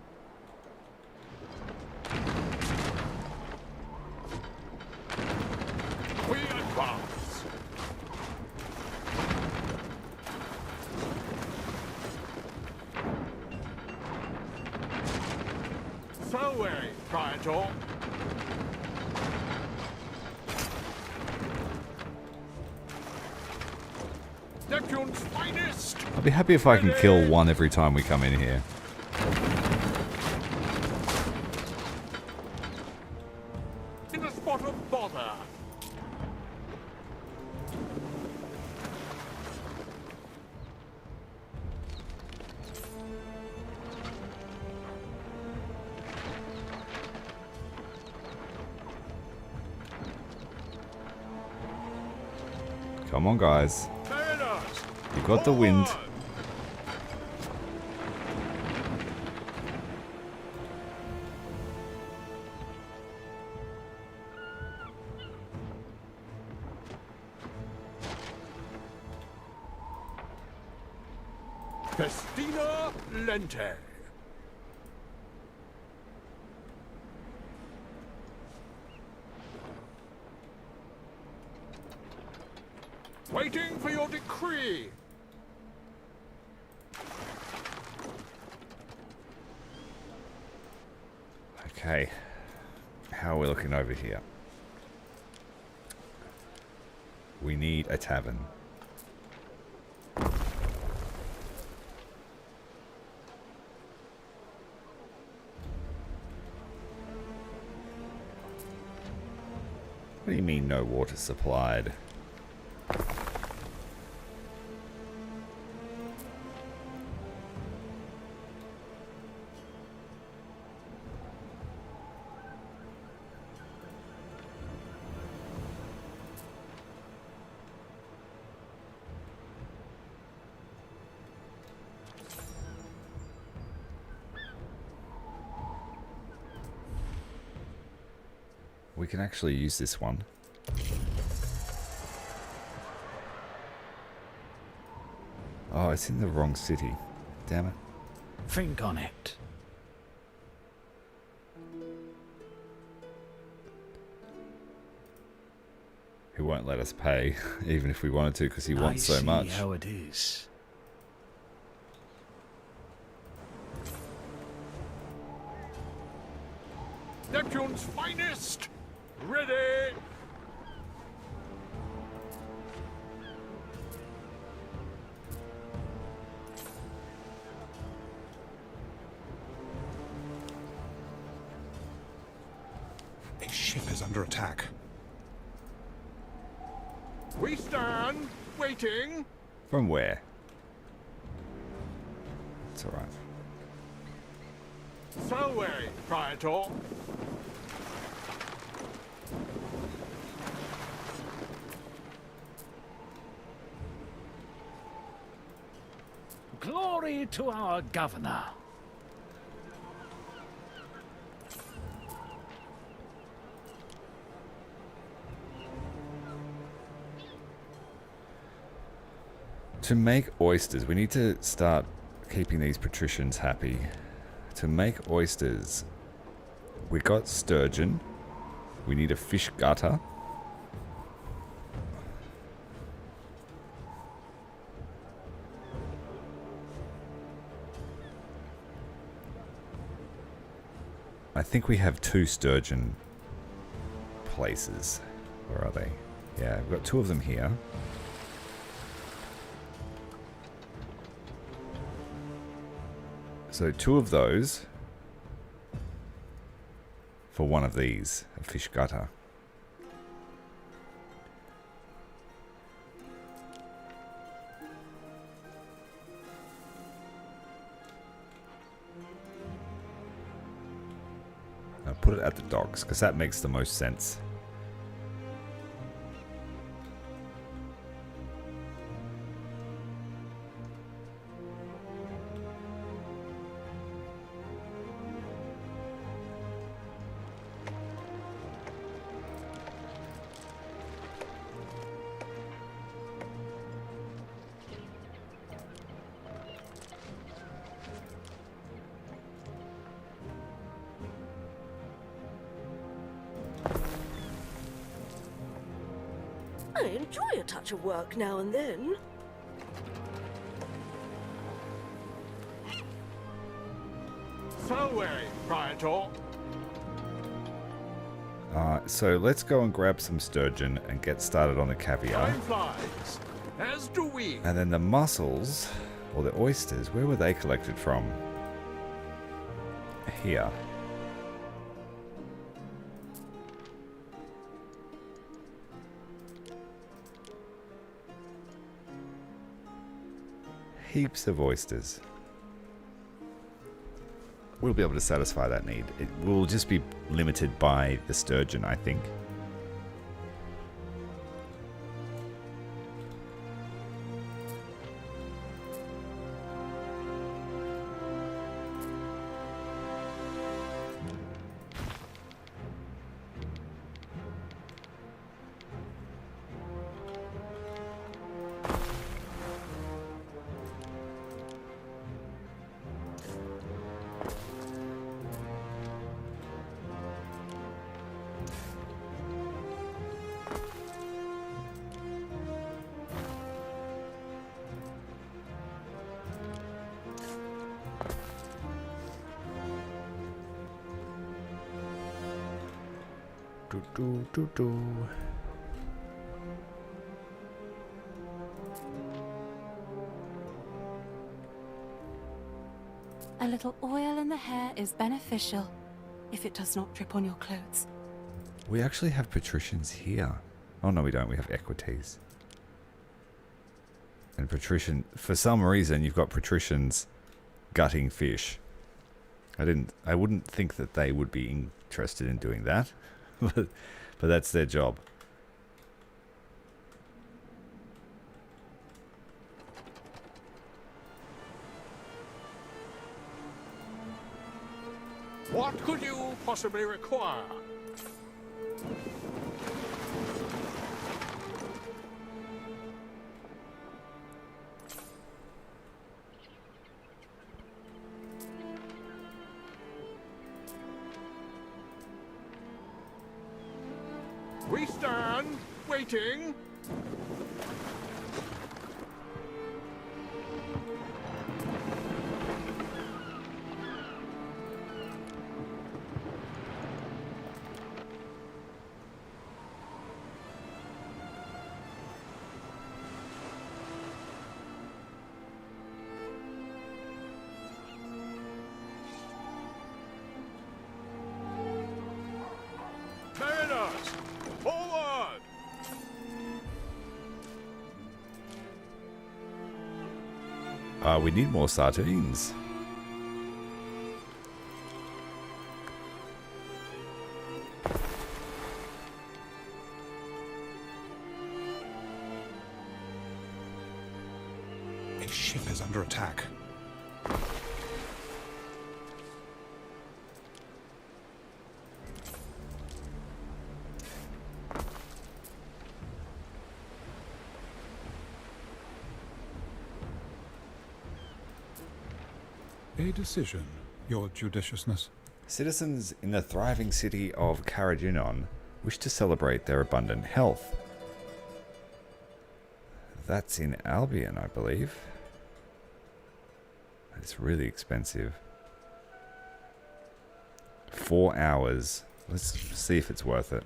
C: We advance. Selway, Praetor. Neptune's finest.
A: I'd be happy if I can kill 1 every time we come in here.
C: In a spot of bother.
A: Come on, guys.
C: Mariners,
A: You got the wind.
C: forward. Festina Lente. Waiting for your decree.
A: Okay. How are we looking over here? We need a tavern. What do you mean no water supplied? We can actually use this one. Oh, it's in the wrong city. Damn it.
B: Think on it.
A: He won't let us pay, even if we wanted to, because he wants so much.
B: I see how it is.
C: Neptune's finest. Ready.
E: A ship is under attack.
C: We stand, waiting.
A: From where? It's alright.
C: Selway, Praetor.
B: Glory to our governor.
A: To make oysters, we need to start keeping these patricians happy. To make oysters, we got sturgeon. We need a fish gutter. I think we have 2 sturgeon places. Where are they? Yeah, we've got 2 of them here. So 2 of those. for one of these, a fish gutter. I'll put it at the docks because that makes the most sense.
J: I enjoy a touch of work now and then.
C: So, Praetor.
A: So let's go and grab some sturgeon and get started on the caviar.
C: Time flies, as do we.
A: And then the mussels, or the oysters, where were they collected from? Here. Heaps of oysters. We'll be able to satisfy that need. It will just be limited by the sturgeon, I think.
F: A little oil in the hair is beneficial, if it does not drip on your clothes.
A: We actually have patricians here. Oh no, we don't. We have equites. And patrician, for some reason, you've got patricians gutting fish. I wouldn't think that they would be interested in doing that, but that's their job.
C: What could you possibly require? We stand, waiting. Mariners, forward!
A: We need more sardines.
E: A ship is under attack. A decision, your judiciousness.
A: Citizens in the thriving city of Karadunon wish to celebrate their abundant health. That's in Albion, I believe. It's really expensive. 4 hours. Let's see if it's worth it.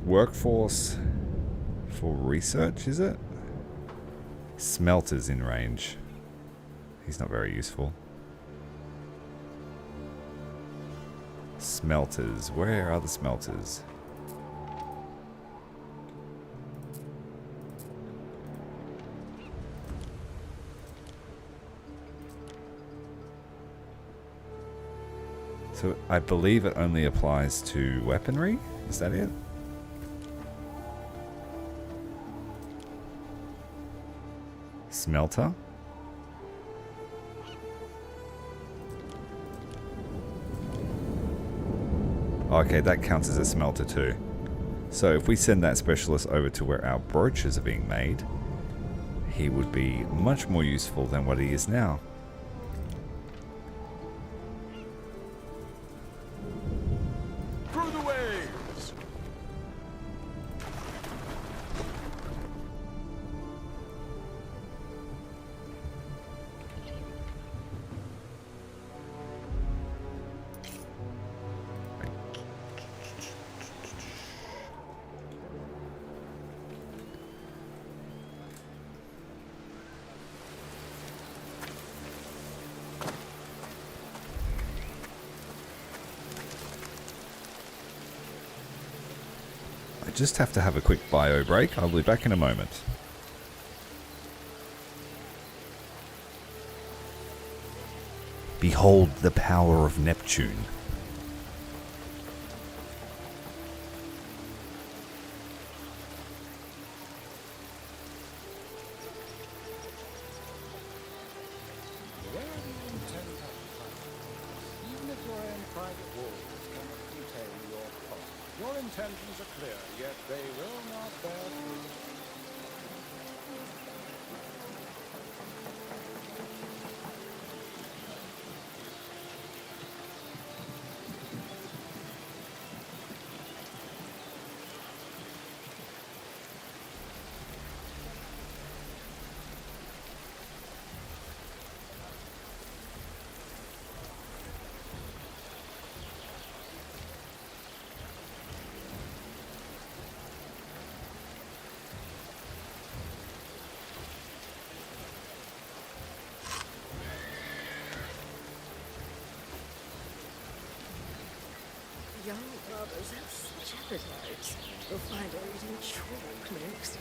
A: Workforce for research, is it? Smelters in range. He's not very useful. Smelters. Where are the smelters? So I believe it only applies to weaponry. Is that it? Smelter. Okay, that counts as a smelter too. So if we send that specialist over to where our brooches are being made, he would be much more useful than what he is now.
C: Through the waves!
A: I just have to have a quick bio break. I'll be back in a moment. Behold the power of Neptune.
E: Where do you intend to hide? Even if your own private walls cannot contain your plot, your intentions are clear, yet they will not bear fruit.
J: Young brothers have such appetites. You'll find her eating chalk next.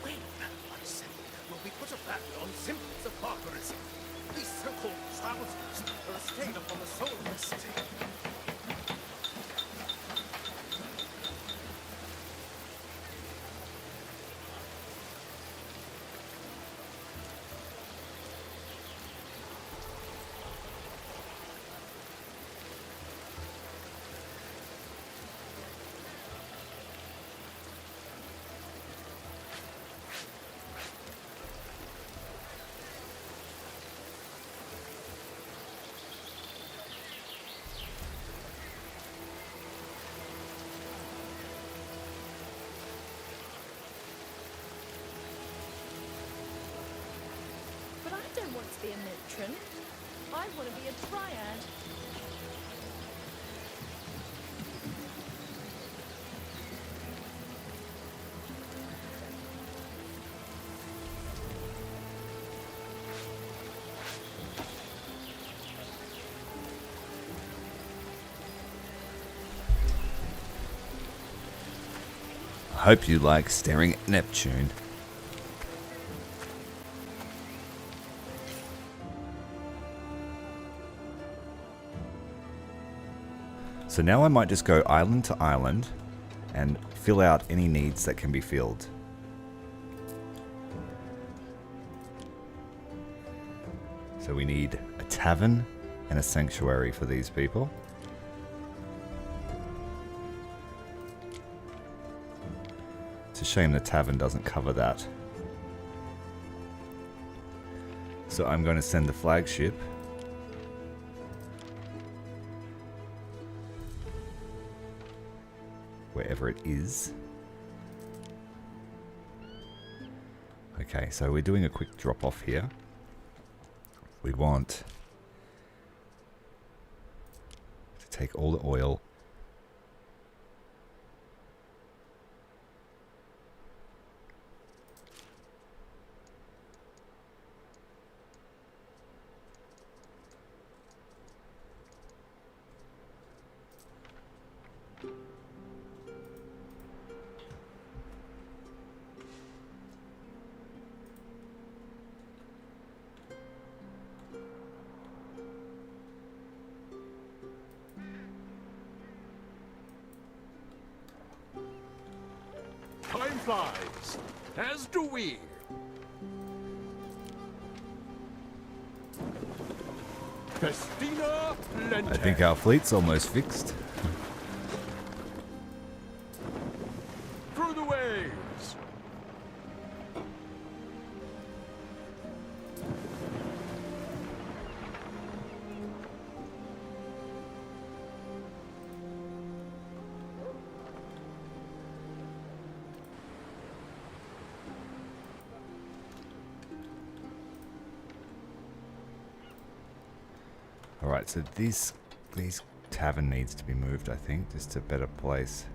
C: When, I say, will we put a ban on symbols of barbarism? These so-called thousands are a stain upon the soul of the city.
H: But I don't want to be a matron. I want to be a triad.
A: Hope you like staring at Neptune. So now I might just go island to island and fill out any needs that can be filled. So we need a tavern and a sanctuary for these people. It's a shame the tavern doesn't cover that. So I'm going to send the flagship wherever it is. Okay, so we're doing a quick drop off here. We want to take all the oil.
E: Time flies, as do we. Festina Lente.
A: I think our fleet's almost fixed.
E: Through the waves.
A: Alright, so these tavern needs to be moved, I think, just to a better place.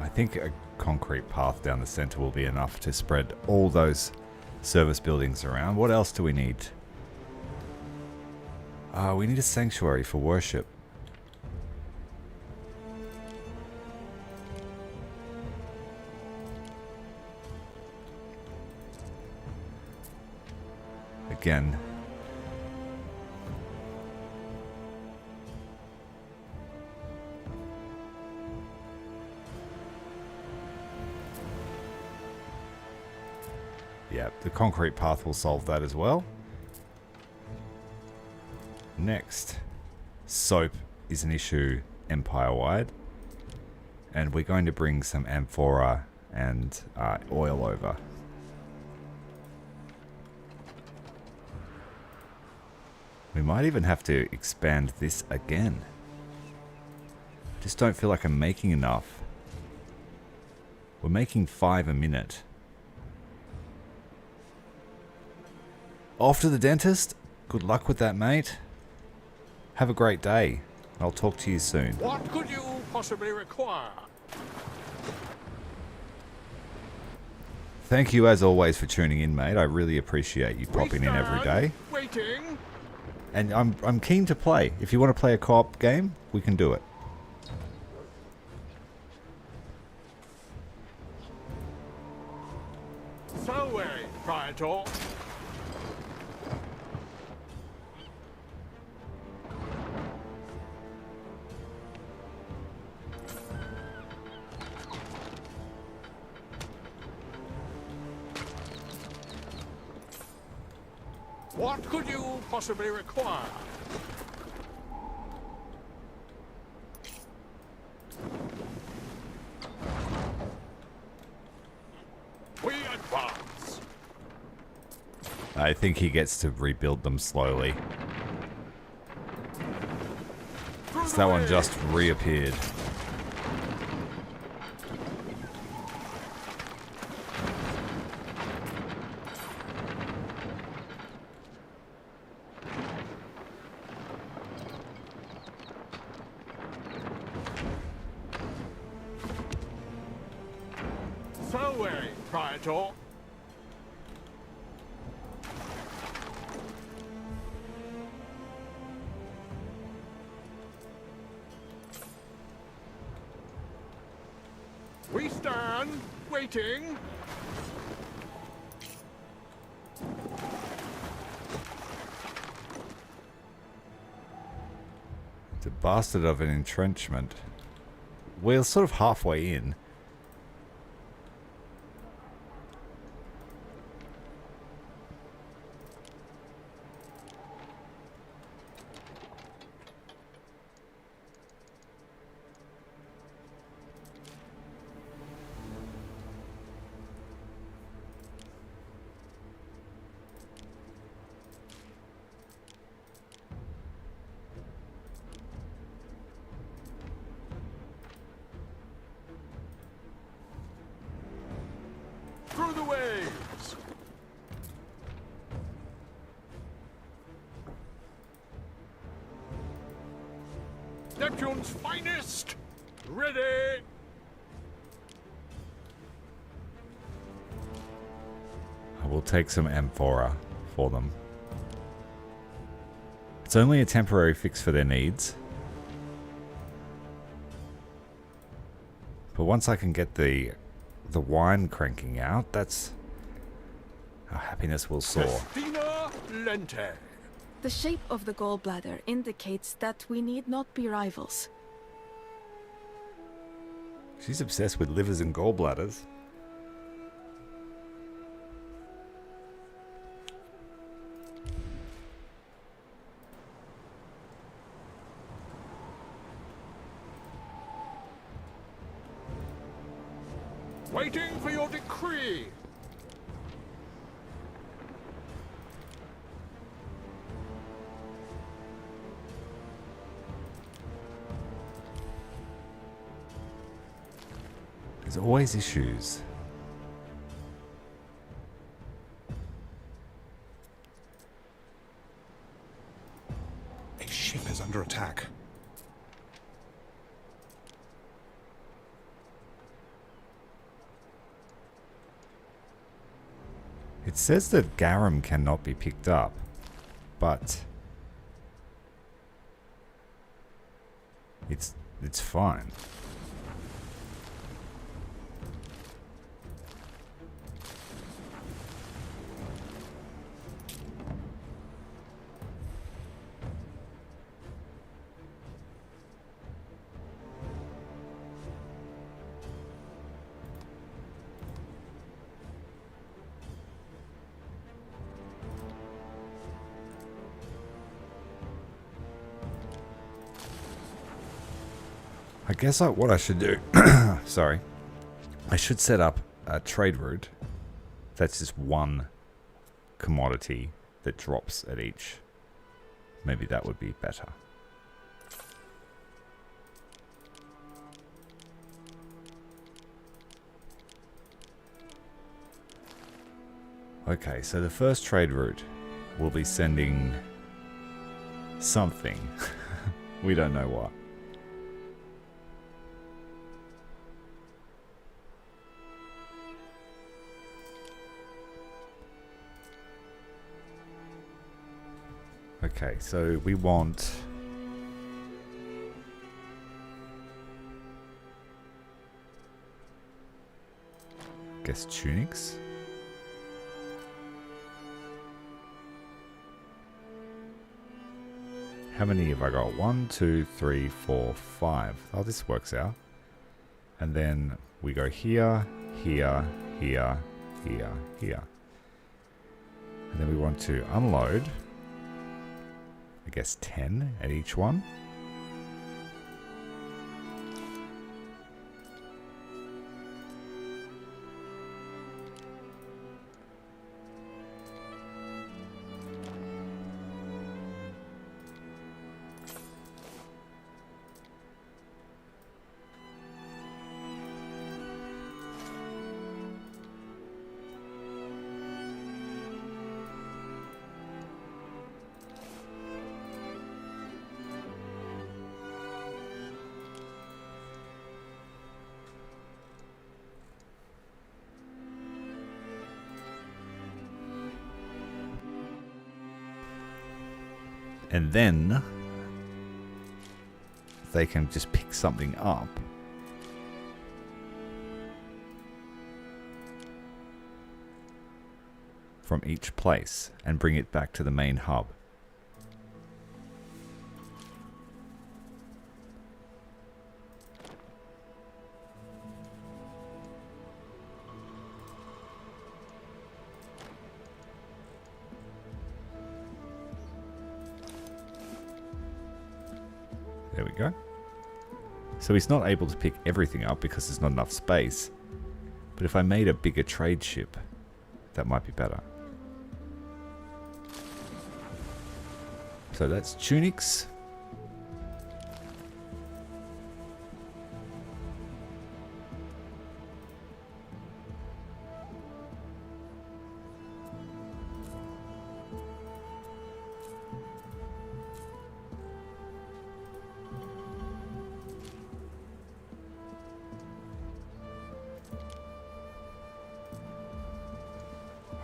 A: I think a concrete path down the center will be enough to spread all those service buildings around. What else do we need? We need a sanctuary for worship. Again, yeah, the concrete path will solve that as well. Next, soap is an issue empire-wide, and we're going to bring some amphora and oil over. We might even have to expand this again. Just don't feel like I'm making enough. We're making 5 a minute. Off to the dentist. Good luck with that, mate. Have a great day. I'll talk to you soon.
E: What could you possibly require?
A: Thank you as always for tuning in, mate. I really appreciate you popping in every day.
E: Waiting.
A: And I'm keen to play. If you want to play a co-op game, we can do it.
E: So way, Praetor. What could you possibly require? We advance.
A: I think he gets to rebuild them slowly. So that one just reappeared.
E: So way, Praetor. We stand, waiting.
A: It's a bastard of an entrenchment. We're sort of halfway in.
E: Through the waves. Neptune's finest. Ready.
A: I will take some amphora for them. It's only a temporary fix for their needs. But once I can get the wine cranking out, that's our happiness will soar.
E: Festina Lente.
H: The shape of the gallbladder indicates that we need not be rivals.
A: She's obsessed with livers and gallbladders.
E: Waiting for your decree.
A: There's always issues.
C: A ship is under attack.
A: It says that garum cannot be picked up, but it's fine. I guess what I should do, sorry, I should set up a trade route that's just one commodity that drops at each. Maybe that would be better. Okay, so the first trade route will be sending something. We don't know what. Okay, so we want guess tunics. How many have I got? 1, 2, 3, 4, 5. Oh, this works out. And then we go here, here, here, here, here. And then we want to unload, I guess 10 at each one. And then they can just pick something up from each place and bring it back to the main hub. There we go. So he's not able to pick everything up because there's not enough space. But if I made a bigger trade ship, that might be better. So that's tunics.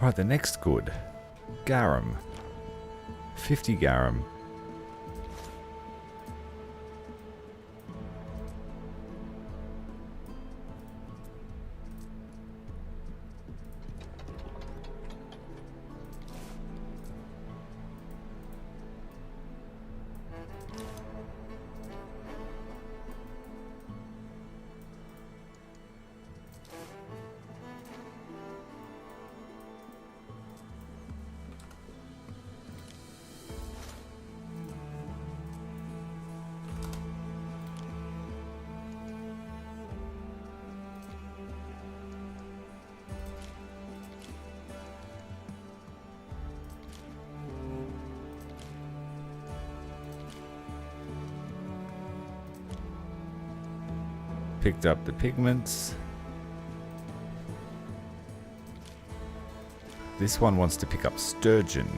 A: Alright, the next good. Garum. 50 garum. Picked up the pigments. This one wants to pick up sturgeon.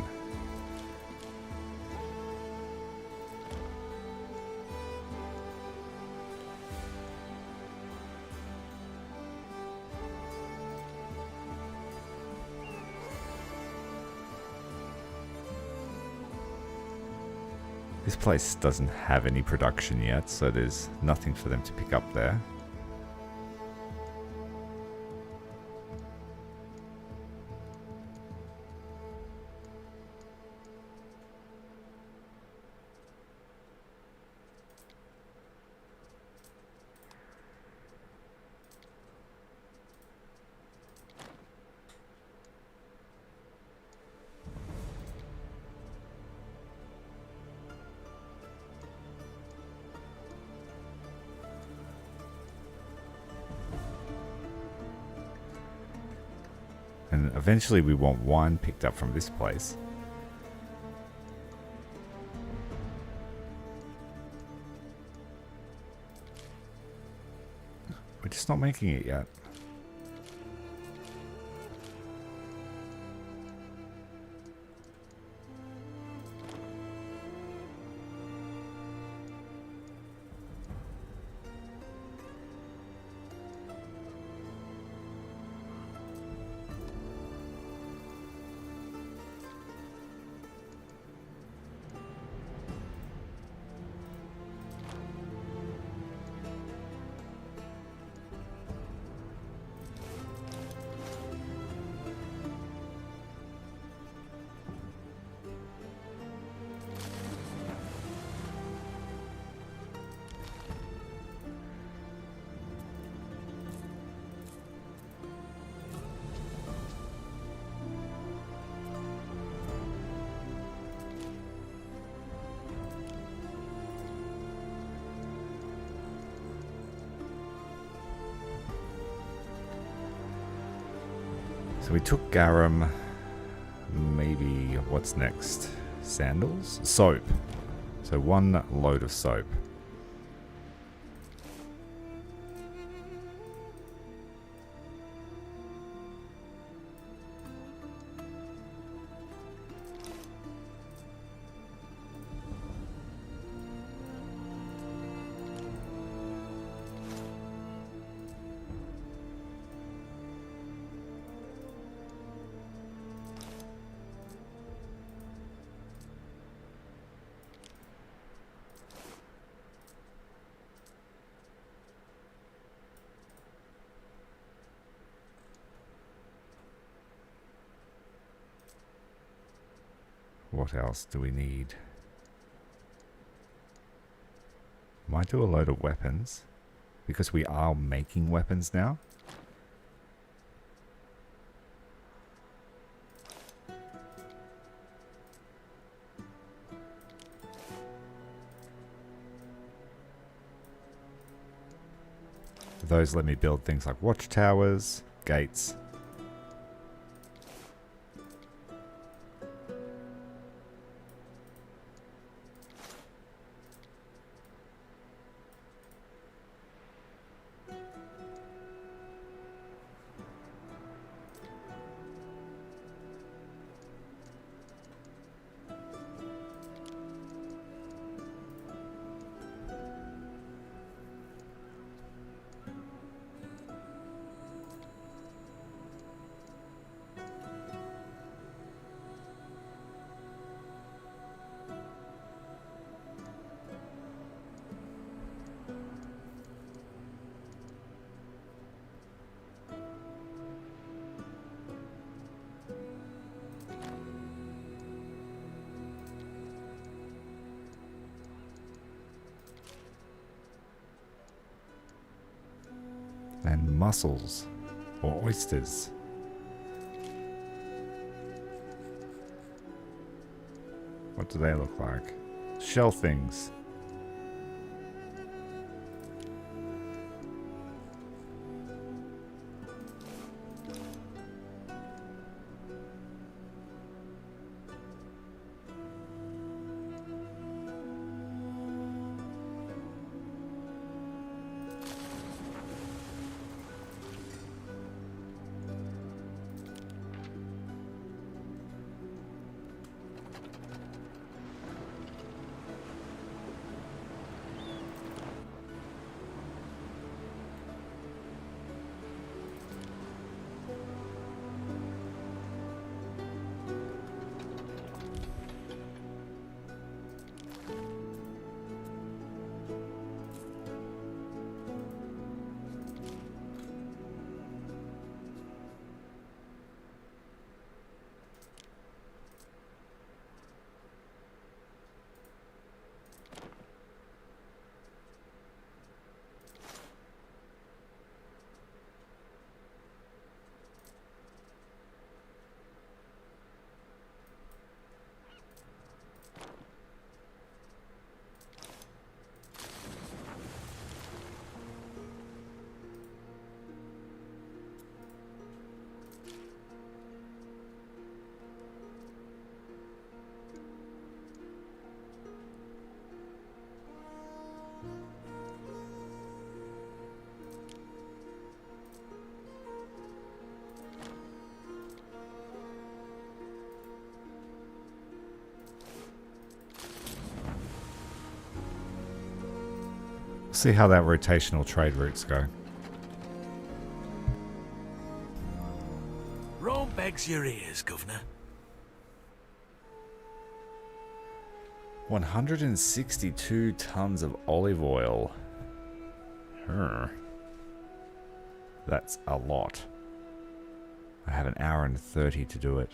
A: This place doesn't have any production yet, so there's nothing for them to pick up there. And eventually we want wine picked up from this place. We're just not making it yet. So we took garum. Maybe what's next? Sandals? Soap. So one load of soap. what else do we need? Might do a load of weapons, because we are making weapons now. Those let me build things like watchtowers, gates. And mussels or oysters. What do they look like? Shell things. See how that rotational trade routes go.
C: Rome begs your ears, Governor.
A: 162 tons of olive oil. That's a lot. I have an hour and 30 to do it.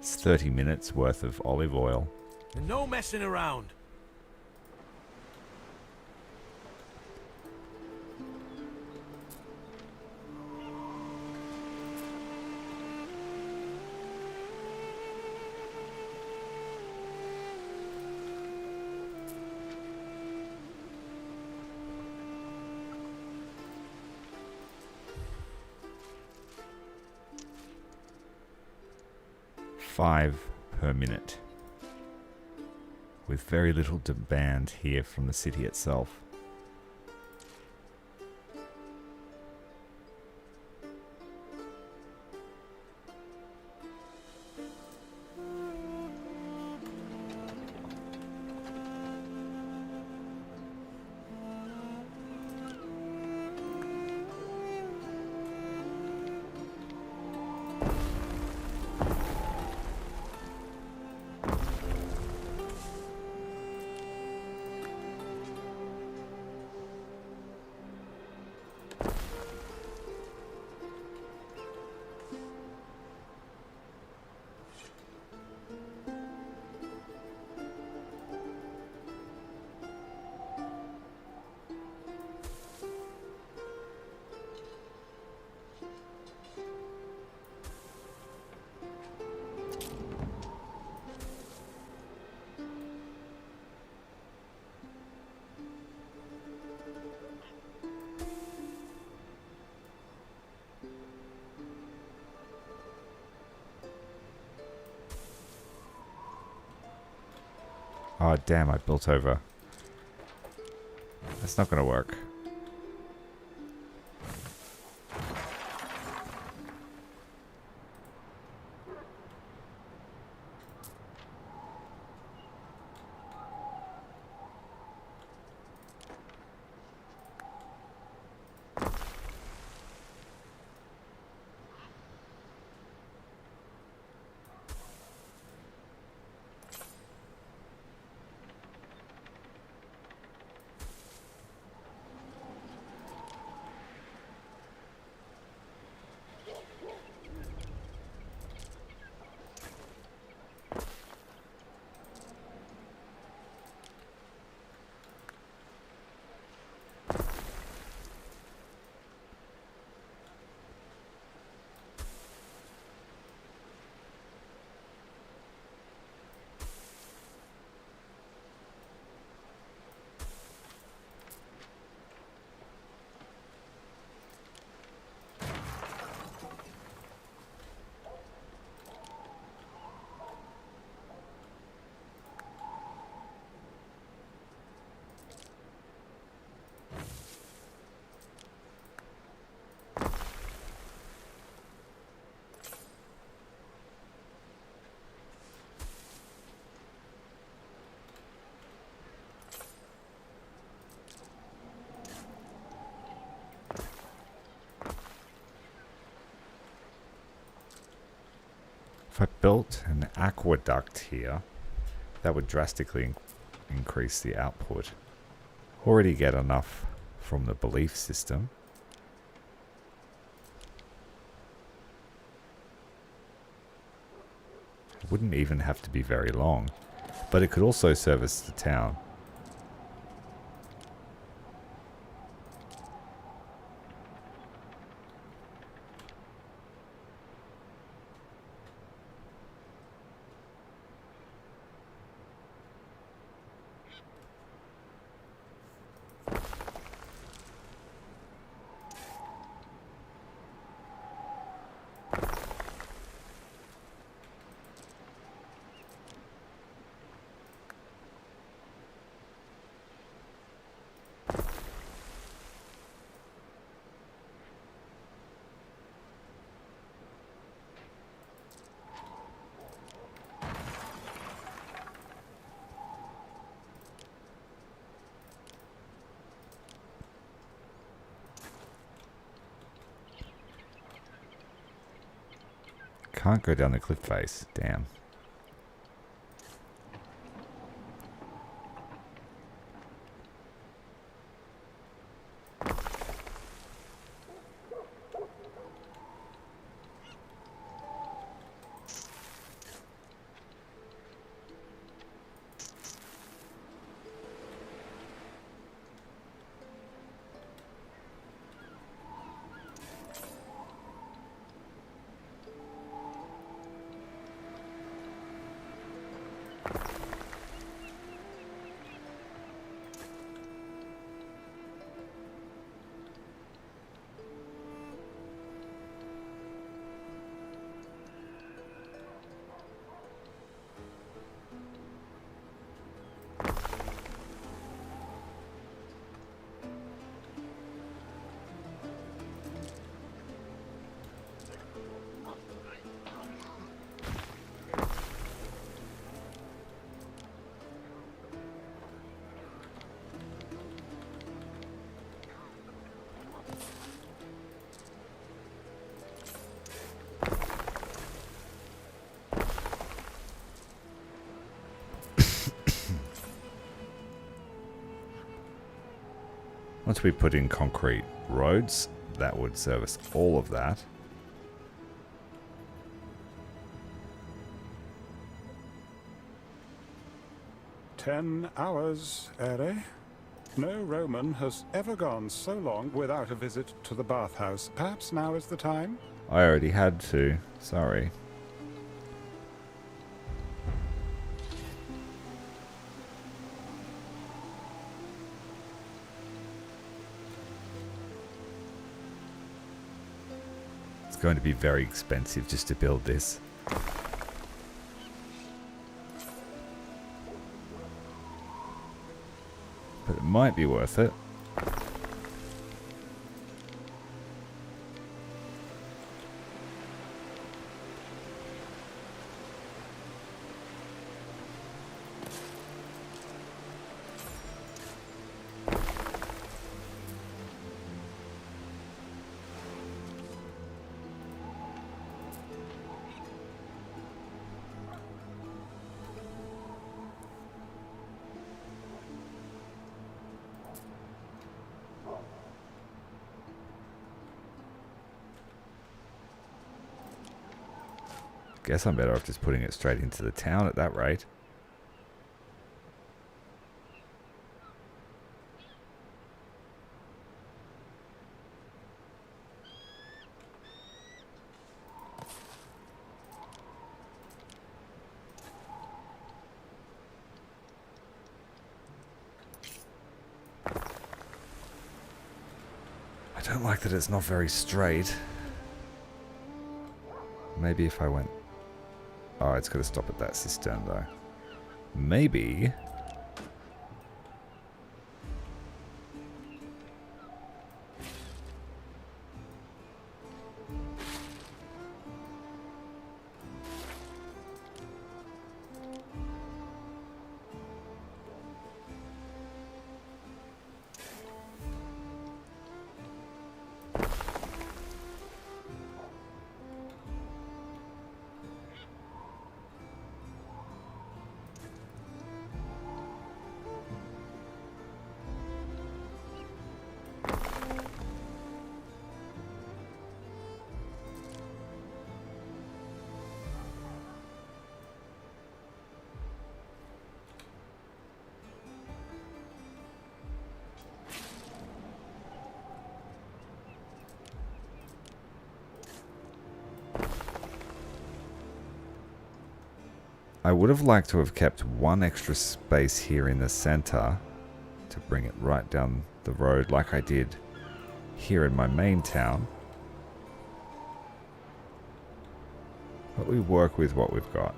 A: It's 30 minutes worth of olive oil.
C: And no messing around.
A: $5 per minute, with very little demand here from the city itself. Oh, damn, I built over. That's not going to work. If I built an aqueduct here, that would drastically increase the output. Already get enough from the belief system. It wouldn't even have to be very long, but it could also service the town. Can't go down the cliff face. Damn. Once we put in concrete roads, that would service all of that.
E: "10 hours, Ere. No Roman has ever gone so long without a visit to the bathhouse. Perhaps now is the time?"
A: I already had to. Sorry. It's going to be very expensive just to build this. but it might be worth it. Guess I'm better off just putting it straight into the town at that rate. I don't like that it's not very straight. Maybe if I went... Oh, it's got to stop at that cistern though. Maybe... I would have liked to have kept one extra space here in the center to bring it right down the road like I did here in my main town. But we work with what we've got.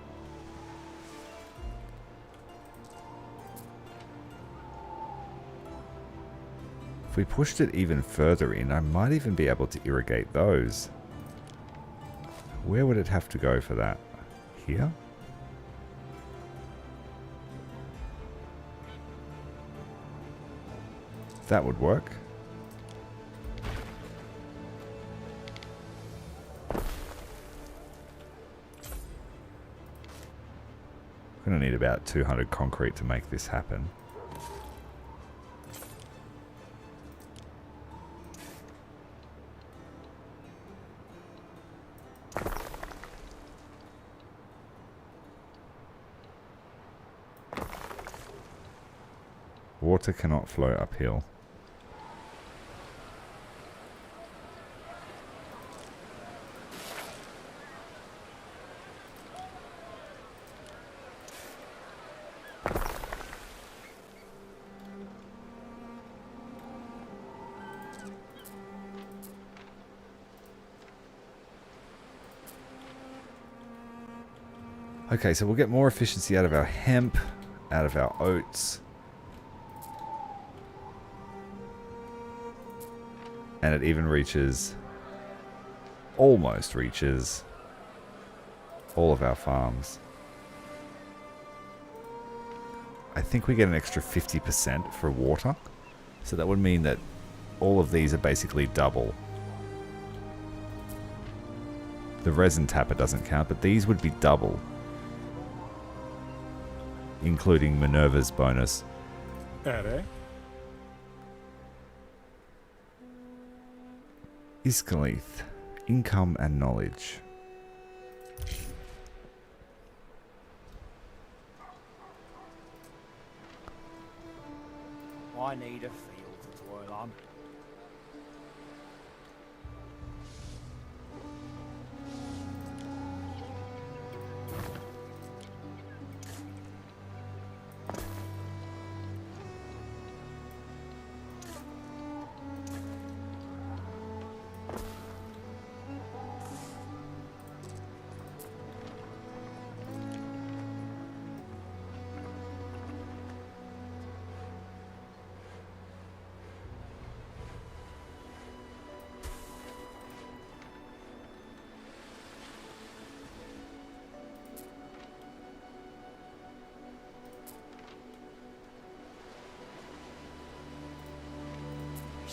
A: If we pushed it even further in, I might even be able to irrigate those. Where would it have to go for that? Here? That would work. We're going to need about 200 concrete to make this happen. Water cannot flow uphill. Okay, so we'll get more efficiency out of our hemp, out of our oats. And it even reaches, almost reaches, all of our farms. I think we get an extra 50% for water. So that would mean that all of these are basically double. The resin tapper doesn't count, but these would be double. Including Minerva's bonus. Iskalith. Income and knowledge.
G: I need a field to toil on.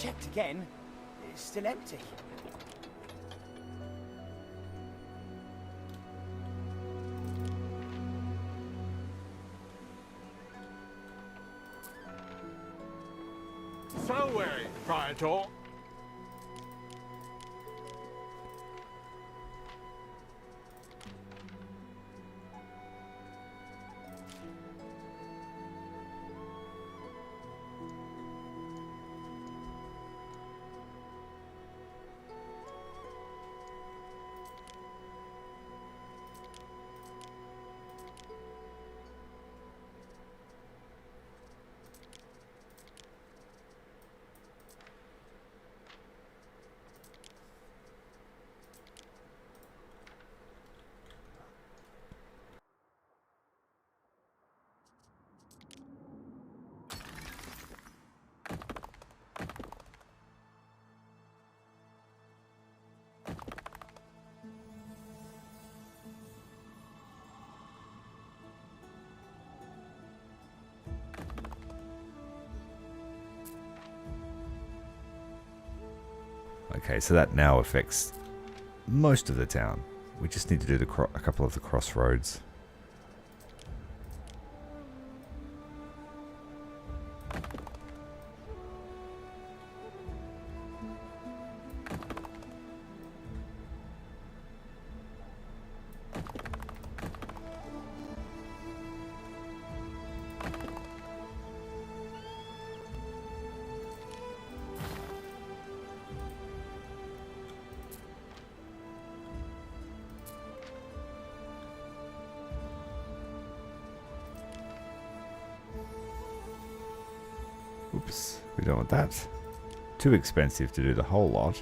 G: checked again. It's still empty.
E: So, Praetor.
A: Okay, so that now affects most of the town. We just need to do a couple of the crossroads. Oops, we don't want that. Too expensive to do the whole lot.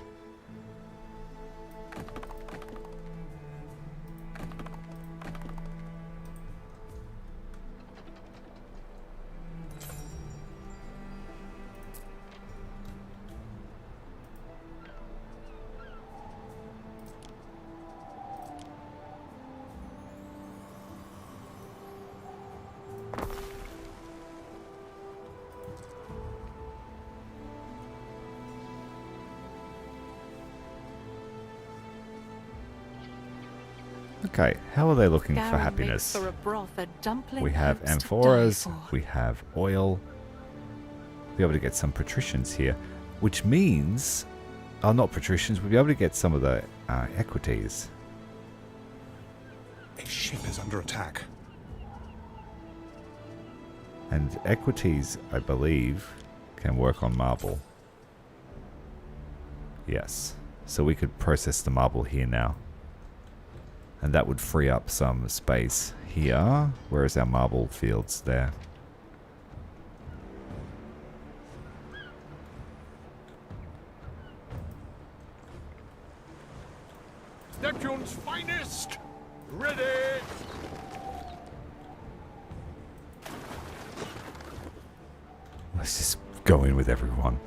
A: Okay, how are they looking for happiness?
F: For a broth, a dumpling
A: We have
F: hopes to
A: amphoras,
F: die for.
A: we have oil. We'll be able to get some patricians here, which means, oh, not patricians, we'll be able to get some of the equities.
K: A ship is under attack.
A: And equities, I believe, can work on marble. Yes, so we could process the marble here now. And that would free up some space here. Whereas our marble fields there.
E: Neptune's finest! Ready!
A: Let's just go in with everyone.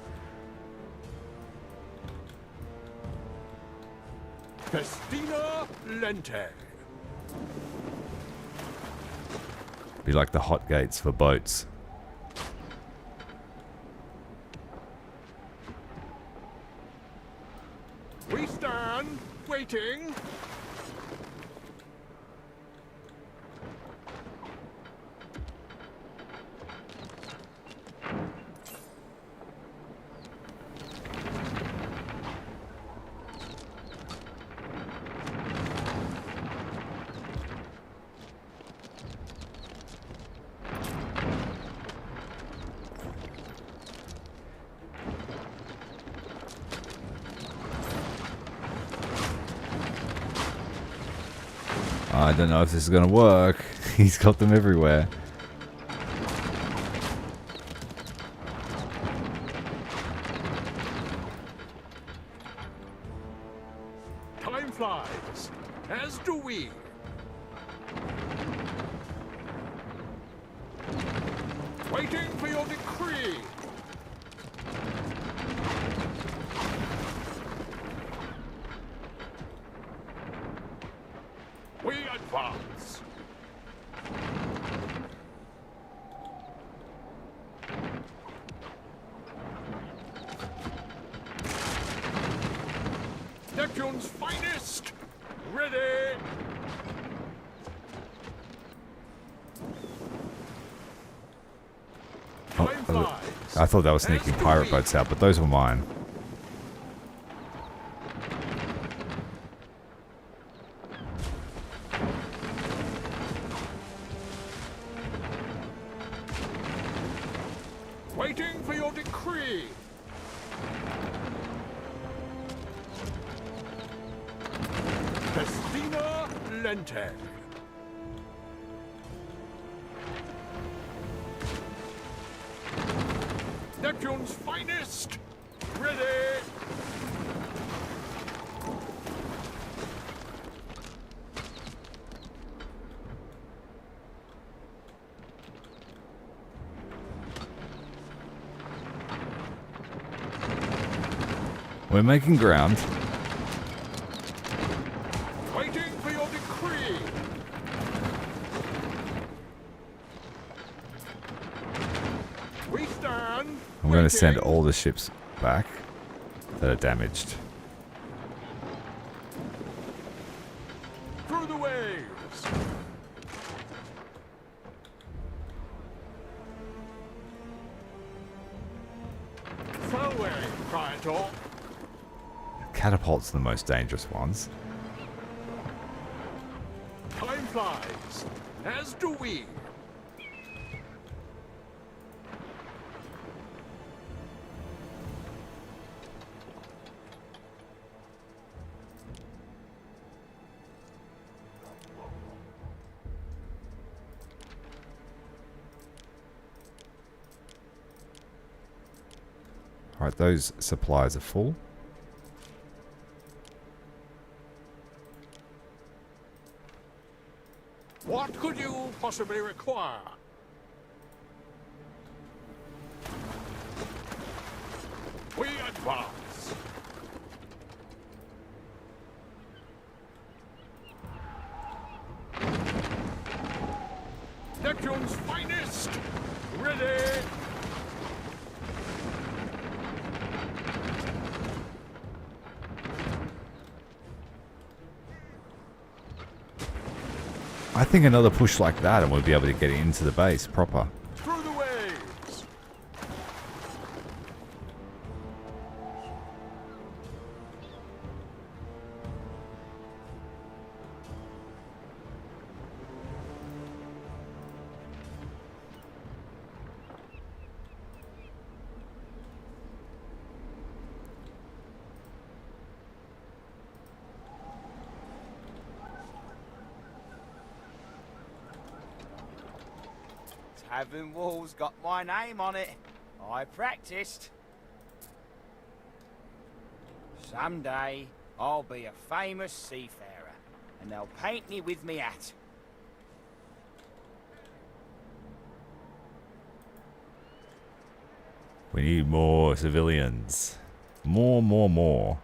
E: Festina Lente.
A: Be like the hot gates for boats.
E: We stand, waiting.
A: I don't know if this is going to work. He's got them everywhere.
E: Time flies, as do we. Waiting for your decree. We advance.
A: I thought they were sneaking pirate boats out, but those were mine.
E: Waiting for your decree. Festina Lente. Neptune's finest. Ready.
A: We're making ground.
E: Waiting for your decree. We stand.
A: I'm going to send all the ships back that are damaged.
E: Through the waves. Far away, Praetor.
A: Catapults are the most dangerous ones.
E: Time flies, as do we.
A: Alright, those supplies are full.
E: What could you possibly require? We advance. Neptune's finest. Ready.
A: I think another push like that and we'll be able to get into the base proper.
E: Through the waves.
G: Tavern walls got my name on it. I practiced. Someday I'll be a famous seafarer, and they'll paint me with me hat.
A: We need more civilians. More.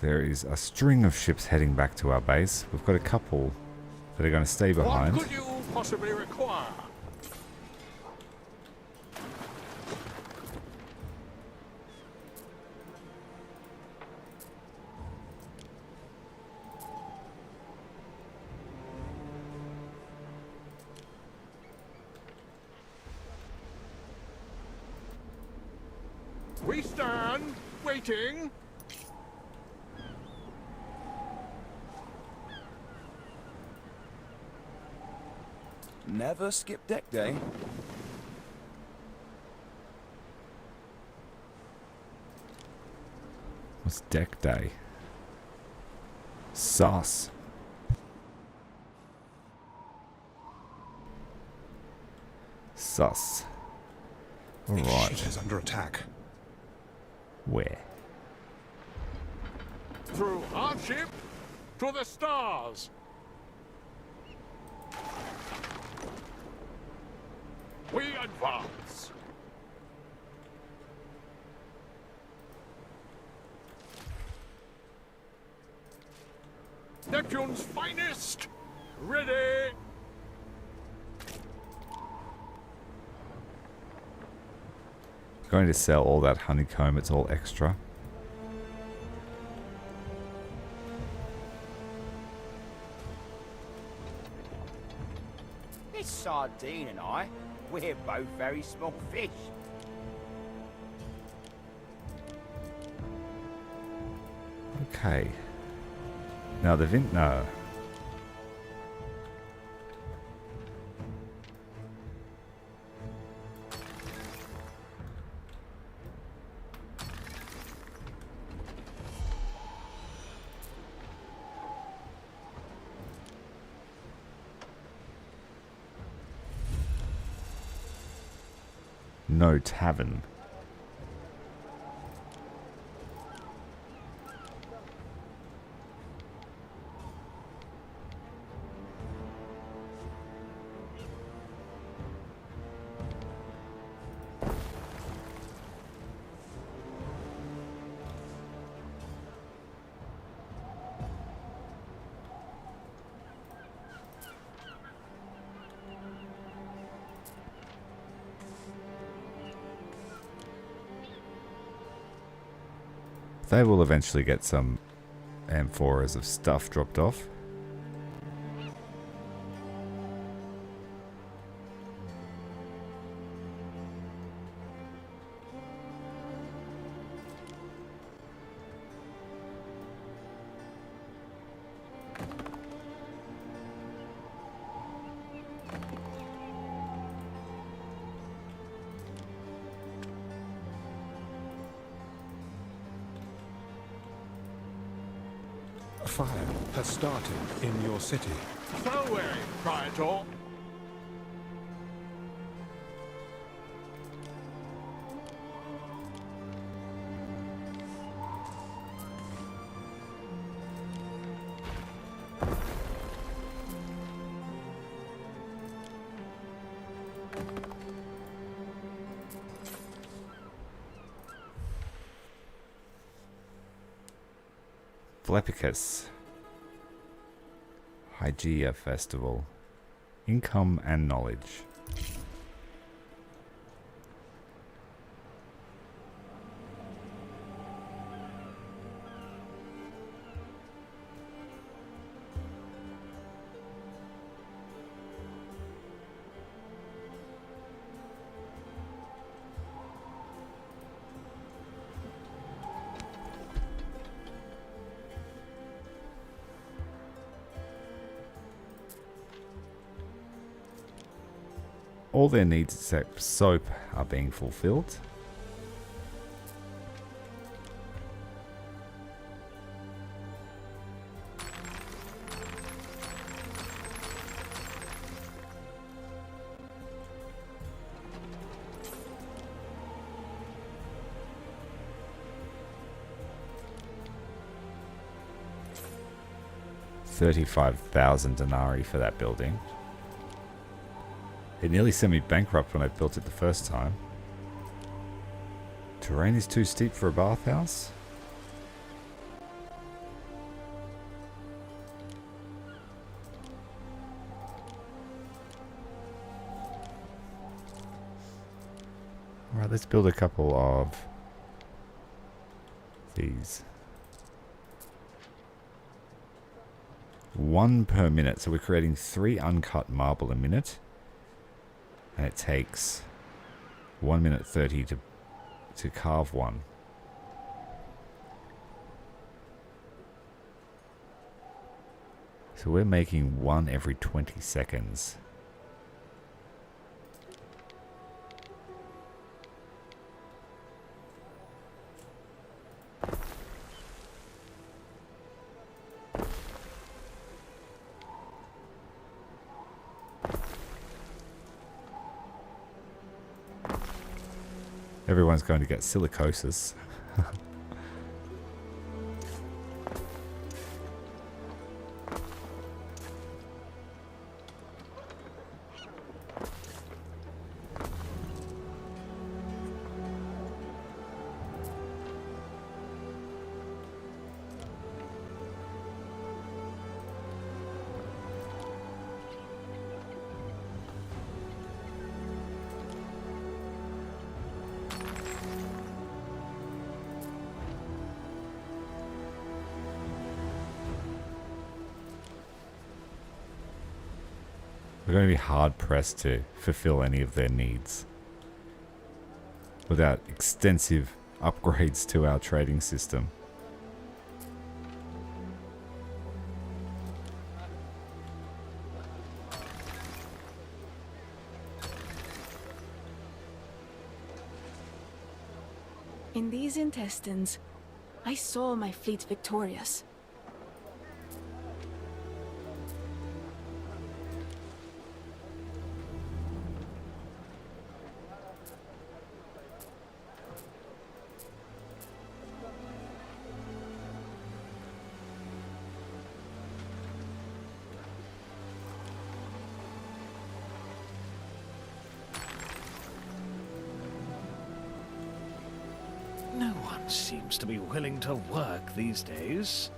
A: There is a string of ships heading back to our base. We've got a couple that are going to stay behind.
E: What could you possibly require? We stand, waiting.
C: Never skip deck day.
A: What's deck day? Sauce. Sus.
E: This
A: Alright.
E: ship is under attack.
A: Where?
E: Through hardship to the stars. We advance. Neptune's finest. Ready.
A: Going to sell all that honeycomb, it's all extra.
G: This sardine and I, we're both very small fish.
A: Okay. Now the no. No tavern. They will eventually get some amphoras of stuff dropped off.
E: Fire has started in your city. Away, Praetor.
A: Phlepicus. Hygeia Festival. Income and knowledge. All their needs except soap are being fulfilled. $35,000 denarii for that building. It nearly sent me bankrupt when I built it the first time. Terrain is too steep for a bathhouse? Alright, let's build a couple of these. 1 per minute, so we're creating 3 uncut marble a minute. And it takes 1 minute 30 to carve one. So we're making one every 20 seconds. Everyone's going to get silicosis. We're going to be hard pressed to fulfill any of their needs without extensive upgrades to our trading system.
H: In these intestines, I saw my fleet victorious.
B: No one seems to be willing to work these days.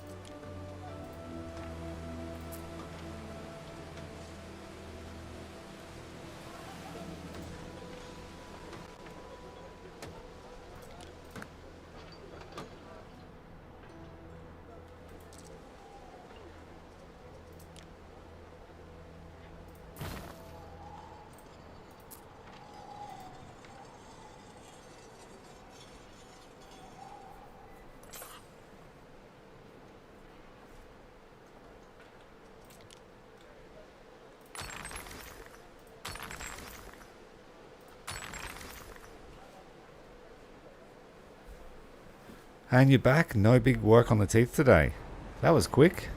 A: And you're back. No big work on the teeth today. That was quick.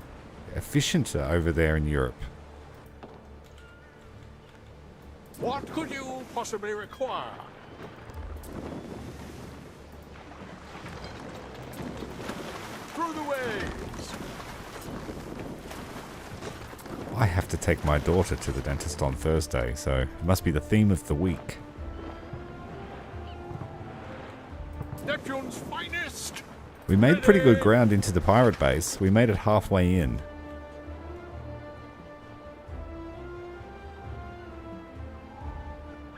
A: Efficient over there in Europe.
E: What could you possibly require? Through the waves!
A: I have to take my daughter to the dentist on Thursday, so it must be the theme of the week.
E: Neptune's finest!
A: We made pretty good ground into the pirate base. We made it halfway in.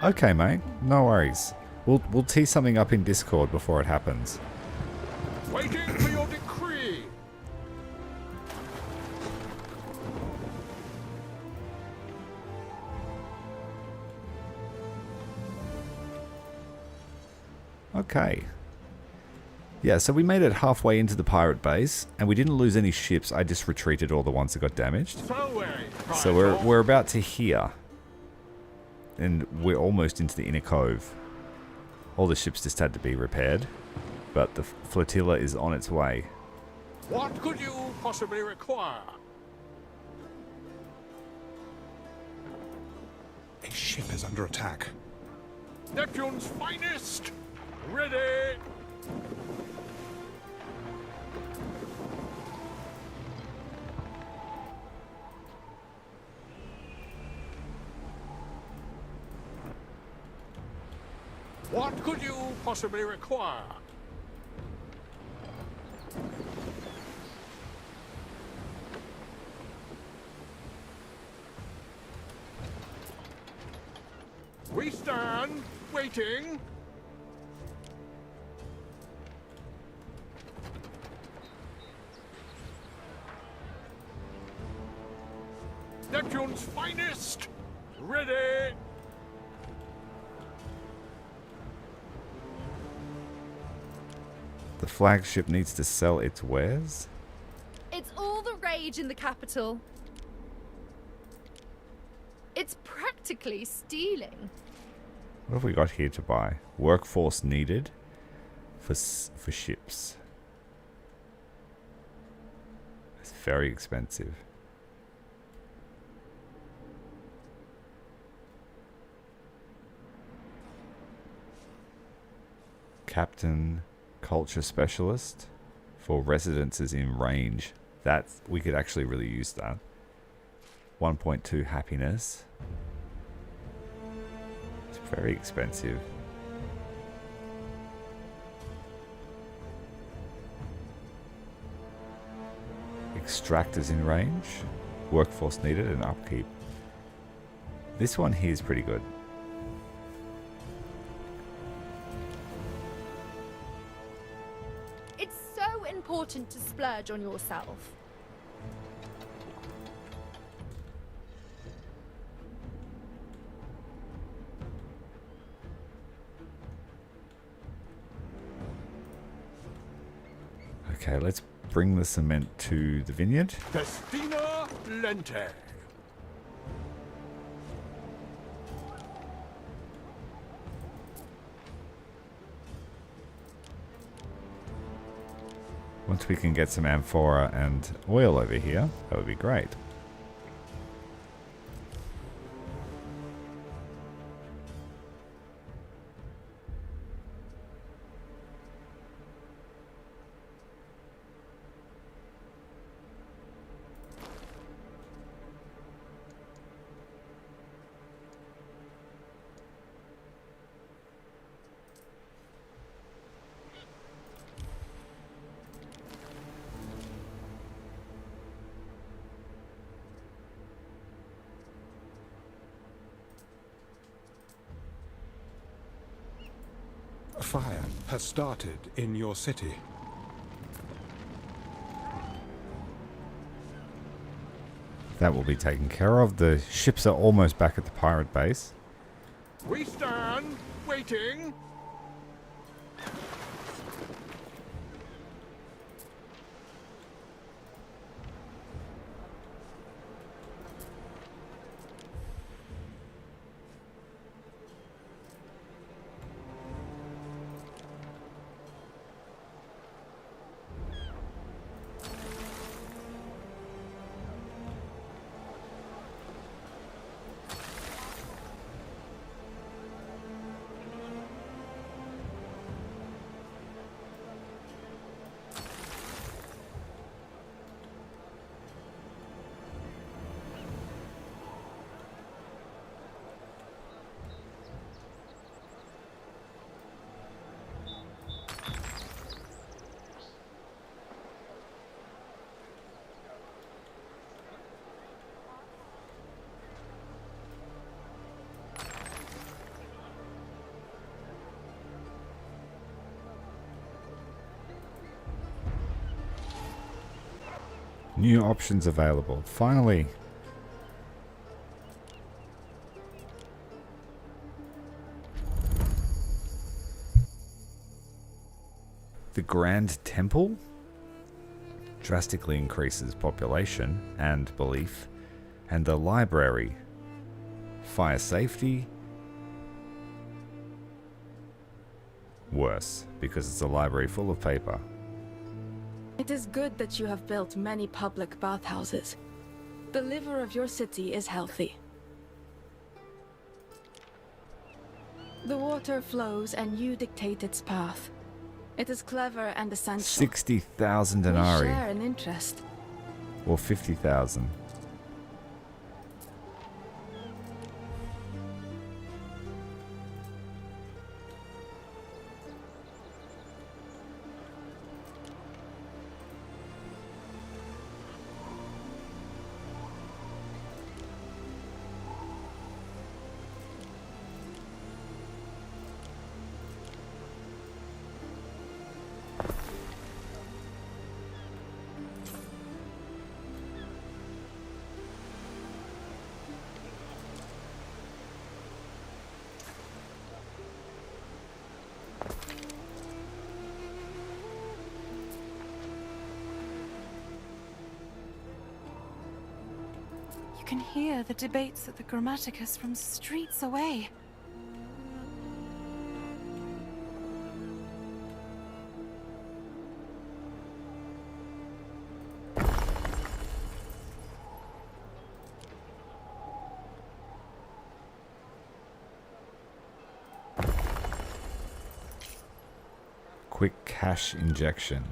A: Okay, mate. No worries. We'll tee something up in Discord before it happens.
E: Waiting for your decree!
A: Okay. Yeah, so we made it halfway into the pirate base, and we didn't lose any ships. I just retreated all the ones that got damaged. So we're about to here. And we're almost into the inner cove. All the ships just had to be repaired, but the flotilla is on its way.
E: What could you possibly require?
C: A ship is under attack.
E: Neptune's finest! Ready! What could you possibly require? We stand, waiting. Neptune's finest, ready.
A: The flagship needs to sell its wares?
K: It's all the rage in the capital. It's practically stealing.
A: What have we got here to buy? Workforce needed for ships. It's very expensive. Captain Culture Specialist for residences in range. That's, we could actually really use that. 1.2 happiness. It's very expensive. Extractors in range. Workforce needed and upkeep. This one here is pretty good.
K: It's so important to splurge on yourself.
A: Okay, let's bring the cement to the vineyard.
E: Festina Lente.
A: Once we can get some amphora and oil over here, that would be great.
E: A fire has started in your city.
A: That will be taken care of. The ships are almost back at the pirate base.
E: We stand waiting.
A: New options available. Finally. The Grand Temple drastically increases population and belief. And the library. Fire safety. Worse, because it's a library full of paper.
H: It is good that you have built many public bathhouses. The liver of your city is healthy. The water flows and you dictate its path. It is clever and essential.
A: 60,000
H: We
A: denarii.
H: share an interest.
A: Or 50,000.
F: You can hear the debates at the Grammaticus from streets away.
A: Quick cash injection.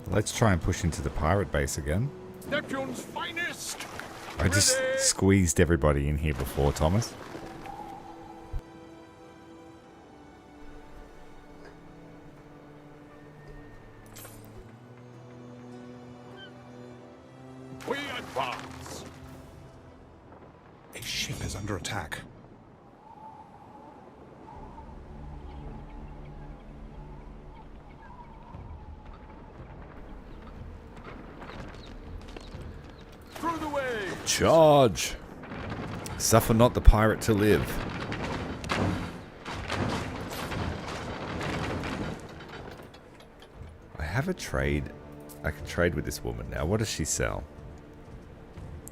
A: Let's try and push into the pirate base again.
E: Neptune's finest!
A: I just squeezed everybody in here before, Thomas.
E: We advance!
L: A ship is under attack.
E: Through the way!
A: Charge! Suffer not the pirate to live. I have a trade. I can trade with this woman now. What does she sell?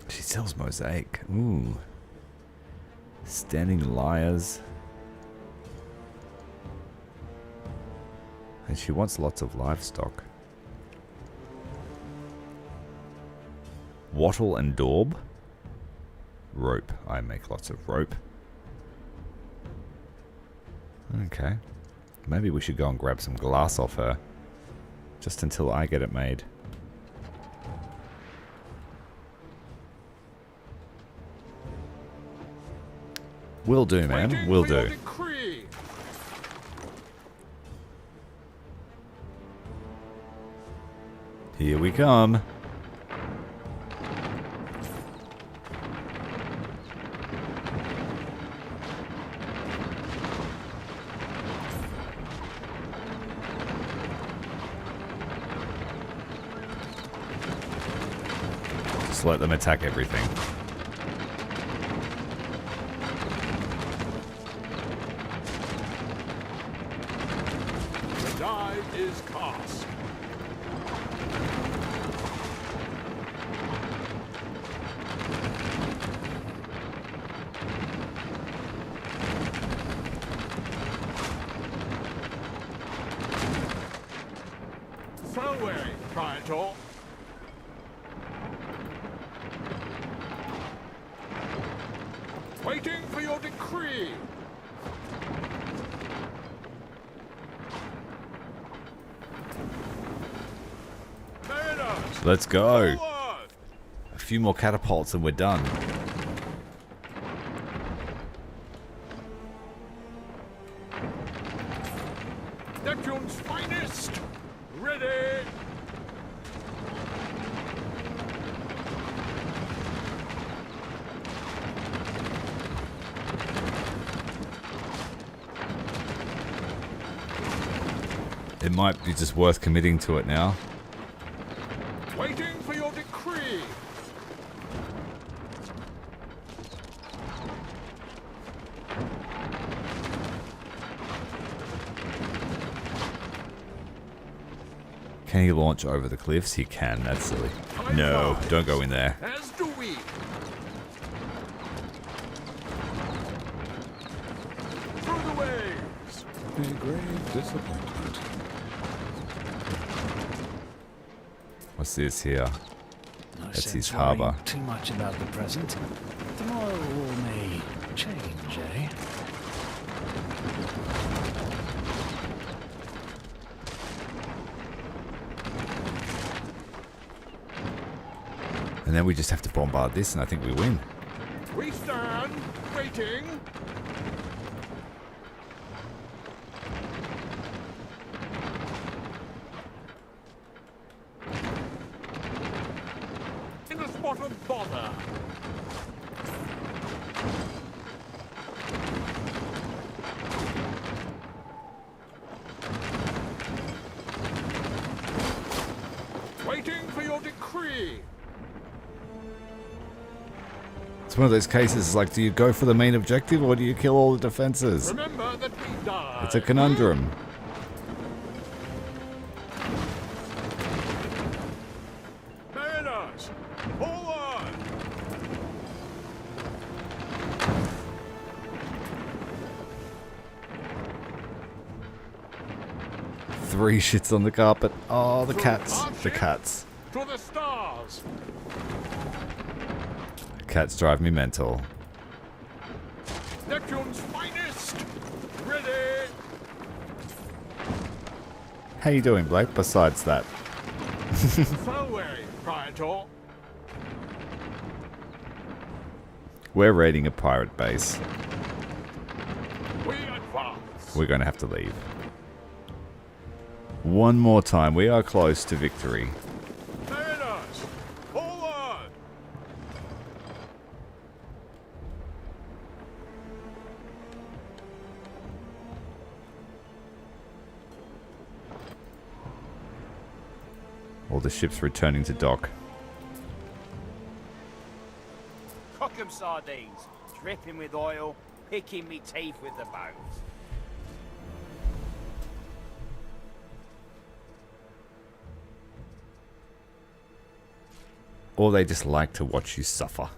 A: She sells mosaic. Ooh. Standing lyres. And she wants lots of livestock. Wattle and daub. Rope. I make lots of rope. Okay. Maybe we should go and grab some glass off her. Just until I get it made. Will do, man. Will do. Here we come. Just let them attack everything.
E: The die is cast. Away, Praetor. Waiting for your decree. Mariners,
A: let's go.
E: forward.
A: A few more catapults and we're done.
E: Neptune's finest. Ready.
A: It might be just worth committing to it now.
E: Waiting for your decree.
A: Can he launch over the cliffs? He can. That's silly. No, don't go in there.
E: As do we. Through the waves.
L: A grave disappointment.
A: What's this here?
B: No
A: That's
B: sense
A: his
B: worrying
A: harbour.
B: too much about the present. Tomorrow all may change, eh?
A: And then we just have to bombard this and I think we win.
E: We stand waiting. In a spot of bother. Waiting for your decree.
A: It's one of those cases, like, do you go for the main objective or do you kill all the defenses?
E: Remember that we die.
A: It's a conundrum. 3 shits on the carpet. Oh, the cats. The cats.
E: To the stars!
A: Cats drive me mental.
E: Neptune's finest! Ready!
A: How you doing, Blake, besides that?
E: Away, Praetor.
A: We're raiding a pirate base.
E: We advance.
A: We're going to have to leave. One more time. We are close to victory.
E: Mariners, forward!
A: All the ships returning to dock.
G: Cook 'em sardines, dripping with oil, picking me teeth with the bones.
A: Or they just like to watch you suffer.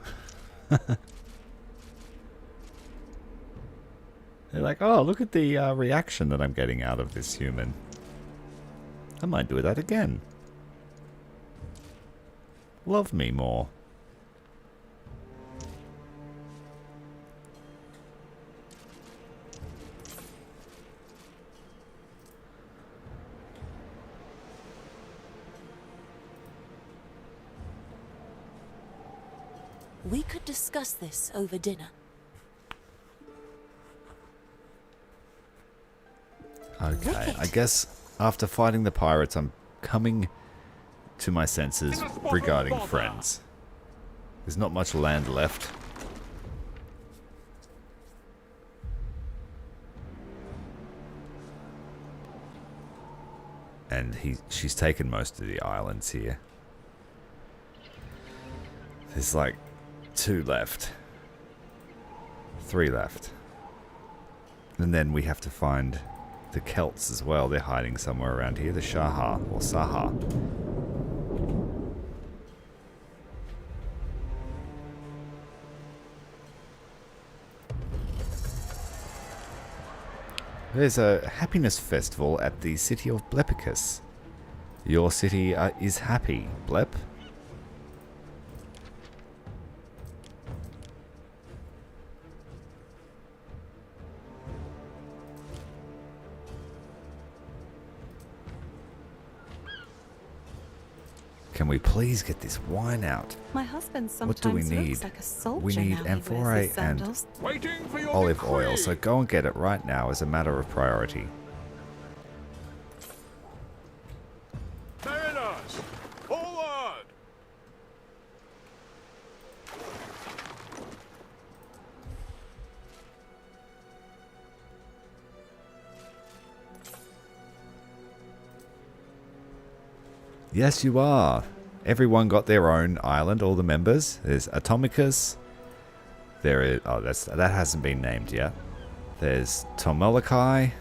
A: They're like, oh, look at the reaction that I'm getting out of this human. I might do that again. Love me more.
I: We could discuss this over dinner.
A: Okay, I guess after fighting the pirates, I'm coming to my senses regarding friends. There's not much land left. And she's taken most of the islands here. There's like 2 left. 3 left. And then we have to find the Celts as well. They're hiding somewhere around here. The Shaha or Saha. There's a happiness festival at the city of Blepicus. Your city is happy, Blep. Can we please get this wine out?
F: My husband
A: What do we
F: sometimes
A: need?
F: looks like a soldier
A: We need
F: now he wears
A: amphora
F: his
A: and
F: sandals.
E: Waiting for your
A: olive
E: decree.
A: oil, so go and get it right now as a matter of priority.
E: Mariners, forward!
A: Yes, you are. Everyone got their own island, all the members. There's Atomicus. There is... Oh, that hasn't been named yet. There's Tomolokai.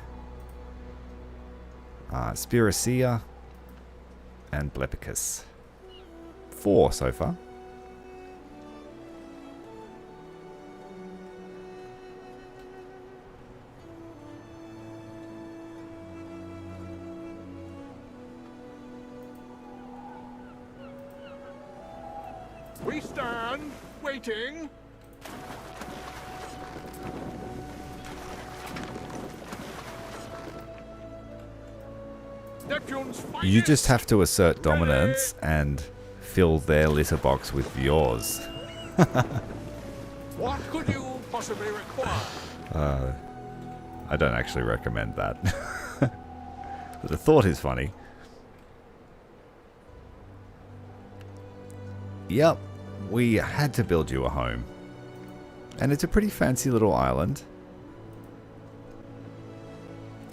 A: Spiracea. And Blepicus. 4 so far.
E: We stand, waiting. Neptune's finest.
A: You just have to assert dominance and fill their litter box with yours.
E: What could you possibly require?
A: I don't actually recommend that. But the thought is funny. Yep, we had to build you a home. And it's a pretty fancy little island.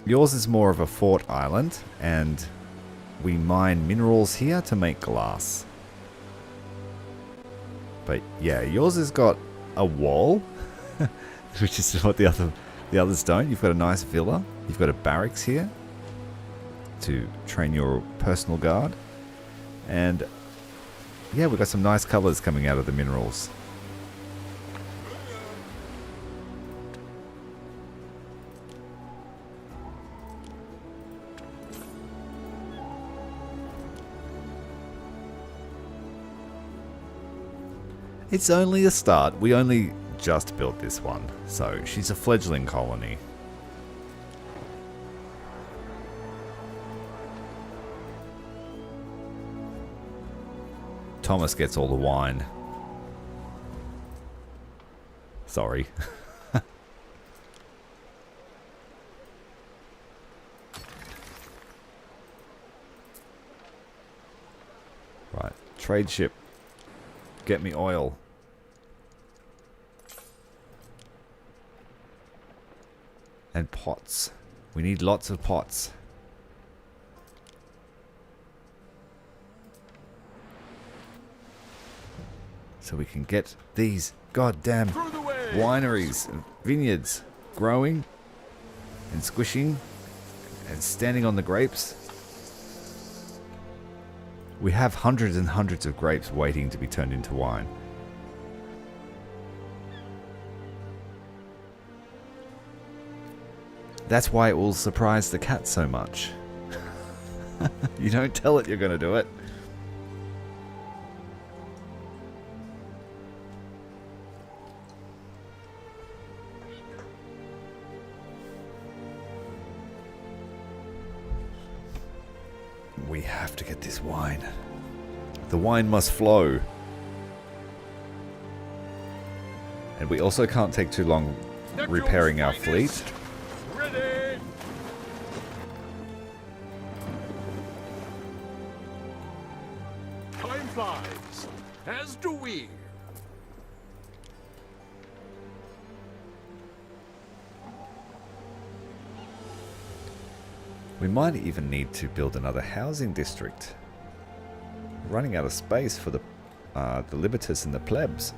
A: Yours is more of a fort island, and we mine minerals here to make glass. But yeah, yours has got a wall, which is what the others don't. You've got a nice villa. You've got a barracks here to train your personal guard. And yeah, we've got some nice colors coming out of the minerals. It's only a start. We only just built this one, so she's a fledgling colony. Thomas gets all the wine. Sorry. Right, trade ship. Get me oil. And pots. We need lots of pots. So we can get these goddamn wineries and vineyards growing and squishing and standing on the grapes. We have hundreds and hundreds of grapes waiting to be turned into wine. That's why it will surprise the cat so much. You don't tell it you're going to do it. We have to get this wine. The wine must flow. And we also can't take too long repairing our fleet.
E: Ready! Time flies, as do we.
A: We might even need to build another housing district. We're running out of space for the Libertas and the plebs.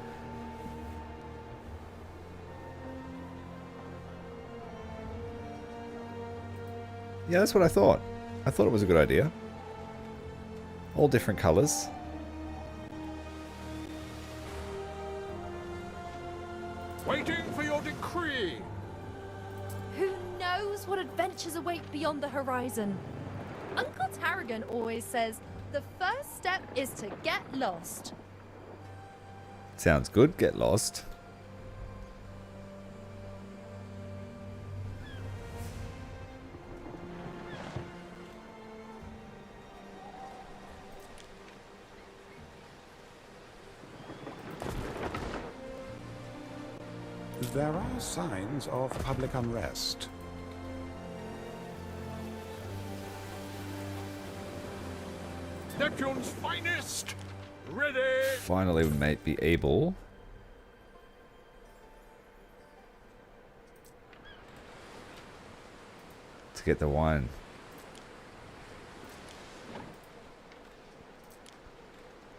A: Yeah, that's what I thought. I thought it was a good idea. All different colours.
E: Waiting for your decree.
K: Who knows what adventures await beyond the horizon? Uncle Tarragon always says the first step is to get lost.
A: Sounds good, get lost.
L: There are signs of public unrest.
E: Neptune's finest! Ready!
A: Finally, we may be able to get the wine.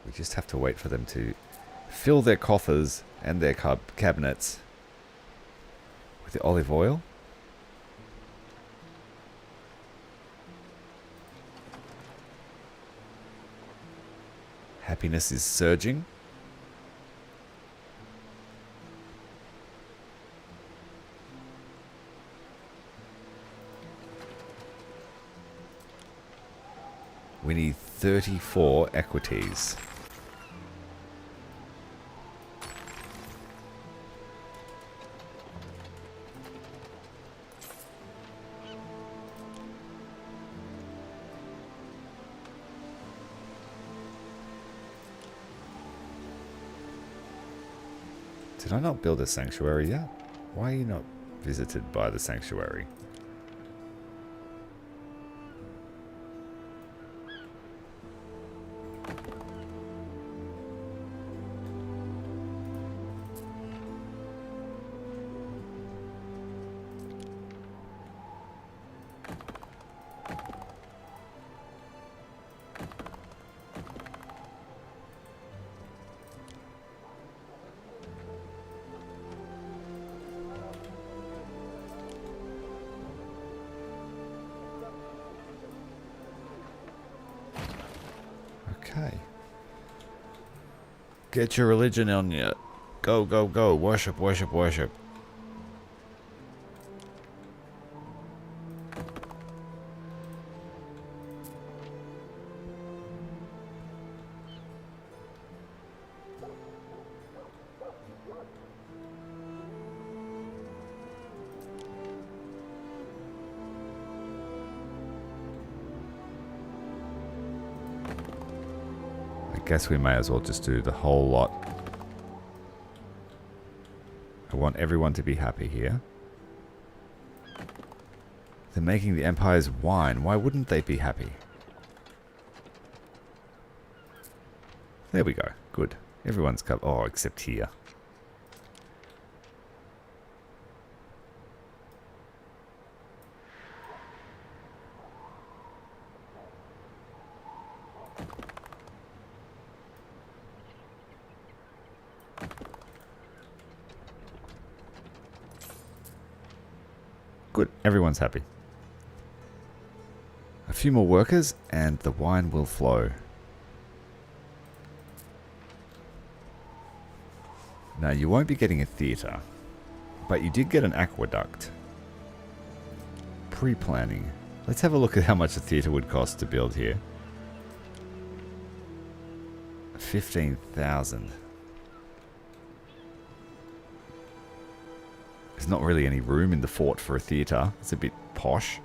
A: We just have to wait for them to fill their coffers and their cabinets with the olive oil. Happiness is surging. We need 34 equities. Did I not build a sanctuary yet? Why are you not visited by the sanctuary? Okay. Get your religion on you. Go, go, go. Worship, worship, worship. I guess we may as well just do the whole lot. I want everyone to be happy here. They're making the Empire's wine. Why wouldn't they be happy? There we go. Good. Everyone's covered. Oh, except here. Good. Everyone's happy. A few more workers and the wine will flow. Now, you won't be getting a theatre, but you did get an aqueduct. Pre-planning. Let's have a look at how much a theatre would cost to build here. 15,000. There's not really any room in the fort for a theatre. It's a bit posh.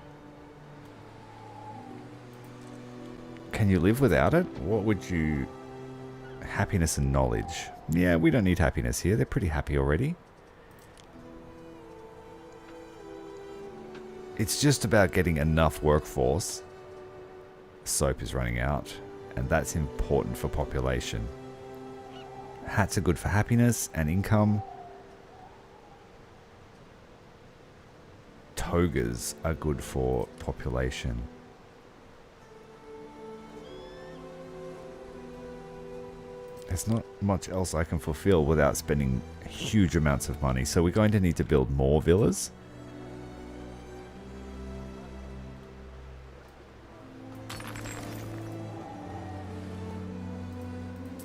A: Can you live without it? What would you... Happiness and knowledge. Yeah, we don't need happiness here. They're pretty happy already. It's just about getting enough workforce. Soap is running out, and that's important for population. Hats are good for happiness and income. Togas are good for population. There's not much else I can fulfill without spending huge amounts of money. So we're going to need to build more villas.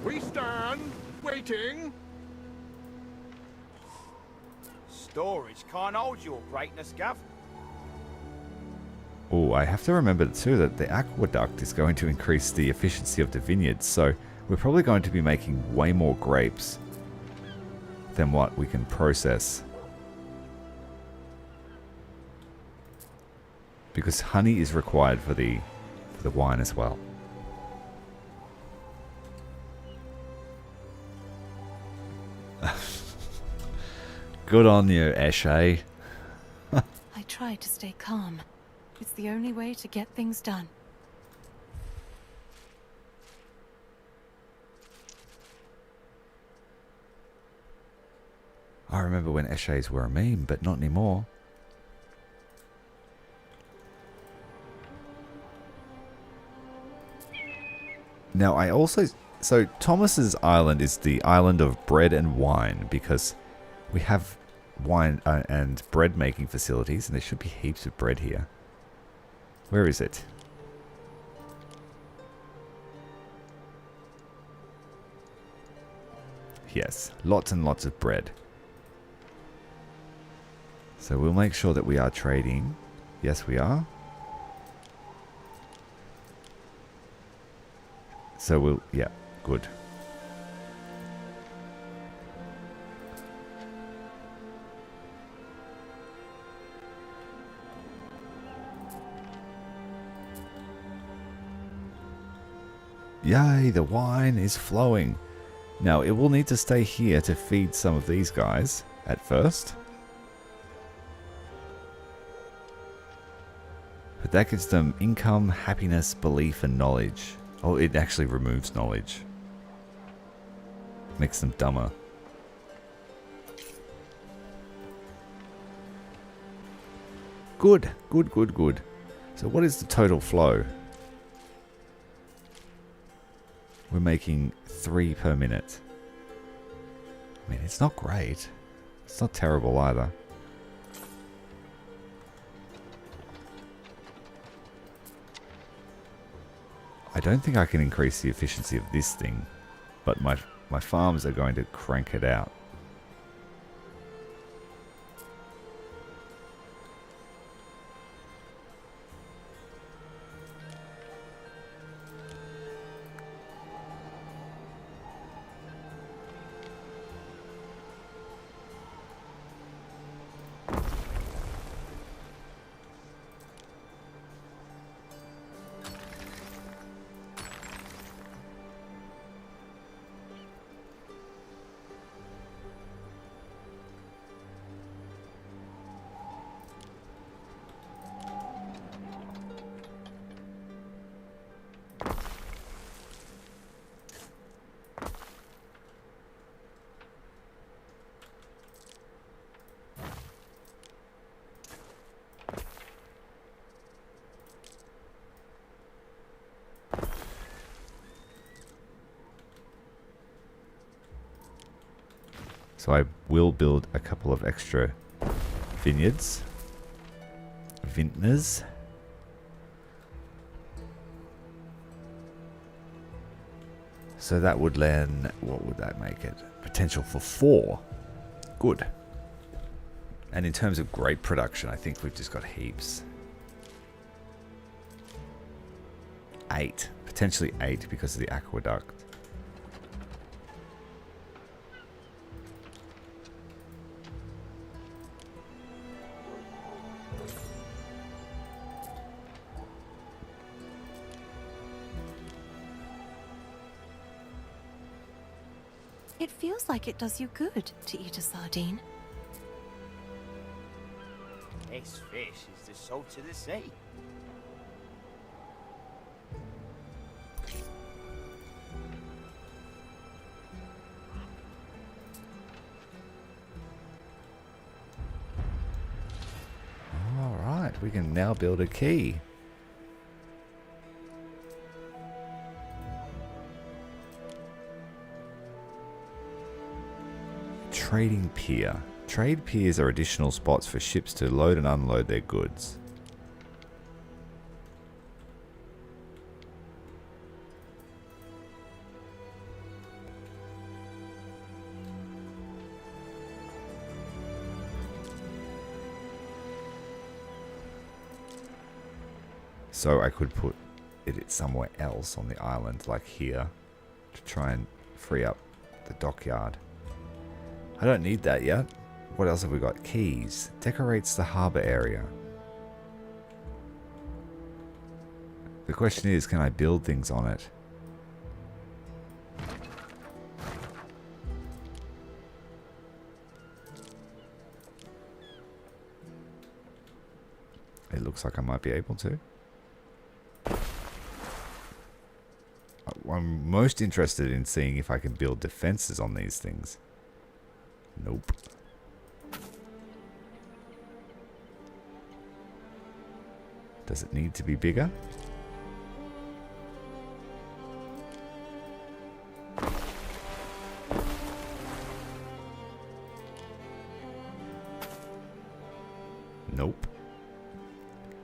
C: We stand waiting.
G: Storage can't hold your greatness, Gav.
A: Oh, I have to remember too that the aqueduct is going to increase the efficiency of the vineyards. So we're probably going to be making way more grapes than what we can process. Because honey is required for the wine as well. Good on you, Eshe.
F: I try to stay calm. It's the only way to get things done.
A: I remember when Eshes were a meme, but not anymore. Now I also... So Thomas's island is the island of bread and wine, because we have wine and bread making facilities, and there should be heaps of bread here. Where is it? Yes, lots and lots of bread. So we'll make sure that we are trading. Yes, we are. So we'll... Yeah, good. Yay, the wine is flowing. Now, it will need to stay here to feed some of these guys at first. But that gives them income, happiness, belief, and knowledge. Oh, it actually removes knowledge. Makes them dumber. Good, good, good, good. So what is the total flow? We're making 3 per minute. I mean, it's not great. It's not terrible either. I don't think I can increase the efficiency of this thing, but my farms are going to crank it out. So I will build a couple of extra vineyards. Vintners. So that would then, what would that make it? Potential for 4. Good. And in terms of grape production, I think we've just got heaps. 8. Potentially 8 because of the aqueduct.
F: It feels like it does you good to eat a sardine.
G: This fish is the salt of the sea.
A: Alright, we can now build a quay. Trading pier. Trade piers are additional spots for ships to load and unload their goods. So I could put it somewhere else on the island, like here, to try and free up the dockyard. I don't need that yet. What else have we got? Quays. Decorates the harbour area. The question is, can I build things on it? It looks like I might be able to. I'm most interested in seeing if I can build defences on these things. Nope. Does it need to be bigger? Nope.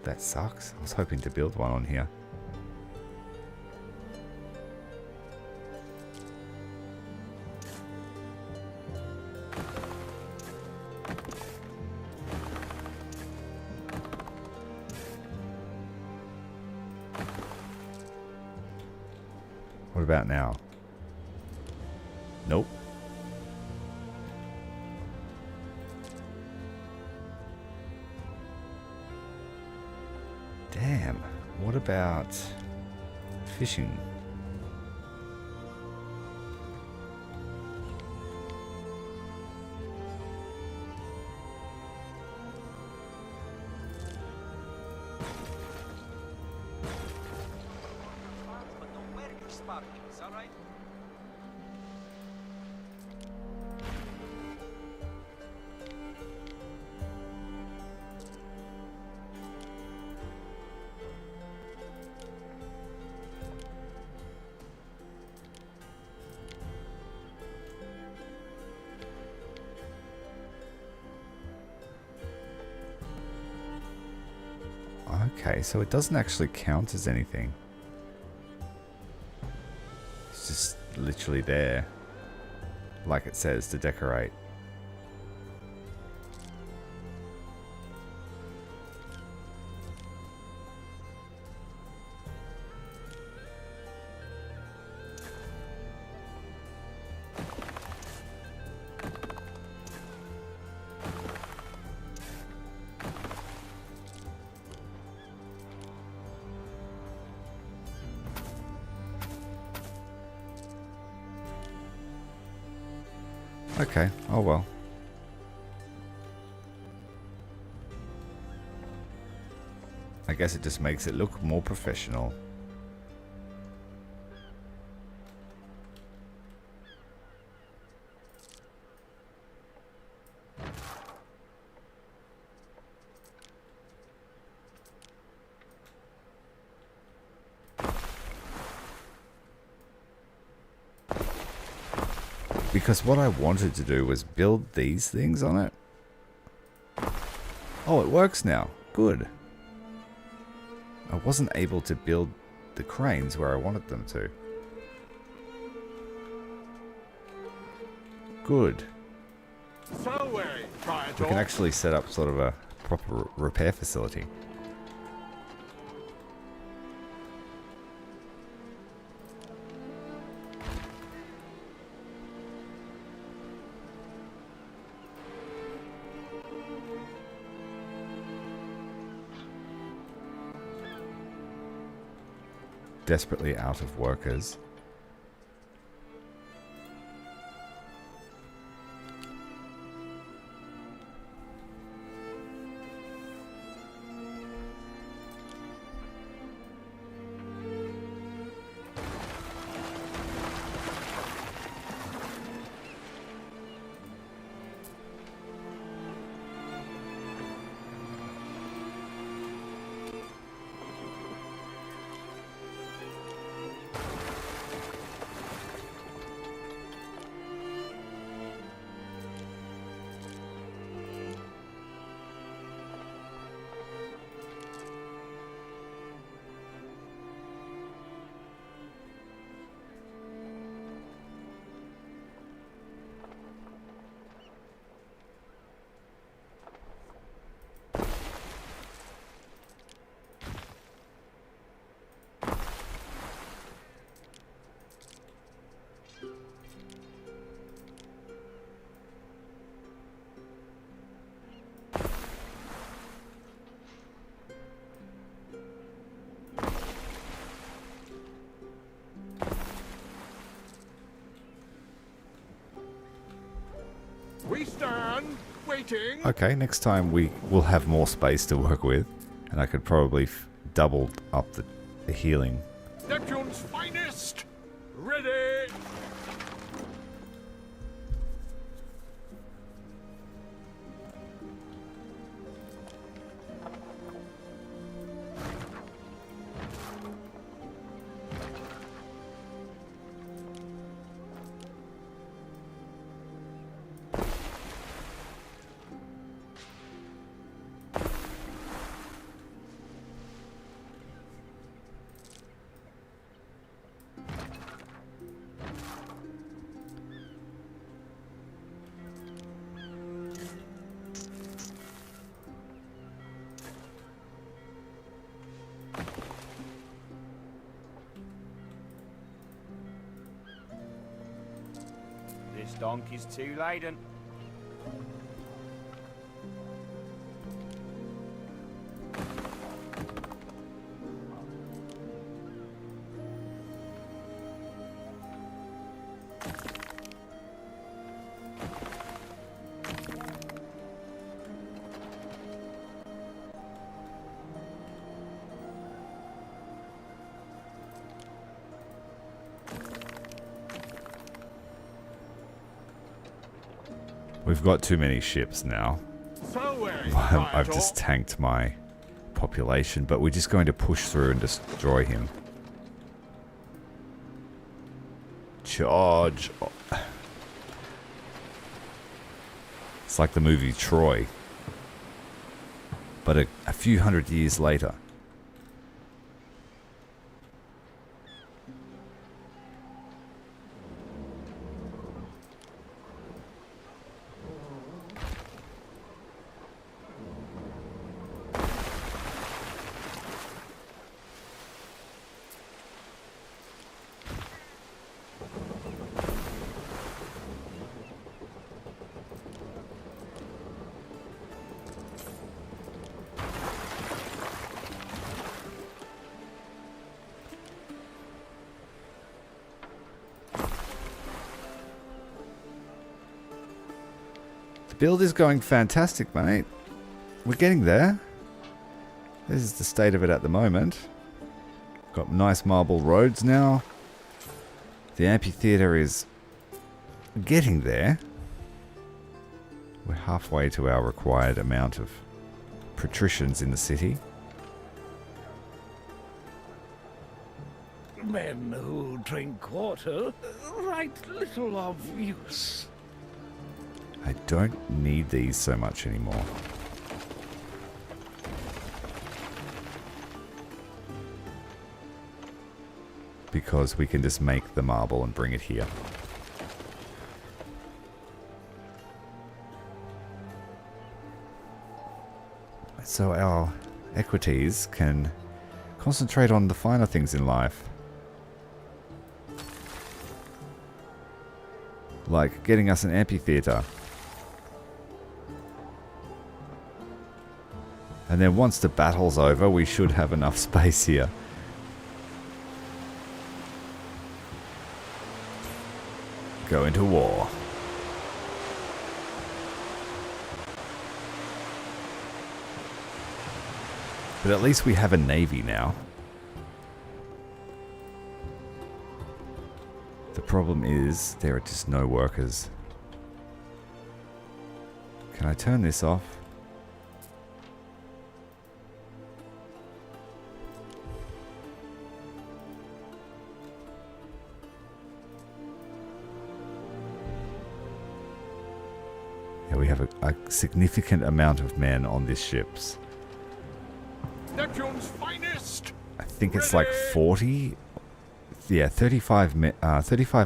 A: That sucks. I was hoping to build one on here. What about now? Nope. Damn. What about fishing? Okay, so it doesn't actually count as anything. It's just literally there. Like it says, to decorate. Okay, oh well. I guess it just makes it look more professional. Because what I wanted to do was build these things on it. Oh, it works now. Good. I wasn't able to build the cranes where I wanted them to. Good. We can actually set up sort of a proper repair facility. Desperately out of workers.
C: We stand waiting.
A: Okay, next time we will have more space to work with, and I could probably double up the healing.
C: Neptune's finest. Ready.
G: This donkey's too laden.
A: We've got too many ships now. I've just tanked my population, but we're just going to push through and destroy him. Charge! It's like the movie Troy, but a few hundred years later. Build is going fantastic, mate. We're getting there. This is the state of it at the moment. Got nice marble roads now. The amphitheater is getting there. We're halfway to our required amount of patricians in the city.
B: Men who drink water right little of use.
A: I don't need these so much anymore. Because we can just make the marble and bring it here. So our equities can concentrate on the finer things in life. Like getting us an amphitheater. And then once the battle's over, we should have enough space here. Go into war. But at least we have a navy now. The problem is there are just no workers. Can I turn this off? Yeah, we have a significant amount of men on these ships.
E: Neptune's finest.
A: I think it's like 40. Yeah, 35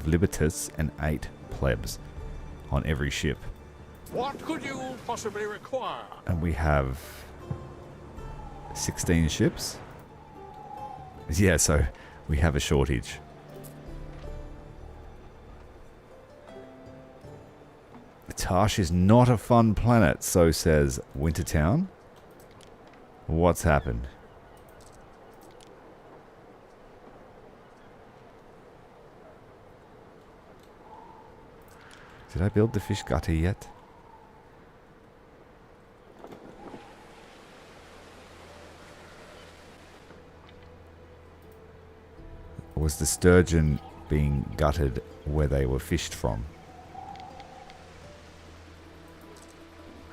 A: Libertas and 8 plebs on every ship.
E: What could you possibly require?
A: And we have 16 ships. Yeah, so we have a shortage. Tarsh is not a fun planet, so says Wintertown. What's happened? Did I build the fish gutter yet? Or was the sturgeon being gutted where they were fished from?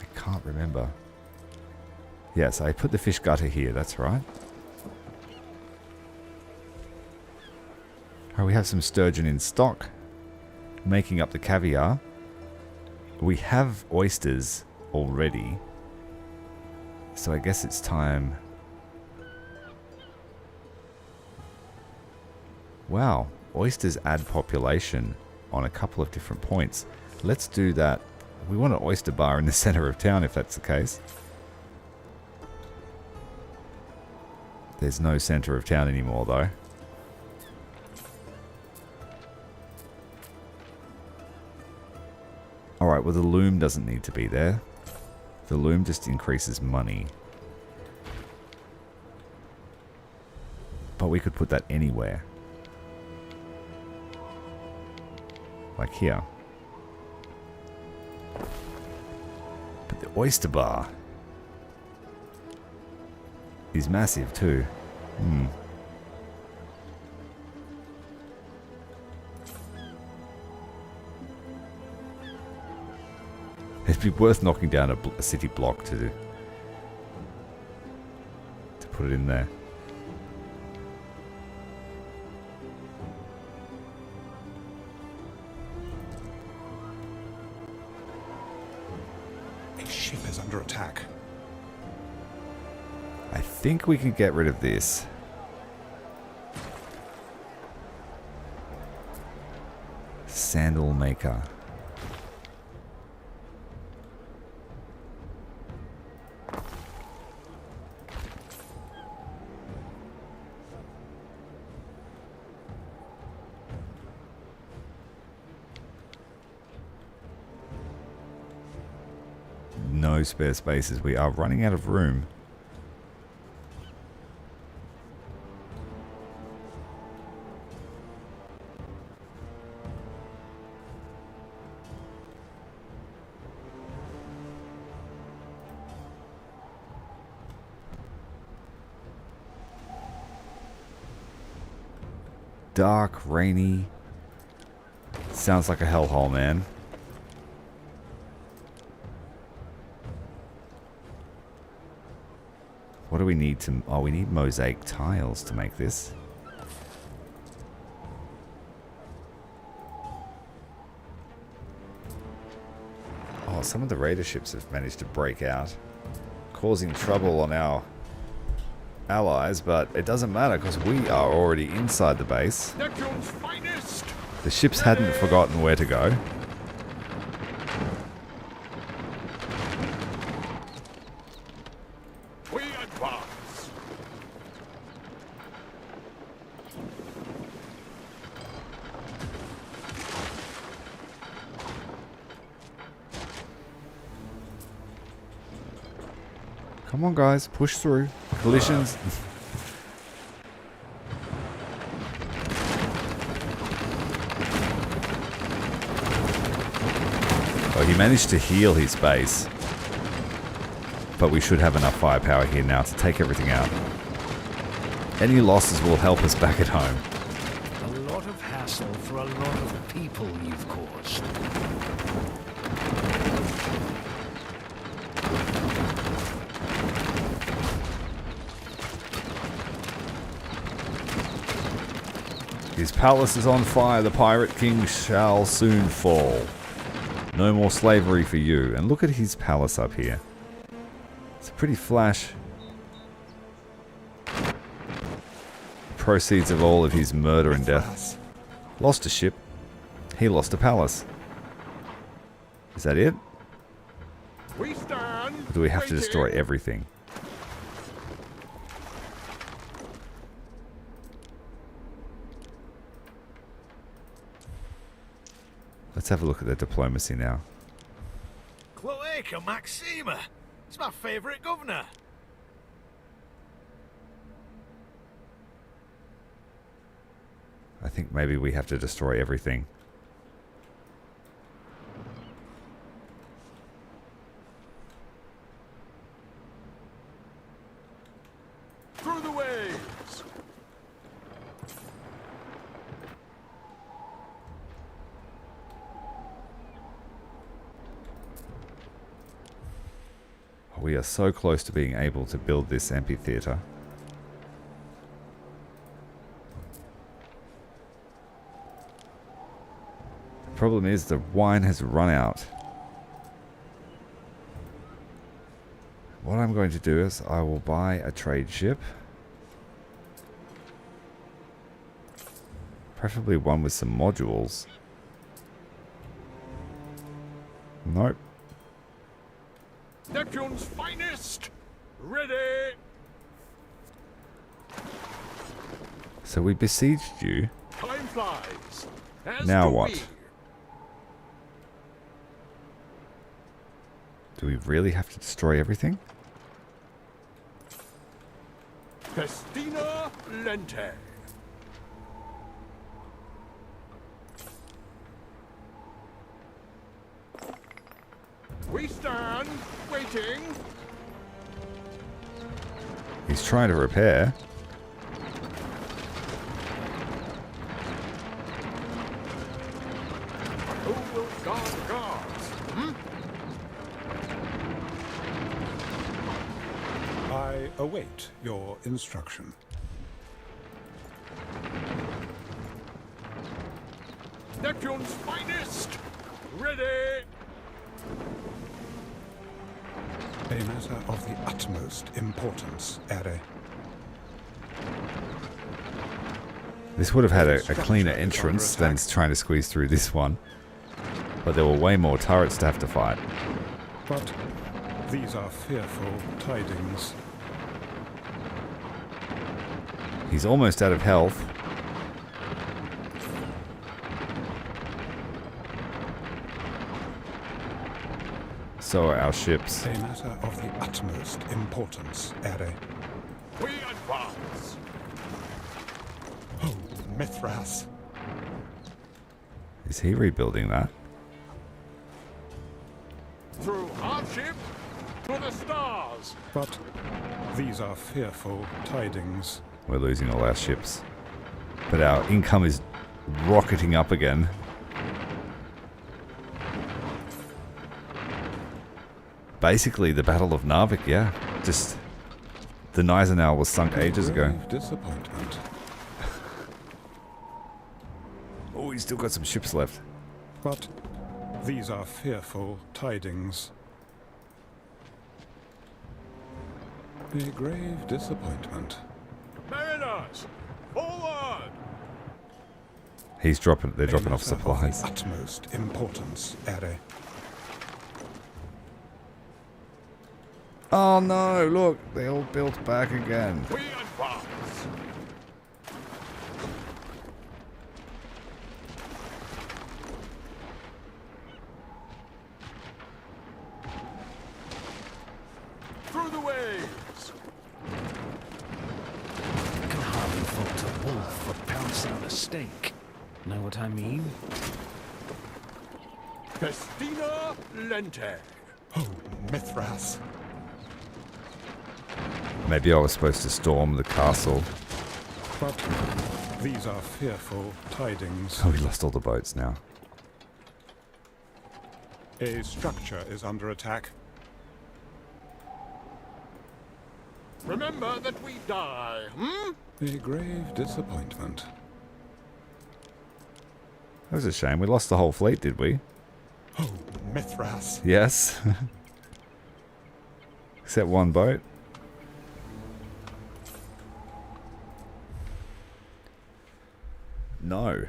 A: I can't remember. Yes, I put the fish gutter here, that's right. Oh, we have some sturgeon in stock. Making up the caviar. We have oysters already. So I guess it's time. Wow, oysters add population on a couple of different points. Let's do that. We want an oyster bar in the center of town if that's the case. There's no center of town anymore though. Alright, well the loom doesn't need to be there. The loom just increases money. But we could put that anywhere. Like here. But the oyster bar is massive too. It'd be worth knocking down a city block to put it in there.
L: A ship is under attack.
A: I think we can get rid of this. Sandal maker. No spare spaces. We are running out of room. Dark, rainy. Sounds like a hellhole, man. What do we need to... Oh, we need mosaic tiles to make this. some of the raider ships have managed to break out, causing trouble on our allies, but it doesn't matter because we are already inside the base. The ships hadn't forgotten where to go.
C: We advance.
A: Come on, guys, push through. Collisions. Oh, he managed to heal his base. But we should have enough firepower here now to take everything out. Any losses will help us back at home.
B: A lot of hassle for a lot of people you've caused.
A: His palace is on fire. The pirate king shall soon fall. No more slavery for you. And look at his palace up here. It's pretty flash. Proceeds of all of his murder and death. Lost a ship. He lost a palace. Is that it?
C: We stand.
A: Or do we have to destroy everything? Let's have a look at the diplomacy now.
C: Cloaca Maxima. It's my favourite governor.
A: I think maybe we have to destroy everything.
C: Through the waves.
A: We are so close to being able to build this amphitheater. The problem is the wine has run out. What I'm going to do is I will buy a trade ship. Preferably one with some modules. Nope.
C: Neptune's finest. Ready.
A: So we besieged you.
C: Time flies. As
A: Now
C: do
A: what?
C: we.
A: Do we really have to destroy everything?
C: Festina Lente. We stand, waiting.
A: He's trying to repair.
C: Who will guard the guards?
L: I await your instruction.
C: Neptune's finest. Ready.
L: A matter of the utmost importance, Ere.
A: This would have had a cleaner entrance than trying to squeeze through this one. But there were way more turrets to have to fight.
L: But these are fearful tidings.
A: He's almost out of health. So are our ships.
L: A matter of the utmost importance, Ere.
C: We advance.
L: Oh, Mithras.
A: Is he rebuilding that?
C: Through hardship to the stars.
L: But these are fearful tidings.
A: We're losing all our ships. But our income is rocketing up again. Basically, the Battle of Narvik, yeah. Just the Gneisenau was sunk ages ago.
L: Disappointment.
A: Oh, he's still got some ships left.
L: But These are fearful tidings. A grave disappointment.
C: Mariners, forward!
A: They're dropping off
L: Of
A: supplies.
L: the utmost importance, Ere.
A: Oh no, look, they all built back again.
C: We advance! Through the waves!
B: I can hardly fault a wolf for pouncing on a steak. Know what I mean?
C: Festina Lente!
L: Oh, Mithras.
A: Maybe I was supposed to storm the castle.
L: But these are fearful tidings.
A: Oh, we lost all the boats now.
L: A structure is under attack.
C: Remember that we die, hmm?
L: A grave disappointment.
A: That was a shame. We lost the whole fleet, did we?
L: Oh, Mithras.
A: Yes. Except one boat. No.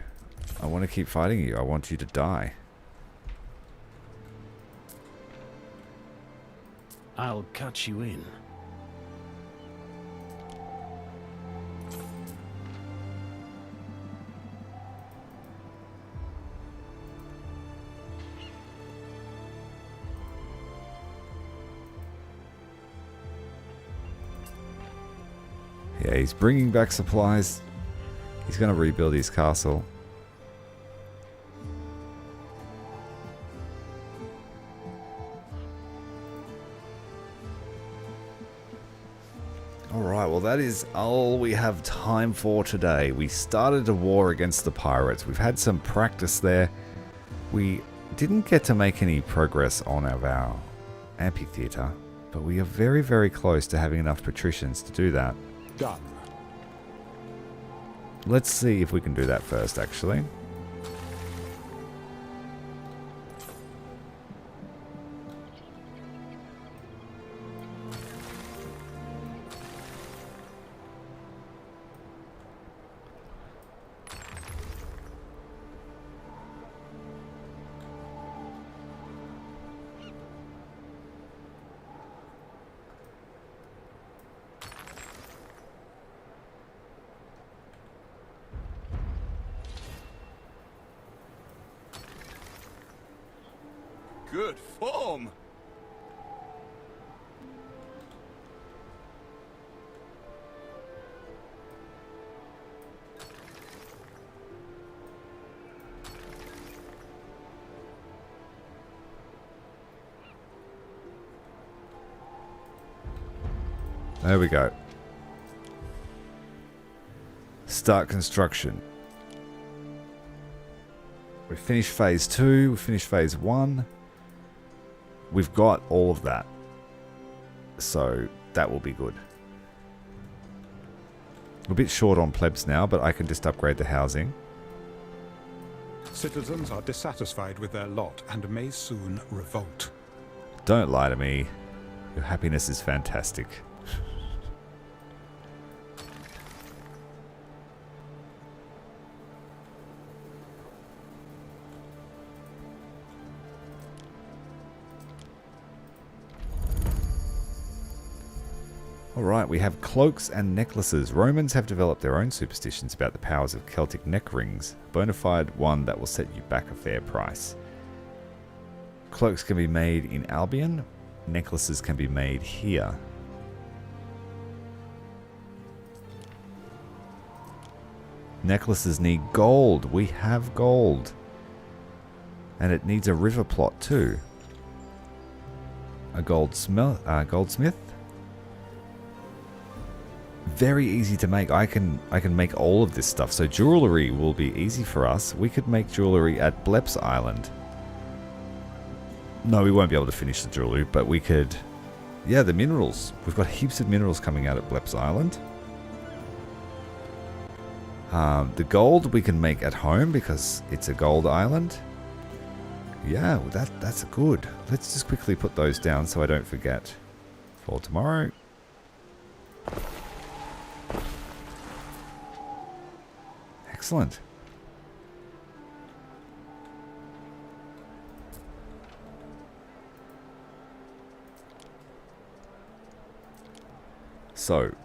A: I want to keep fighting you. I want you to die.
B: I'll cut you in.
A: Yeah, he's bringing back supplies. He's going to rebuild his castle. Alright, well that is all we have time for today. We started a war against the pirates. We've had some practice there. We didn't get to make any progress on our amphitheater, but we are very, very close to having enough patricians to do that.
L: Done.
A: Let's see if we can do that first, actually.
C: Good form!
A: There we go. Start construction. We finished phase 2, we finished phase 1. We've got all of that. So that will be good. We're a bit short on plebs now, but I can just upgrade the housing.
L: Citizens are dissatisfied with their lot and may soon revolt.
A: Don't lie to me. Your happiness is fantastic. Alright, we have cloaks and necklaces. Romans have developed their own superstitions about the powers of Celtic neck rings, a bona fide one that will set you back a fair price. Cloaks can be made in Albion, necklaces can be made here. Necklaces need gold. We have gold. And it needs a river plot too. A goldsmith. Very easy to make. I can make all of this stuff. So jewelry will be easy for us. We could make jewelry at Bleps Island. No, we won't be able to finish the jewelry, but we could... Yeah, the minerals. We've got heaps of minerals coming out at Bleps Island. The gold we can make at home because it's a gold island. Yeah, well, that's good. Let's just quickly put those down so I don't forget for tomorrow. Excellent. So,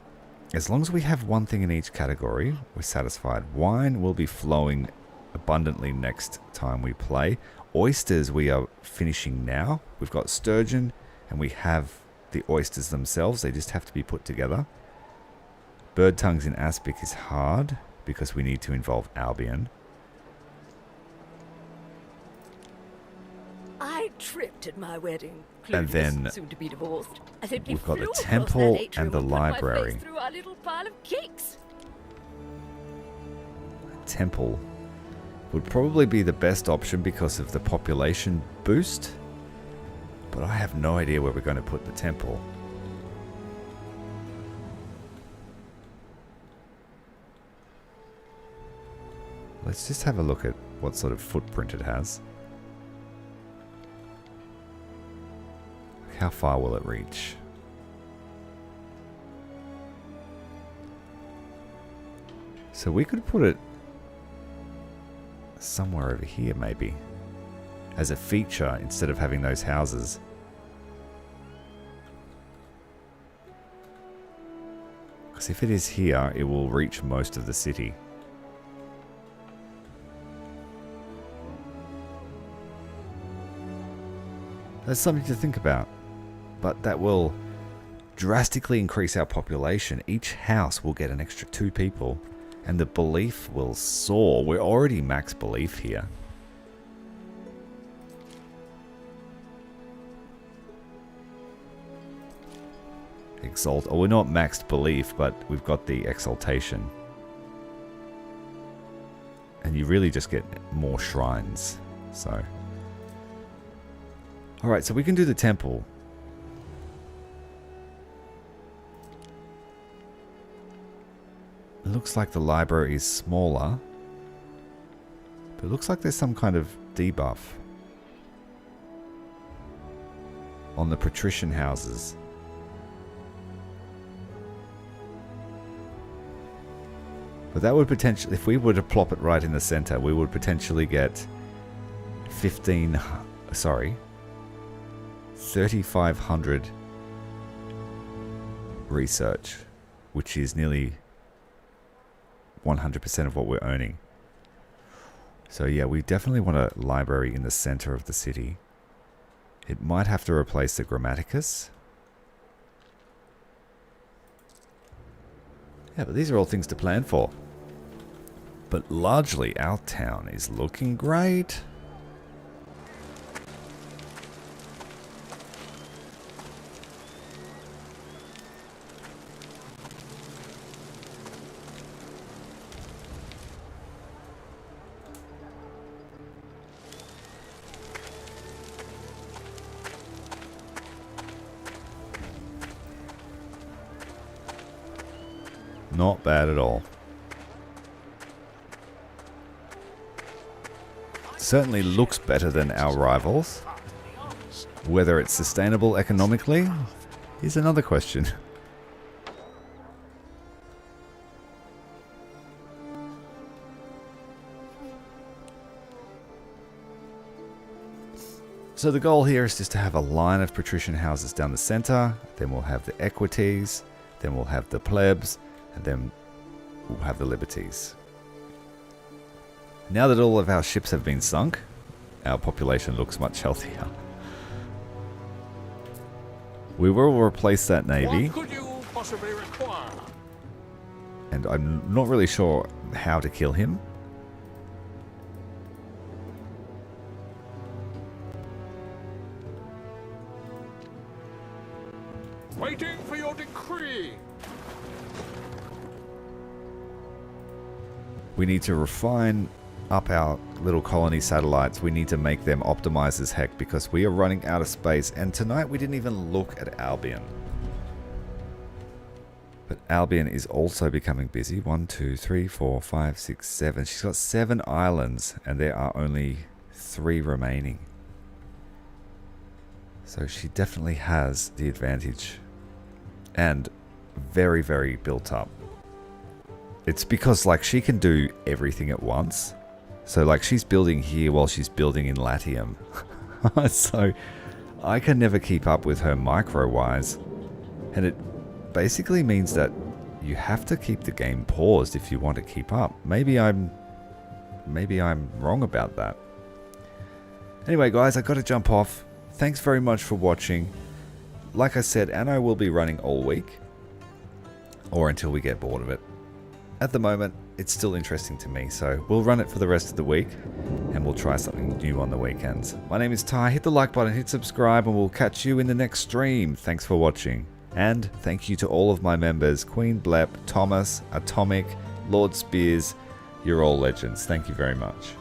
A: as long as we have one thing in each category, we're satisfied. Wine will be flowing abundantly next time we play. Oysters we are finishing now. We've got sturgeon and we have the oysters themselves. They just have to be put together. Bird tongues in aspic is hard because we need to involve Albion.
J: I tripped at my wedding.
A: And then
J: soon to be divorced. I simply
A: we've got the
J: flew across
A: temple
J: that atrium
A: and the
J: put my
A: library.
J: face through our little pile of cakes.
A: Temple would probably be the best option because of the population boost. But I have no idea where we're going to put the temple. Let's just have a look at what sort of footprint it has. How far will it reach? So we could put it somewhere over here maybe, as a feature instead of having those houses. Because if it is here, it will reach most of the city. That's something to think about. But that will drastically increase our population. Each house will get an extra 2 people. And the belief will soar. We're already max belief here. Exalt. Oh, we're not maxed belief, but we've got the exaltation. And you really just get more shrines. So. Alright, so we can do the temple. It looks like the library is smaller. But it looks like there's some kind of debuff on the patrician houses. But that would potentially, if we were to plop it right in the center, we would potentially get 3,500 research, which is nearly 100% of what we're earning. So yeah, we definitely want a library in the center of the city. It might have to replace the Grammaticus. Yeah, but these are all things to plan for. But largely, our town is looking great. Not bad at all. Certainly looks better than our rivals. Whether it's sustainable economically is another question. So the goal here is just to have a line of patrician houses down the center, then we'll have the equities, then we'll have the plebs, and then we'll have the liberties. Now that all of our ships have been sunk, our population looks much healthier. We will replace that navy.
E: What could you possibly require?
A: And I'm not really sure how to kill him.
E: Waiting for your decree.
A: We need to refine up our little colony satellites. We need to make them optimized as heck because we are running out of space. And tonight we didn't even look at Albion. But Albion is also becoming busy. 1, 2, 3, 4, 5, 6, 7. She's got 7 islands and there are only 3 remaining. So she definitely has the advantage. And very, very built up. It's because like she can do everything at once. So like she's building here while she's building in Latium. So I can never keep up with her micro-wise. And it basically means that you have to keep the game paused if you want to keep up. Maybe I'm wrong about that. Anyway guys, I got to jump off. Thanks very much for watching. Like I said, Anno will be running all week. Or until we get bored of it. At the moment, it's still interesting to me, so we'll run it for the rest of the week, and we'll try something new on the weekends. My name is Ty, hit the like button, hit subscribe, and we'll catch you in the next stream. Thanks for watching. And thank you to all of my members, Queen Blep, Thomas, Atomic, Lord Spears. You're all legends. Thank you very much.